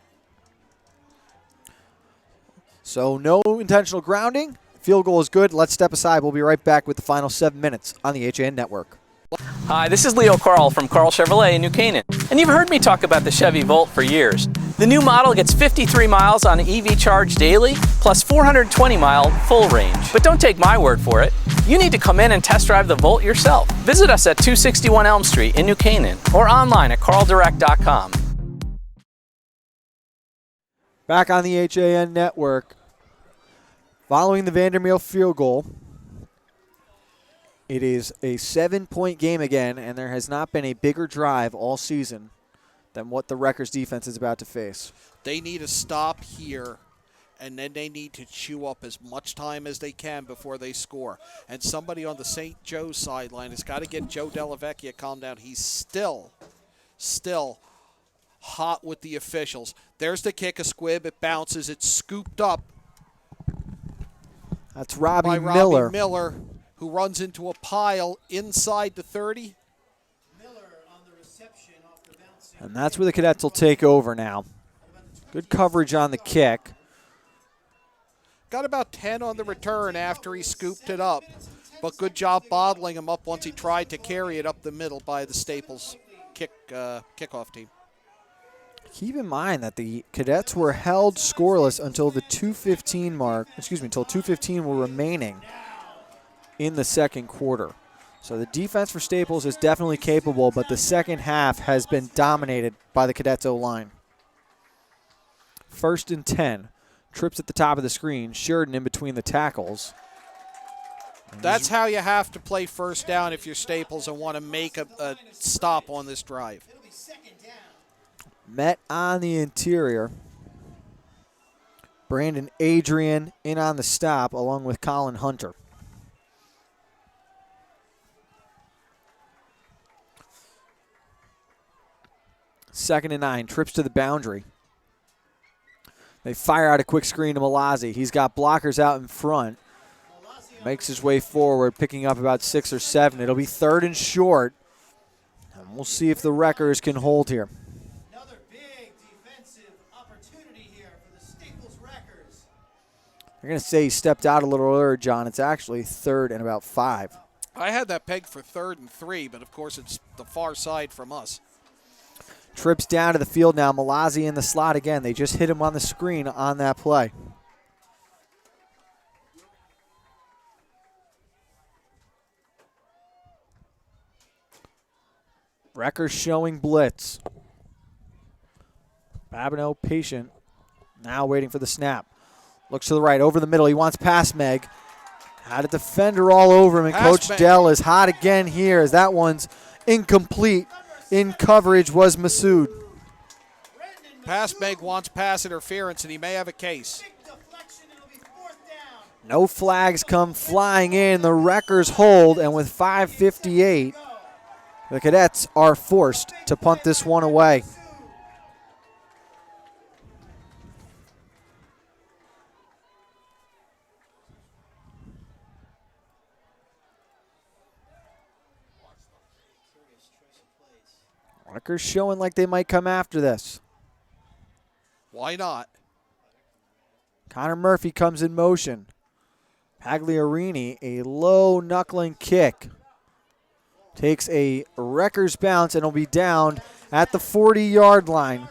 So no intentional grounding. Field goal is good. Let's step aside. We'll be right back with the final 7 minutes on the HAN Network. Hi, this is Leo Carl from Carl Chevrolet in New Canaan. And you've heard me talk about the Chevy Volt for years. The new model gets 53 miles on EV charge daily, plus 420-mile full range. But don't take my word for it. You need to come in and test drive the Volt yourself. Visit us at 261 Elm Street in New Canaan or online at carldirect.com. Back on the HAN Network. Following the Vandermeer field goal, it is a 7-point game again, and there has not been a bigger drive all season than what the Rutgers defense is about to face. They need a stop here, and then they need to chew up as much time as they can before they score. And somebody on the St. Joe's sideline has got to get Joe Delavecchia calmed down. He's still hot with the officials. There's the kick, a squib. It bounces. It's scooped up. That's Robbie by Miller. Robbie Miller, who runs into a pile inside the 30. And that's where the Cadets will take over now. Good coverage on the kick. Got about 10 on the return after he scooped it up. But good job bottling him up once he tried to carry it up the middle by the Staples kickoff team. Keep in mind that the Cadets were held scoreless until the 2:15 mark. Until 2:15 were remaining in the second quarter. So the defense for Staples is definitely capable, but the second half has been dominated by the Cadets O-line. 1st and 10. Trips at the top of the screen. Sheridan in between the tackles. That's how you have to play first down if you're Staples and want to make a stop on this drive. Met on the interior. Brandon Adrian in on the stop along with Colin Hunter. Second and 9, trips to the boundary. They fire out a quick screen to Malazzi. He's got blockers out in front. Makes his way forward, picking up about 6 or 7. It'll be 3rd and short. And we'll see if the Wreckers can hold here. They're going to say he stepped out a little earlier, John. It's actually 3rd and about 5. I had that pegged for 3rd and 3, but of course it's the far side from us. Trips down to the field now. Malazzi in the slot again. They just hit him on the screen on that play. Wreckers showing blitz. Babineau patient. Now waiting for the snap. Looks to the right, over the middle. He wants pass Meg. Had a defender all over him, and Coach Dell is hot again here as that one's incomplete. In coverage was Masood. Pass Meg wants pass interference, and he may have a case. No flags come flying in. The Wreckers hold, and with 5:58, the Cadets are forced to punt this one away. Rutgers showing like they might come after this. Why not? Connor Murphy comes in motion. Pagliarini, a low knuckling kick. Takes a Rutgers bounce and will be down at the 40-yard line.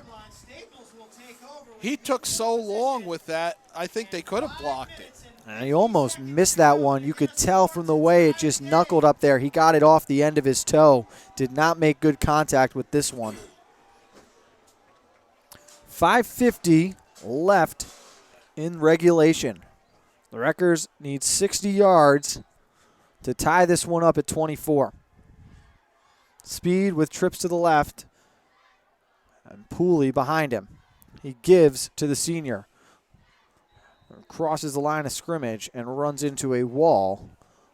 He took so long with that, I think they could have blocked it. And he almost missed that one. You could tell from the way it just knuckled up there. He got it off the end of his toe. Did not make good contact with this one. 5:50 left in regulation. The Rutgers need 60 yards to tie this one up at 24. Speed with trips to the left. And Pooley behind him. He gives to the senior. Crosses the line of scrimmage and runs into a wall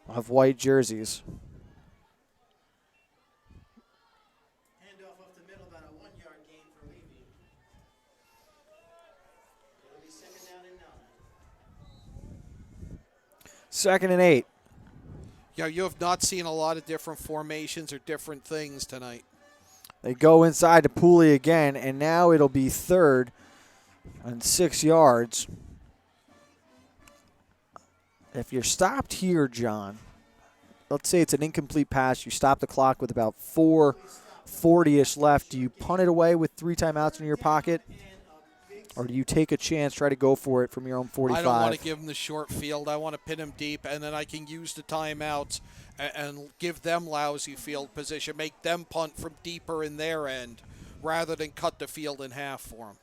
of white jerseys. Handoff off the middle, about a 1-yard gain for Levy. It'll be 2nd down and 9. 2nd and 8. Yeah, you have not seen a lot of different formations or different things tonight. They go inside to Pooley again, and now it'll be 3rd and 6 yards. If you're stopped here, John, let's say it's an incomplete pass. You stop the clock with about 4:40-ish left. Do you punt it away with 3 timeouts in your pocket? Or do you take a chance, try to go for it from your own 45? I don't want to give him the short field. I want to pin him deep, and then I can use the timeouts and give them lousy field position, make them punt from deeper in their end rather than cut the field in half for them.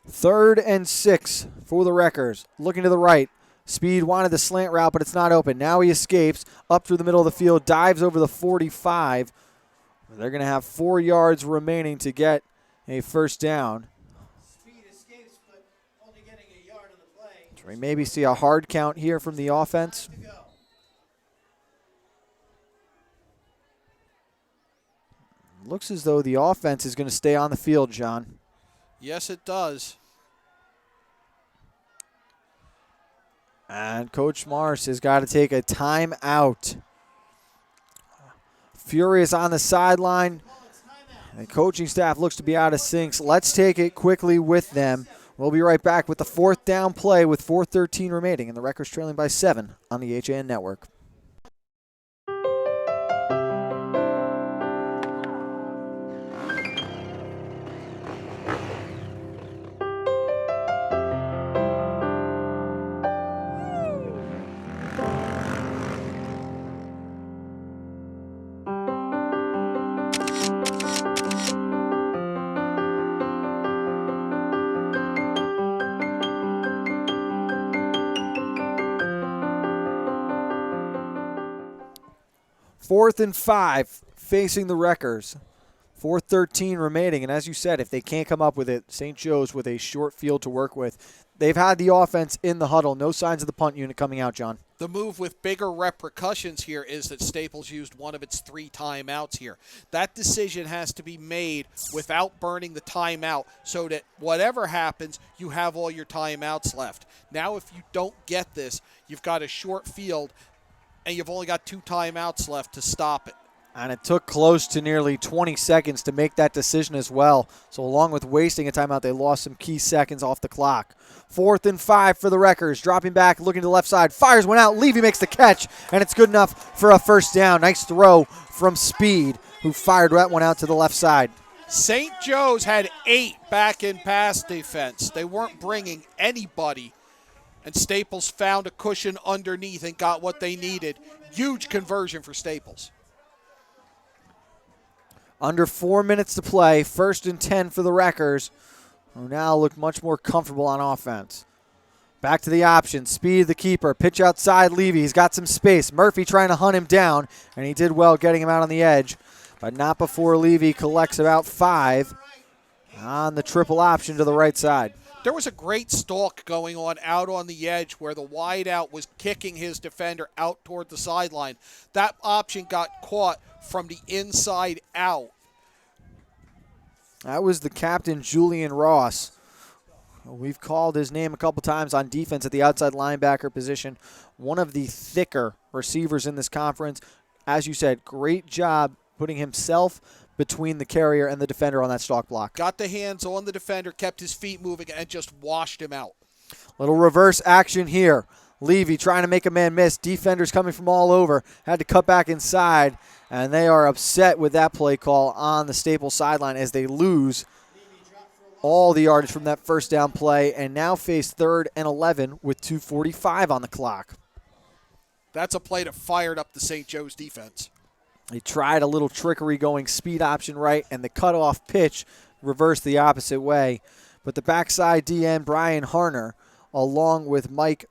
3rd and 6 for the Wreckers. Looking to the right. Speed wanted the slant route, but it's not open. Now he escapes up through the middle of the field, dives over the 45. They're going to have 4 yards remaining to get a first down. Speed escapes, but only getting a yard on the play. So we maybe see a hard count here from the offense. Looks as though the offense is going to stay on the field, John. Yes, it does. And Coach Morris has got to take a timeout. Furious on the sideline. The coaching staff looks to be out of sync. Let's take it quickly with them. We'll be right back with the 4th down play with 4:13 remaining, and the Wreckers trailing by 7 on the HAN Network. Fourth and 5 facing the Wreckers. 4:13 remaining, and as you said, if they can't come up with it, St. Joe's with a short field to work with. They've had the offense in the huddle. No signs of the punt unit coming out, John. The move with bigger repercussions here is that Staples used one of its 3 timeouts here. That decision has to be made without burning the timeout so that whatever happens, you have all your timeouts left. Now if you don't get this, you've got a short field, and you've only got 2 timeouts left to stop it. And it took close to nearly 20 seconds to make that decision as well. So along with wasting a timeout, they lost some key seconds off the clock. 4th and 5 for the Wreckers. Dropping back, looking to the left side. Fires one out. Levy makes the catch, and it's good enough for a first down. Nice throw from Speed, who fired that one out to the left side. St. Joe's had 8 back in pass defense. They weren't bringing anybody. And Staples found a cushion underneath and got what they needed. Huge conversion for Staples. Under 4 minutes to play. 1st and 10 for the Wreckers, who now look much more comfortable on offense. Back to the option. Speed, the keeper. Pitch outside Levy. He's got some space. Murphy trying to hunt him down, and he did well getting him out on the edge, but not before Levy collects about 5 on the triple option to the right side. There was a great stalk going on out on the edge where the wideout was kicking his defender out toward the sideline. That option got caught from the inside out. That was the captain, Julian Ross. We've called his name a couple times on defense at the outside linebacker position. One of the thicker receivers in this conference. As you said, great job putting himself between the carrier and the defender on that stalk block. Got the hands on the defender, kept his feet moving, and just washed him out. Little reverse action here. Levy trying to make a man miss. Defenders coming from all over. Had to cut back inside, and they are upset with that play call on the Staples sideline as they lose all the yardage from that first down play and now face 3rd and 11 with 2:45 on the clock. That's a play that fired up the St. Joe's defense. They tried a little trickery going speed option right, and the cutoff pitch reversed the opposite way. But the backside DN, Brian Harner, along with Mike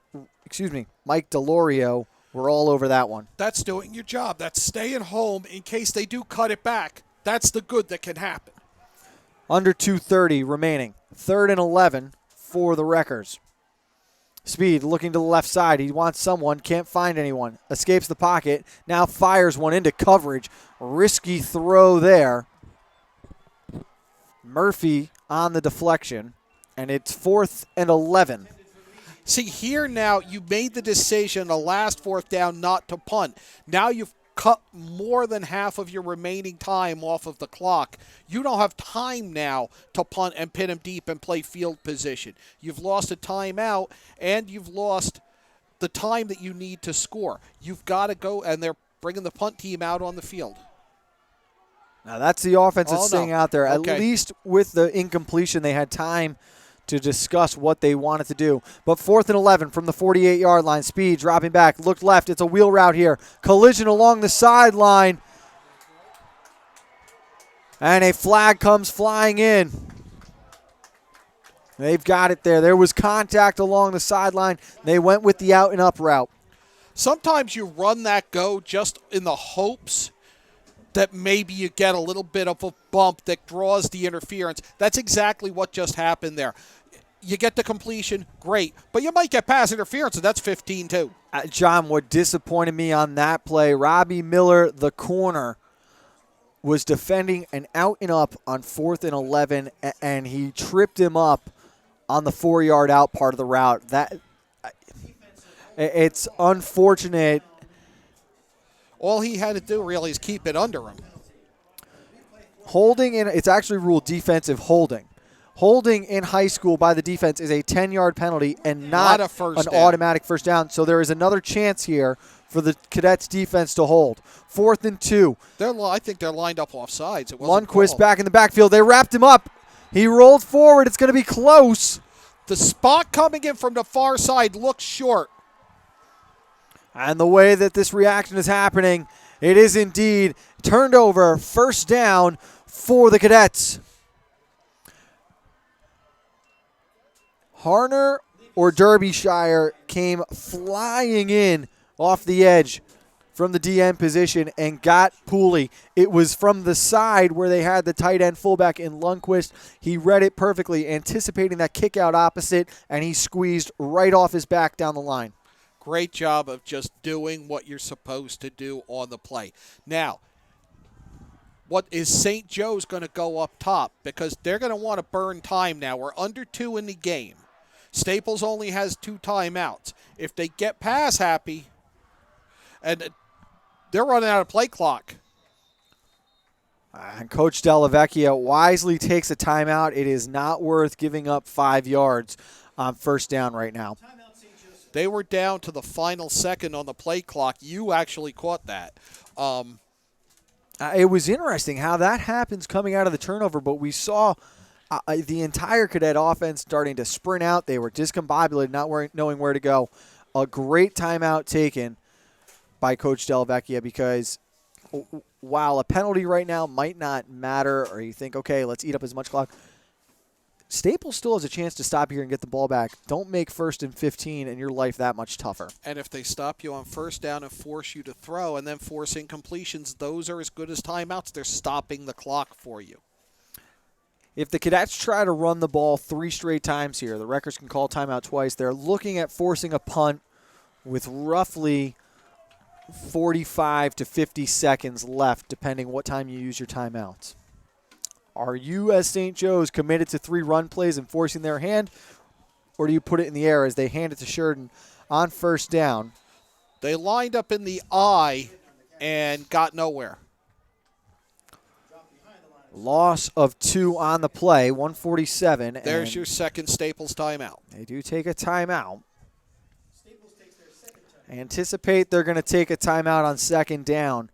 Delorio, were all over that one. That's doing your job. That's staying home in case they do cut it back. That's the good that can happen. Under 2:30 remaining. 3rd and 11 for the Wreckers. Speed looking to the left side. He wants someone, can't find anyone. Escapes the pocket, now fires one into coverage. Risky throw there. Murphy on the deflection, and it's 4th and 11. See, here now you made the decision the last 4th down not to punt. Now you've cut more than half of your remaining time off of the clock. You don't have time now to punt and pin him deep and play field position. You've lost a timeout, and you've lost the time that you need to score. You've got to go, and they're bringing the punt team out on the field. Now that's the offense that's staying out there. Okay. At least with the incompletion, they had time to discuss what they wanted to do. But 4th and 11 from the 48-yard line. Speed dropping back, looked left. It's a wheel route here. Collision along the sideline. And a flag comes flying in. They've got it there. There was contact along the sideline. They went with the out and up route. Sometimes you run that go just in the hopes that maybe you get a little bit of a bump that draws the interference. That's exactly what just happened there. You get the completion, great, but you might get pass interference, and that's 15 too. John, what disappointed me on that play, Robbie Miller, the corner, was defending an out and up on 4th and 11, and he tripped him up on the 4-yard out part of the route. It's unfortunate. All he had to do really is keep it under him. Holding, it's actually ruled defensive holding. Holding in high school by the defense is a 10-yard penalty and not a first an down. automatic first down. So there is another chance here for the Cadets defense to hold. 4th and 2. I think they're lined up off sides. It wasn't Lundquist called. back in the backfield. They wrapped him up. He rolled forward. It's going to be close. The spot coming in from the far side looks short. And the way that this reaction is happening, it is indeed turned over. First down for the Cadets. Harner or Derbyshire came flying in off the edge from the DN position and got Pooley. It was from the side where they had the tight end fullback in Lundquist. He read it perfectly, anticipating that kick out opposite, and he squeezed right off his back down the line. Great job of just doing what you're supposed to do on the play. Now, what is St. Joe's going to go up top? Because they're going to want to burn time now. We're under 2 in the game. Staples only has 2 timeouts. If they get pass happy, and they're running out of play clock. And Coach Della Vecchia wisely takes a timeout. It is not worth giving up 5 yards on first down right now. They were down to the final second on the play clock. You actually caught that. It was interesting how that happens coming out of the turnover, but we saw the entire Cadet offense starting to sprint out. They were discombobulated, not knowing where to go. A great timeout taken by Coach Della Vecchia, because while a penalty right now might not matter, or you think, okay, let's eat up as much clock, Staples still has a chance to stop here and get the ball back. Don't make 1st and 15 and your life that much tougher. And if they stop you on first down and force you to throw and then force incompletions, those are as good as timeouts. They're stopping the clock for you. If the Cadets try to run the ball 3 straight times here, the Wreckers can call timeout twice. They're looking at forcing a punt with roughly 45 to 50 seconds left, depending what time you use your timeouts. Are you, as St. Joe's, committed to 3 run plays and forcing their hand, or do you put it in the air as they hand it to Sheridan on first down? They lined up in the I and got nowhere. Loss of 2 on the play, 147. There's your second Staples timeout. They do take a timeout. Anticipate they're going to take a timeout on second down.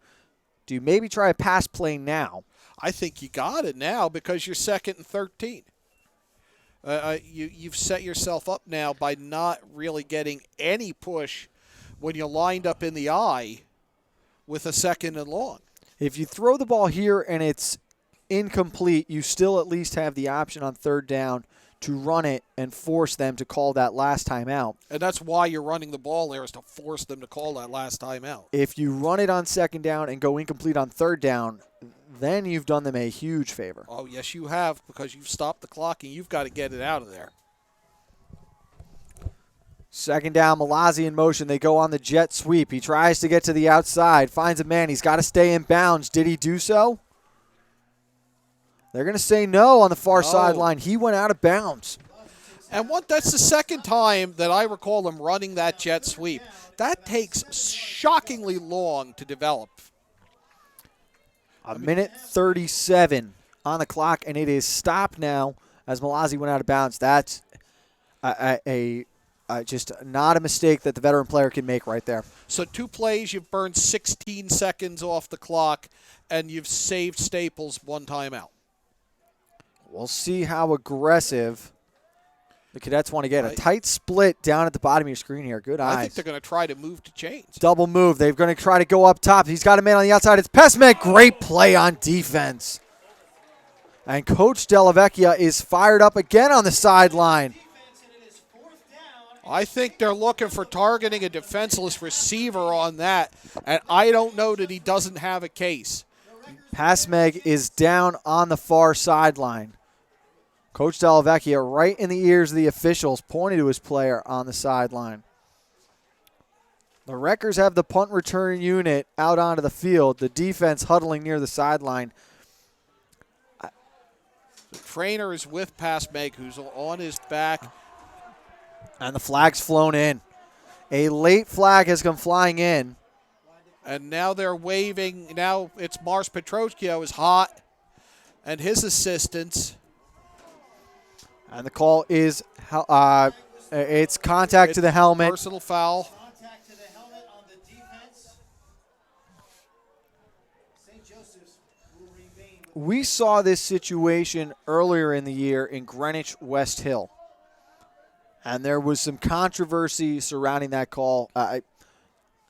Do you maybe try a pass play now? I think you got it now because you're 2nd and 13. You've set yourself up now by not really getting any push when you're lined up in the eye with a 2nd and long. If you throw the ball here and it's incomplete, you still at least have the option on 3rd down to run it and force them to call that last timeout. And that's why you're running the ball there, is to force them to call that last timeout. If you run it on 2nd down and go incomplete on 3rd down, then you've done them a huge favor. Oh, yes, you have, because you've stopped the clock and you've got to get it out of there. 2nd down, Malazzi in motion. They go on the jet sweep. He tries to get to the outside, finds a man. He's got to stay in bounds. Did he do so? They're going to say no on the far sideline. He went out of bounds. And that's the second time that I recall him running that jet sweep. That takes shockingly long to develop. A minute 37 on the clock, and it is stopped now as Malazzi went out of bounds. That's just not a mistake that the veteran player can make right there. So 2 plays, you've burned 16 seconds off the clock, and you've saved Staples 1 timeout. We'll see how aggressive the Cadets want to get. A tight split down at the bottom of your screen here. Good eyes. I think they're going to try to move to chains. Double move. They're going to try to go up top. He's got a man on the outside. It's Pesmek. Great play on defense. And Coach Delavecchia is fired up again on the sideline. I think they're looking for targeting a defenseless receiver on that, and I don't know that he doesn't have a case. Pesmek is down on the far sideline. Coach Delavecchia right in the ears of the officials, pointing to his player on the sideline. The Wreckers have the punt return unit out onto the field, the defense huddling near the sideline. The trainer is with Pesmek, who's on his back. And the flag's flown in. A late flag has come flying in. And now they're waving. Now it's Mars Petrocchio is hot, and his assistants. And the call is it's contact to the helmet. Personal foul. Contact to the helmet on the defense. St. Joseph's will remain. We saw this situation earlier in the year in Greenwich West Hill. And there was some controversy surrounding that call. I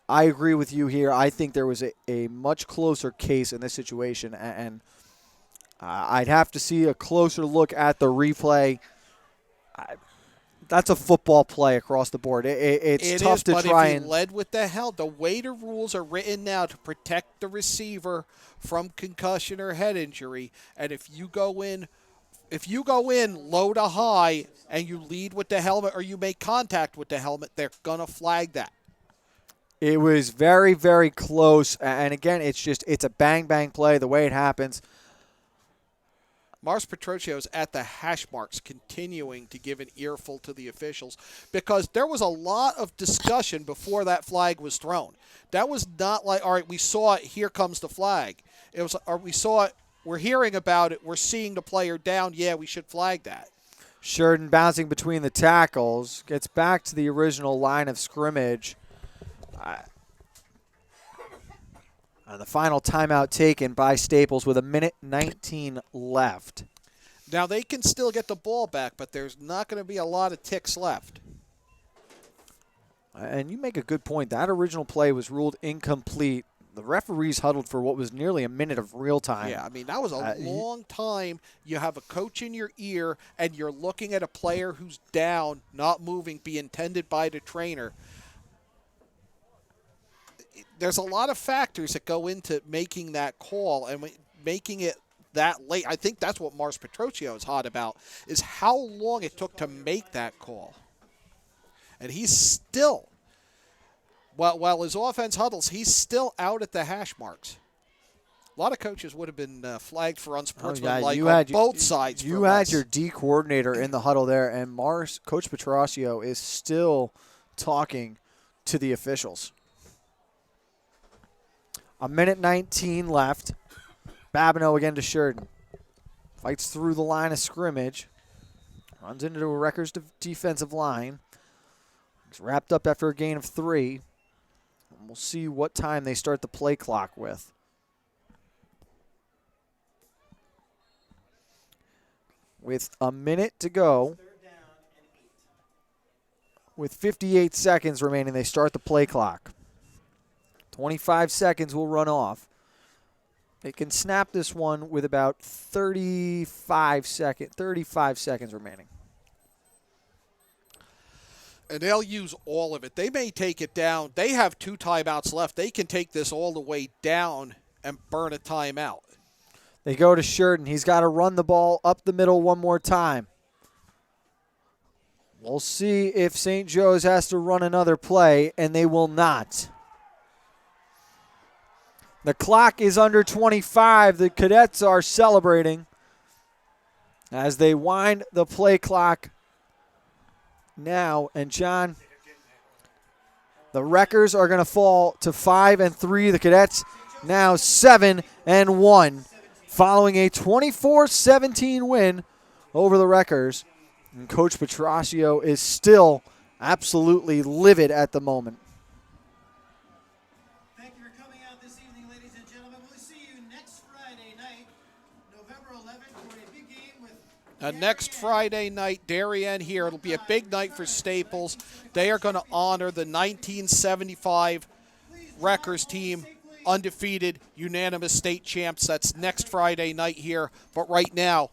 agree with you here. I think there was a much closer case in this situation. And I'd have to see a closer look at the replay. That's a football play across the board. It's tough to try and led with the way the rules are written now to protect the receiver from concussion or head injury, and if you go in low to high and you lead with the helmet or you make contact with the helmet, they're gonna flag that. It was very, very close, and again, it's a bang play the way it happens. Mars Petrocchio's at the hash marks, continuing to give an earful to the officials because there was a lot of discussion before that flag was thrown. That was not like, all right, we saw it, here comes the flag. It was, or we saw it, we're hearing about it, we're seeing the player down, yeah, we should flag that. Sheridan bouncing between the tackles, gets back to the original line of scrimmage. And the final timeout taken by Staples with 1:19 left. Now they can still get the ball back, but there's not going to be a lot of ticks left. And you make a good point. That original play was ruled incomplete. The referees huddled for what was nearly a minute of real time. Yeah, I mean, that was a long time. You have a coach in your ear, and you're looking at a player who's down, not moving, being tended by the trainer. There's a lot of factors that go into making that call and making it that late. I think that's what Mars Petrocchio is hot about, is how long it took to make that call. And he's still, while his offense huddles, he's still out at the hash marks. A lot of coaches would have been flagged for unsportsmanlike on both sides. You had your D coordinator in the huddle there, and Coach Petrocchio is still talking to the officials. 1:19 left. Babineau again to Sheridan. Fights through the line of scrimmage. Runs into a Rutgers defensive line. It's wrapped up after a gain of 3. And we'll see what time they start the play clock with. With a minute to go, with 58 seconds remaining, they start the play clock. 25 seconds will run off. They can snap this one with about 35 seconds remaining. And they'll use all of it. They may take it down. They have 2 timeouts left. They can take this all the way down and burn a timeout. They go to Sheridan. He's got to run the ball up the middle one more time. We'll see if St. Joe's has to run another play, and they will not. The clock is under 25. The Cadets are celebrating as they wind the play clock now. And, John, the Wreckers are going to fall to 5-3. The Cadets now 7-1. Following a 24-17 win over the Wreckers. And Coach Petrosio is still absolutely livid at the moment. Thank you for coming out this evening, ladies and gentlemen. We'll see you next Friday night, November 11th, for a big game with Next Friday night, Darien here. It'll be a big night for Staples. They are going to honor the 1975 Wreckers team, undefeated, unanimous state champs. That's next Friday night here. But right now,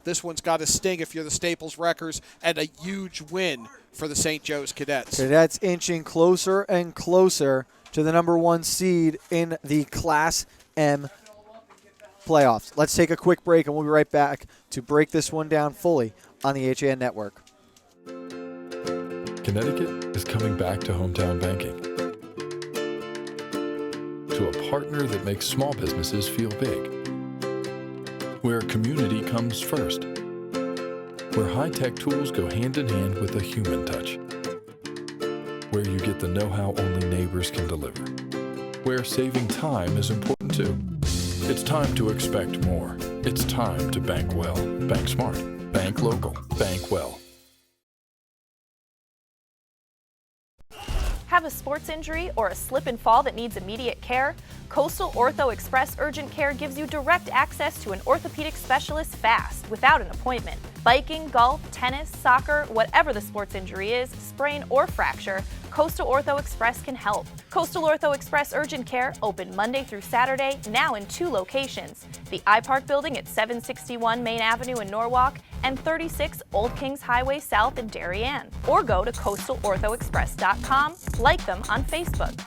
this one's got a sting if you're the Staples Wreckers, and a huge win for the St. Joe's Cadets. Cadets inching closer and closer to the number 1 seed in the Class M playoffs. Let's take a quick break, and we'll be right back to break this one down fully on the HAN Network. Connecticut is coming back to hometown banking. To a partner that makes small businesses feel big. Where community comes first. Where high-tech tools go hand in hand with a human touch. Where you get the know-how only neighbors can deliver. Where saving time is important too. It's time to expect more. It's time to bank well. Bank smart. Bank local. Bank well. Have a sports injury or a slip and fall that needs immediate care? Coastal Ortho Express Urgent Care gives you direct access to an orthopedic specialist fast, without an appointment. Biking, golf, tennis, soccer, whatever the sports injury is, sprain or fracture, Coastal Ortho Express can help. Coastal Ortho Express Urgent Care, open Monday through Saturday, now in 2 locations. The iPark building at 761 Main Avenue in Norwalk and 36 Old Kings Highway South in Darien. Or go to coastalorthoexpress.com, like them on Facebook.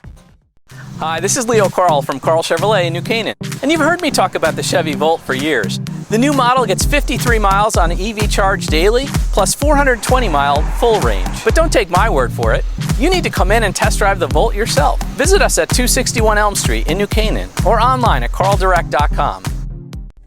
Hi, this is Leo Carl from Carl Chevrolet in New Canaan. And you've heard me talk about the Chevy Volt for years. The new model gets 53 miles on EV charge daily, plus 420-mile full range. But don't take my word for it. You need to come in and test drive the Volt yourself. Visit us at 261 Elm Street in New Canaan or online at carldirect.com.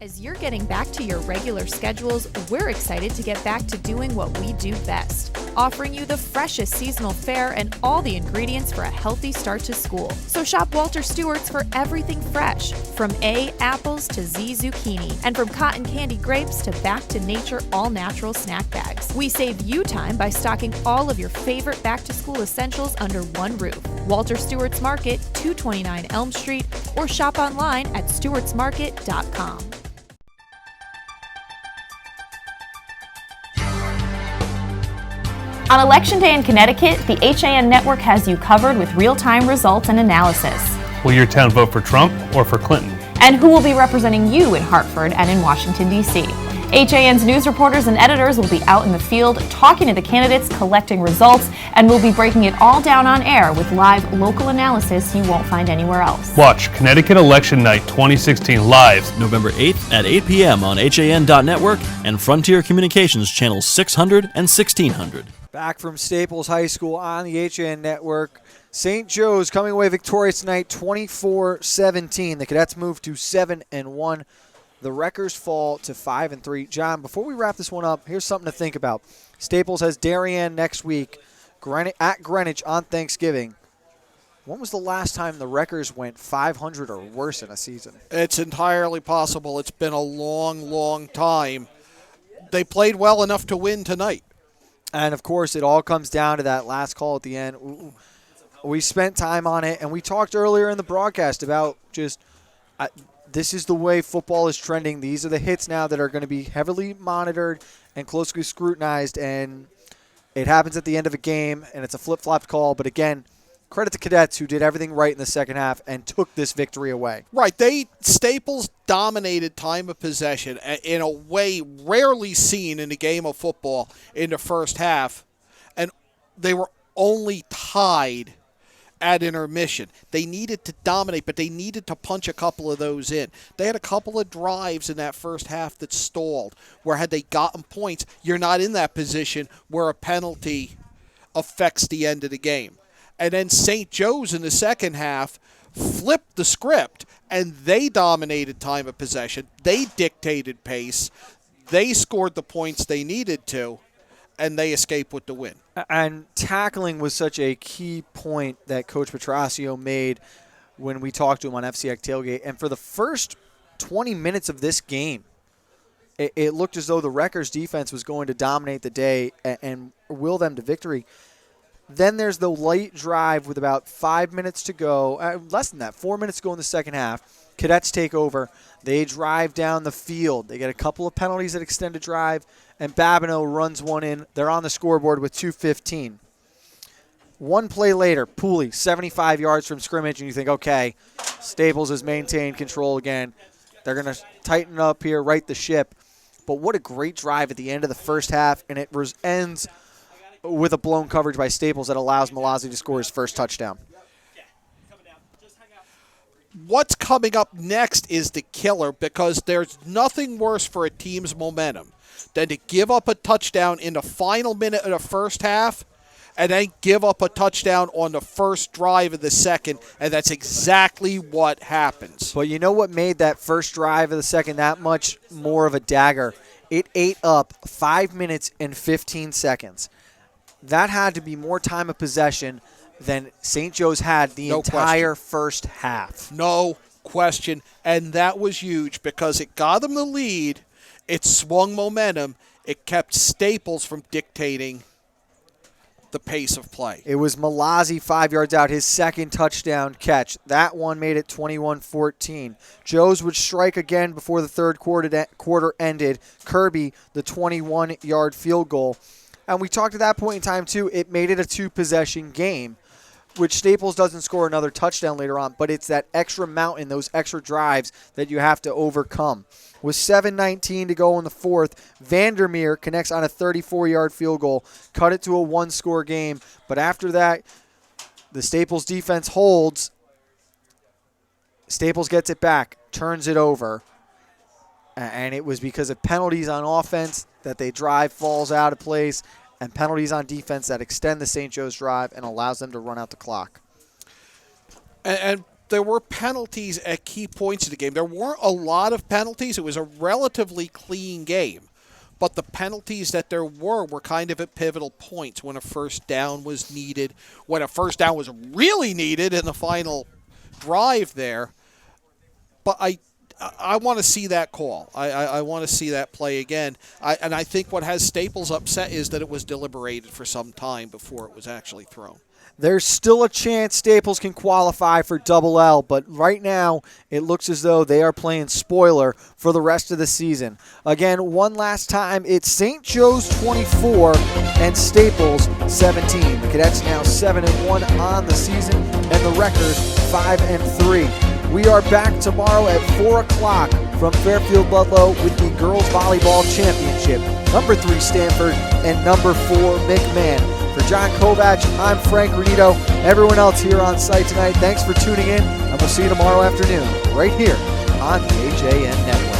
As you're getting back to your regular schedules, we're excited to get back to doing what we do best, offering you the freshest seasonal fare and all the ingredients for a healthy start to school. So shop Walter Stewart's for everything fresh, from A, apples to Z, zucchini, and from cotton candy grapes to back to nature all-natural snack bags. We save you time by stocking all of your favorite back-to-school essentials under one roof. Walter Stewart's Market, 229 Elm Street, or shop online at stewartsmarket.com. On Election Day in Connecticut, the HAN Network has you covered with real-time results and analysis. Will your town vote for Trump or for Clinton? And who will be representing you in Hartford and in Washington, D.C.? HAN's news reporters and editors will be out in the field talking to the candidates, collecting results, and we'll be breaking it all down on air with live local analysis you won't find anywhere else. Watch Connecticut Election Night 2016 live November 8th at 8 p.m. on HAN.network and Frontier Communications channels 600 and 1600. Back from Staples High School on the HAN Network. St. Joe's coming away victorious tonight, 24-17. The Cadets move to 7-1. The Wreckers fall to 5-3. John, before we wrap this one up, here's something to think about. Staples has Darien next week, at Greenwich on Thanksgiving. When was the last time the Wreckers went 500 or worse in a season? It's entirely possible. It's been a long, long time. They played well enough to win tonight. And, of course, it all comes down to that last call at the end. We spent time on it, and we talked earlier in the broadcast about just this is the way football is trending. These are the hits now that are going to be heavily monitored and closely scrutinized, and it happens at the end of a game, and it's a flip-flop call. But, again, credit to Cadets who did everything right in the second half and took this victory away. Right. Staples dominated time of possession in a way rarely seen in a game of football in the first half, and they were only tied at intermission. They needed to dominate, but they needed to punch a couple of those in. They had a couple of drives in that first half that stalled, where had they gotten points, you're not in that position where a penalty affects the end of the game. And then St. Joe's in the second half flipped the script, and they dominated time of possession. They dictated pace. They scored the points they needed to, and they escaped with the win. And tackling was such a key point that Coach Petrasio made when we talked to him on FCX Tailgate. And for the first 20 minutes of this game, it looked as though the Wreckers defense was going to dominate the day and will them to victory. Then there's the late drive with about 5 minutes to go. Less than that, 4 minutes to go in the second half. Cadets take over. They drive down the field. They get a couple of penalties at extended drive, and Babineau runs one in. They're on the scoreboard with 2:15. One play later, Pooley, 75 yards from scrimmage, and you think, okay, Staples has maintained control again. They're going to tighten up here, right the ship. But what a great drive at the end of the first half, and it ends with a blown coverage by Staples that allows Malazzi to score his first touchdown. What's coming up next is the killer, because there's nothing worse for a team's momentum than to give up a touchdown in the final minute of the first half and then give up a touchdown on the first drive of the second, and that's exactly what happens. But you know what made that first drive of the second that much more of a dagger? It ate up 5 minutes and 15 seconds. That had to be more time of possession than St. Joe's had the entire first half. No question. And that was huge because it got them the lead. It swung momentum. It kept Staples from dictating the pace of play. It was Malazzi 5 yards out, his second touchdown catch. That one made it 21-14. Joe's would strike again before the third quarter ended. Kirby, the 21-yard field goal. And we talked at that point in time, too, it made it a two-possession game, which Staples doesn't score another touchdown later on, but it's that extra mountain, those extra drives that you have to overcome. With 7:19 to go in the fourth, Vandermeer connects on a 34-yard field goal, cut it to a one-score game. But after that, the Staples defense holds. Staples gets it back, turns it over, and it was because of penalties on offense that they drive falls out of place, and penalties on defense that extend the St. Joe's drive and allows them to run out the clock. And there were penalties at key points of the game. There weren't a lot of penalties. It was a relatively clean game. But the penalties that there were kind of at pivotal points when a first down was needed, when a first down was really needed in the final drive there. But I want to see that call. I want to see that play again. And I think what has Staples upset is that it was deliberated for some time before it was actually thrown. There's still a chance Staples can qualify for Double L, but right now it looks as though they are playing spoiler for the rest of the season. Again, one last time, it's St. Joe's 24 and Staples 17. The Cadets now 7-1 on the season, and the Wreckers 5-3. We are back tomorrow at 4 o'clock from Fairfield Ludlow with the Girls Volleyball Championship. Number 3 Stanford and number 4 McMahon. For John Kovach, I'm Frank Renito. Everyone else here on site tonight, thanks for tuning in, and we'll see you tomorrow afternoon right here on the HAN Network.